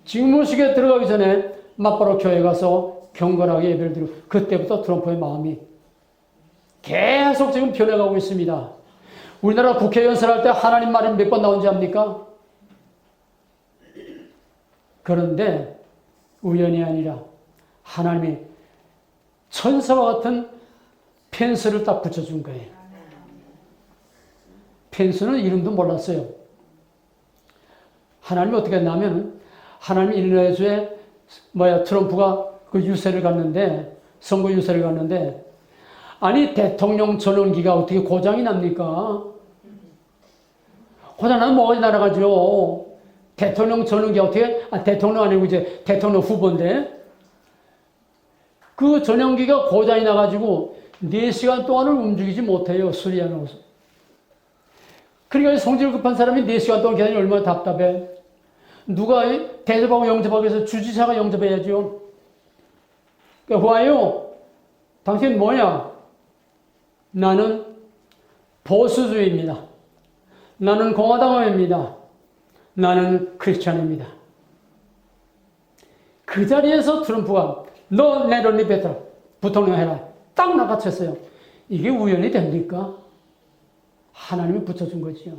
직무식에 들어가기 전에 맞바로 교회 가서 경건하게 예배를 드리고 그때부터 트럼프의 마음이 계속 지금 변해가고 있습니다. 우리나라 국회의원 선할 때 하나님 말이 몇 번 나온지 압니까? 그런데 우연이 아니라 하나님이 천사와 같은 펜스를 딱 붙여준 거예요. 펜스는 이름도 몰랐어요. 하나님이 어떻게 했냐면 하나님이 일리노이주에 트럼프가 그 유세를 갔는데 선거 유세를 갔는데 아니 대통령 전원기가 어떻게 고장이 납니까? 고장나면 뭐가 날아가죠. 대통령 전원기 어떻게 대통령 아니고 이제 대통령 후보인데 그 전용기가 고장이 나가지고 4시간 동안을 움직이지 못해요. 수리하면서. 그러니까 성질 급한 사람이 4시간 동안 기다리면 얼마나 답답해. 누가 대접하고 영접하기 위해서 주지사가 영접해야죠. 그러니까 와요. 당신 뭐냐? 나는 보수주의입니다. 나는 공화당원입니다. 나는 크리스찬입니다. 그 자리에서 트럼프가 너 내 론리 베트라 부통령 해라. 딱 낚아챘어요. 이게 우연이 됩니까? 하나님이 붙여준 거지요.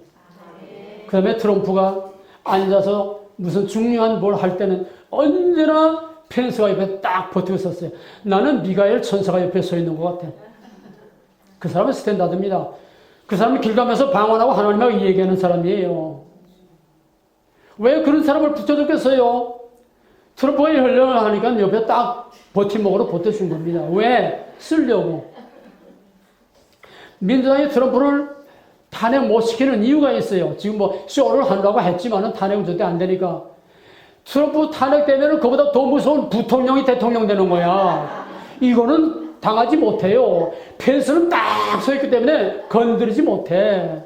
그 다음에 트럼프가 앉아서 무슨 중요한 뭘 할 때는 언제나 펜스가 옆에 딱 버티고 있었어요. 나는 미가엘 천사가 옆에 서 있는 것 같아. 그 사람은 스탠다드입니다. 그 사람이 길 가면서 방언하고 하나님하고 얘기하는 사람이에요. 왜 그런 사람을 붙여줬겠어요? 트럼프가 연락을 하니까 옆에 딱 버팀목으로 버텨준 겁니다. 왜? 쓰려고. 민주당이 트럼프를 탄핵 못 시키는 이유가 있어요. 지금 뭐 쇼를 하려고 했지만은 탄핵은 절대 안 되니까. 트럼프 탄핵되면은 그보다 더 무서운 부통령이 대통령 되는 거야. 이거는 당하지 못해요. 펜스는 딱 서 있기 때문에 건드리지 못해.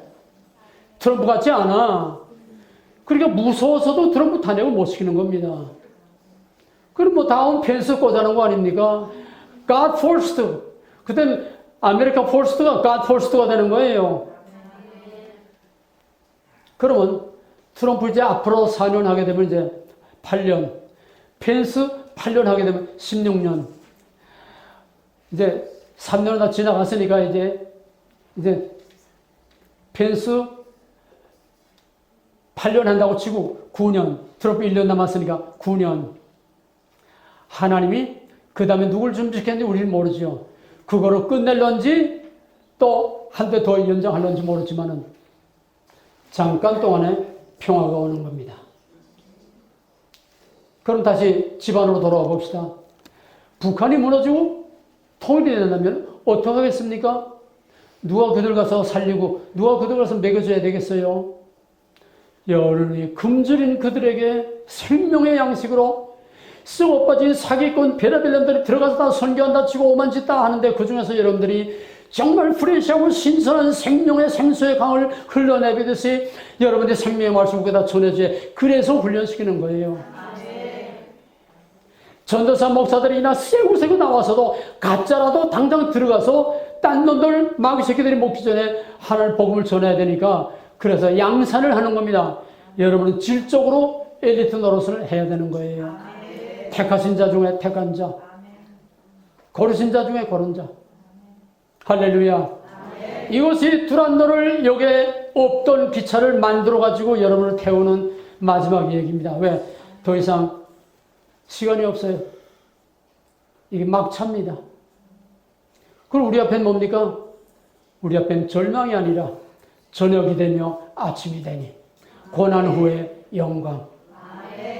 트럼프 같지 않아. 그러니까 무서워서도 트럼프 탄핵을 못 시키는 겁니다. 그럼 뭐 다음 펜스 꽂아놓은 거 아닙니까? God first. 그땐 아메리카 퍼스트가 God first가 되는 거예요. 그러면 트럼프 이제 앞으로 4년 하게 되면 이제 8년, 펜스 8년 하게 되면 16년. 이제 3년은 다 지나갔으니까 이제 펜스 8년 한다고 치고 9년, 트럼프 1년 남았으니까 9년. 하나님이 그 다음에 누굴 준비시켰는지 우리는 모르죠. 그거를 끝낼런지 또 한 대 더 연장할런지 모르지만은 잠깐 동안에 평화가 오는 겁니다. 그럼 다시 집안으로 돌아가 봅시다. 북한이 무너지고 통일이 된다면 어떻게 하겠습니까? 누가 그들 가서 살리고 누가 그들 가서 먹여줘야 되겠어요? 여론이 굶주린 그들에게 생명의 양식으로 썩어 빠진 사기꾼 베라벨람들이 들어가서 다 선교한다 치고 오만짓다 하는데 그 중에서 여러분들이 정말 프레시하고 신선한 생명의 생수의 강을 흘러내비듯이 여러분들의 생명의 말씀을 거기다 전해줘야 그래서 훈련시키는 거예요. 전도사 목사들이나 세고세고 나와서도 가짜라도 당장 들어가서 딴 놈들 마귀 새끼들이 먹기 전에 하나님 복음을 전해야 되니까 그래서 양산을 하는 겁니다. 여러분은 질적으로 엘리트 노릇을 해야 되는 거예요. 택하신 자 중에 택한 자, 고르신 자 중에 고른 자. 할렐루야. 이것이 두란노를 역에 없던 기차를 만들어가지고 여러분을 태우는 마지막 얘기입니다. 왜? 더 이상 시간이 없어요. 이게 막차입니다. 그럼 우리 앞엔 뭡니까? 우리 앞엔 절망이 아니라 저녁이 되며 아침이 되니 고난 후에 영광.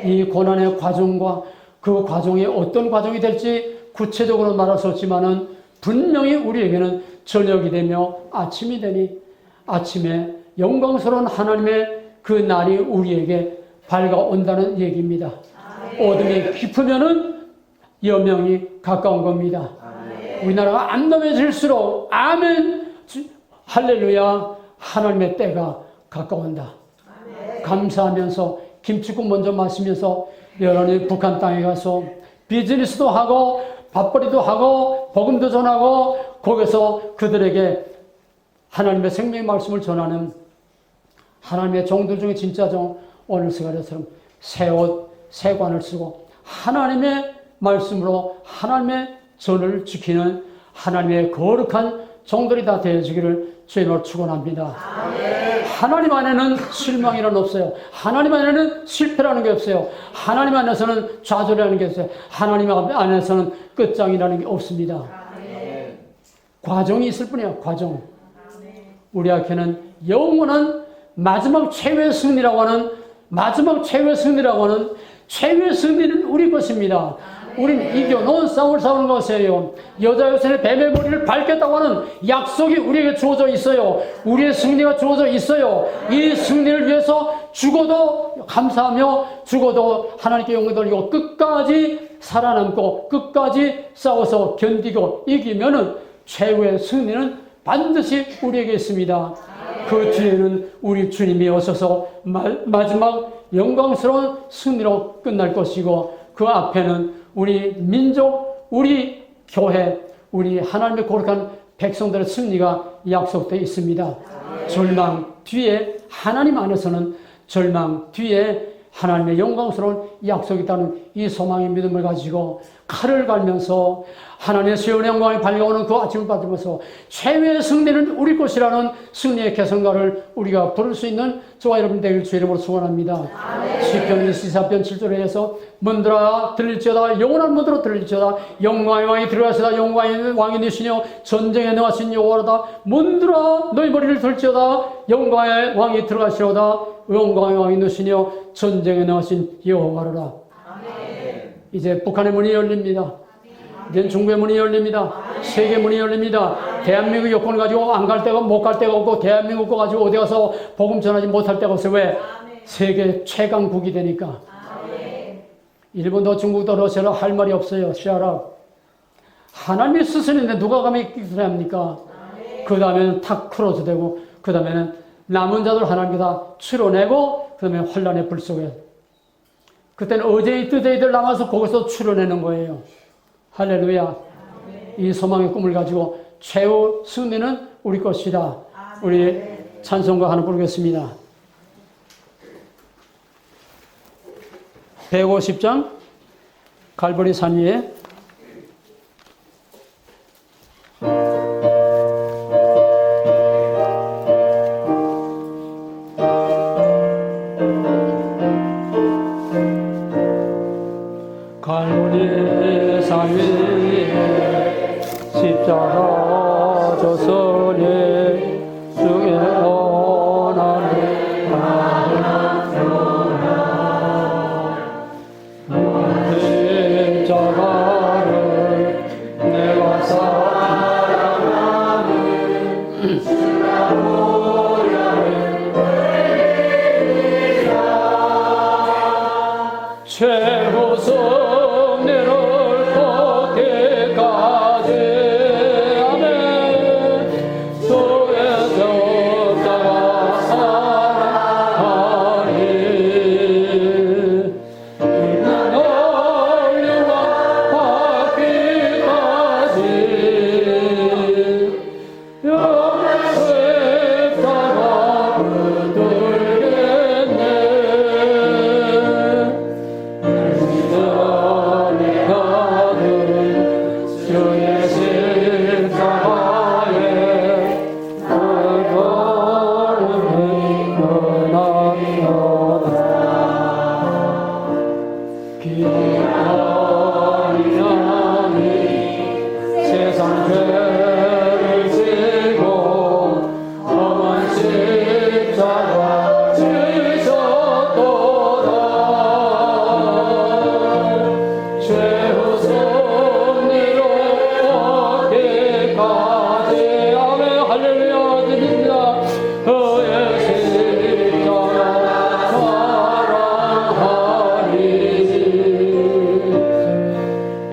이 고난의 과정과 그 과정이 어떤 과정이 될지 구체적으로 말할 수 없지만은 분명히 우리에게는 저녁이 되며 아침이 되니 아침에 영광스러운 하나님의 그 날이 우리에게 밝아온다는 얘기입니다. 어둠이 깊으면은 여명이 가까운 겁니다. 우리나라가 암담해질수록 아멘 할렐루야 하나님의 때가 가까운다. 감사하면서 김치국 먼저 마시면서 여러분이 북한 땅에 가서 비즈니스도 하고 밥벌이도 하고 복음도 전하고 거기서 그들에게 하나님의 생명의 말씀을 전하는 하나님의 종들 중에 진짜 종 오늘 스가랴처럼 새 옷, 새 관을 쓰고 하나님의 말씀으로 하나님의 전을 지키는 하나님의 거룩한 종들이 다 되어지기를 주님으로 축원합니다. 하나님 안에는 실망이란 없어요. 하나님 안에는 실패라는 게 없어요. 하나님 안에서는 좌절이라는 게 없어요. 하나님 안에서는 끝장이라는 게 없습니다. 과정이 있을 뿐이에요. 과정. 우리 앞에는 영원한 마지막 최후의 승리라고 하는 최후의 승리는 우리 것입니다. 우리는 이겨놓은 싸움을 싸우는 것이에요. 여자 요새는 뱀의 머리를 밟겠다고 하는 약속이 우리에게 주어져 있어요. 우리의 승리가 주어져 있어요. 이 승리를 위해서 죽어도 감사하며 죽어도 하나님께 영광 돌리고 끝까지 살아남고 끝까지 싸워서 견디고 이기면은 최후의 승리는 반드시 우리에게 있습니다. 그 뒤에는 우리 주님이 오셔서 마지막 영광스러운 승리로 끝날 것이고 그 앞에는 우리 민족, 우리 교회, 우리 하나님의 거룩한 백성들의 승리가 약속되어 있습니다. 절망 뒤에 하나님 안에서는 절망 뒤에 하나님의 영광스러운 약속이 있다는 이 소망의 믿음을 가지고 칼을 갈면서 하나님의 수연의 영광이 밝아오는 그 아침을 받으면서 최후의 승리는 우리 것이라는 승리의 개성가를 우리가 부를 수 있는 저와 여러분 되길 주 이름으로 축원합니다. 시편 24편 7절에 해서 문들아 들릴지어다 영원한 문으로 들릴지어다 영광의 왕이 들어가시다 영광의 왕이 되시며 전쟁에 능하신 여호와로다 문들아 너희 머리를 들지어다 영광의 왕이 들어가시오다 영광의 왕이 되시며 전쟁에 능하신 여호와로다. 이제 북한의 문이 열립니다. 이젠 중국의 문이 열립니다. 세계 문이 열립니다. 대한민국 여권을 가지고 안 갈 데가 못 갈 데가 없고 대한민국 거 가지고 어디 가서 복음 전하지 못할 데가 없어요. 왜? 세계 최강국이 되니까. 일본도 중국도 러시아도 할 말이 없어요. 시아라. 하나님의 스승인데 누가 감히 기술해야 합니까? 그 다음에는 탁 크로스 되고 그 다음에는 남은 자들 하나님께 다 추려내고 그 다음에 환란의 불 속에 그때는 어제의 뜻의들 남아서 거기서 추려내는 거예요. 할렐루야. 이 소망의 꿈을 가지고 최후 승리는 우리 것이다. 우리 찬송가 하나 부르겠습니다. 150장 갈보리 산 위에 갈보리 산 위에 십자가 졌으니 주의 원하는 십자가를 내가 사랑하는 주가 보혈을 흘리라 최고 승리를 거기까지 아멘 주의 십자가 사랑하니 세상 죄를 지고 험한 십자가 지셨도다 최후 승리로 얻기까지 아멘 할렐루야 드립니다 그의 십자가 사랑하니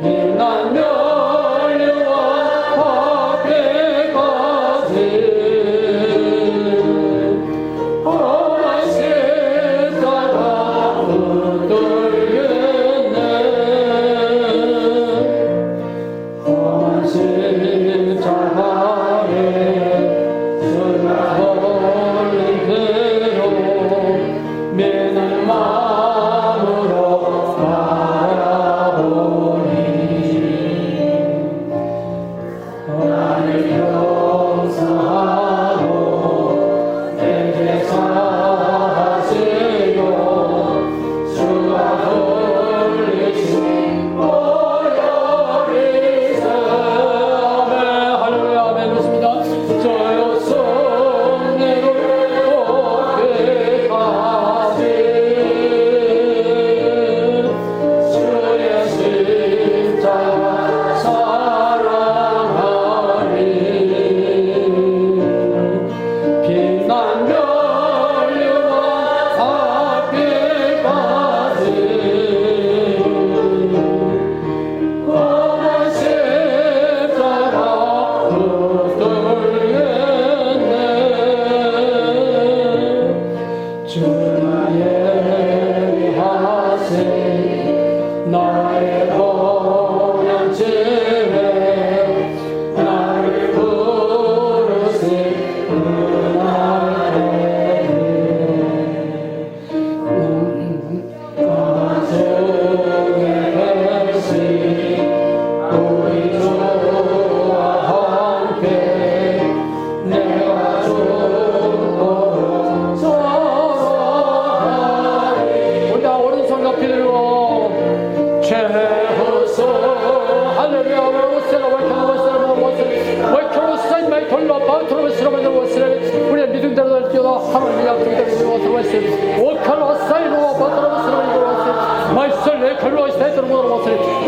빛나며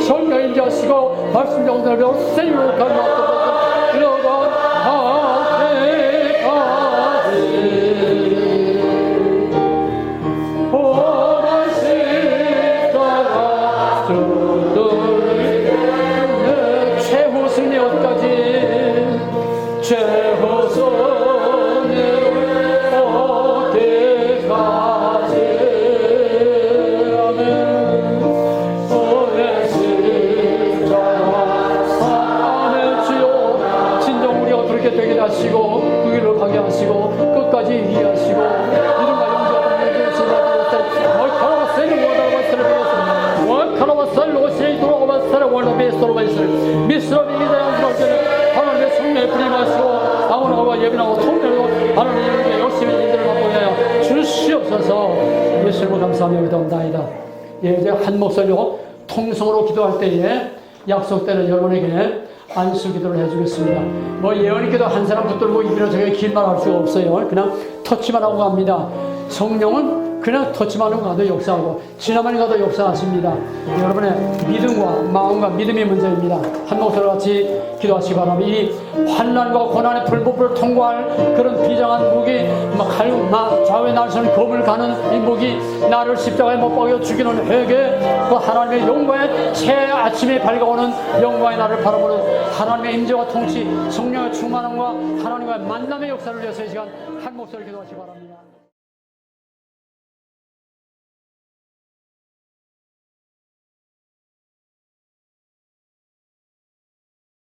성령인 자시고 말씀 정대로 생육한 것도 들어가 최후승리 어디까지 최후승리 어디까지 아멘 오늘 십자가 아멘 주여 진정 우리가 그렇게 되게 하시고 그 길로 가게 하시고 끝까지 이기게 하시고 이름과 영광과 능력을 주시옵소서 월카라바셀 워다바셀을 배웠습니다 월카라바셀 로시에 돌아가바셀 월다베스로 바이셀 미스러비 이자양 주로께는 하나님의 성령의 불이 마시고 아무나와 예비나고 통렬로 하나님의 열심히 인들을 받고 하여 주시옵소서 예수님을 감사하며 기도합니다. 예, 이제 한 목소리로 통성으로 기도할 때에 약속되는 여러분에게 안수 기도를 해주겠습니다. 뭐 예언의 기도 한 사람 붙들고 이리로 저기 길만 할 수가 없어요. 그냥 터치만 하고 갑니다. 성령은 그냥 터치만 하고 가도 역사하고 지나만 가도 역사하십니다. 여러분의 믿음과 마음과 믿음이 문제입니다. 한 목소리로 같이 기도하시기 바랍니다. 이 환난과 고난의 불법을 통과할 그런 비장한 무기, 좌우에 날서는 검을 가는 이 무기, 나를 십자가에 못 박여 죽이는 회개, 그 하나님의 영광의 새 아침에 밝아오는 영광의 나를 바라보는 하나님의 임재와 통치, 성령의 충만함과 하나님과의 만남의 역사를 위해서 이 시간 한 목소리 기도하시기 바랍니다.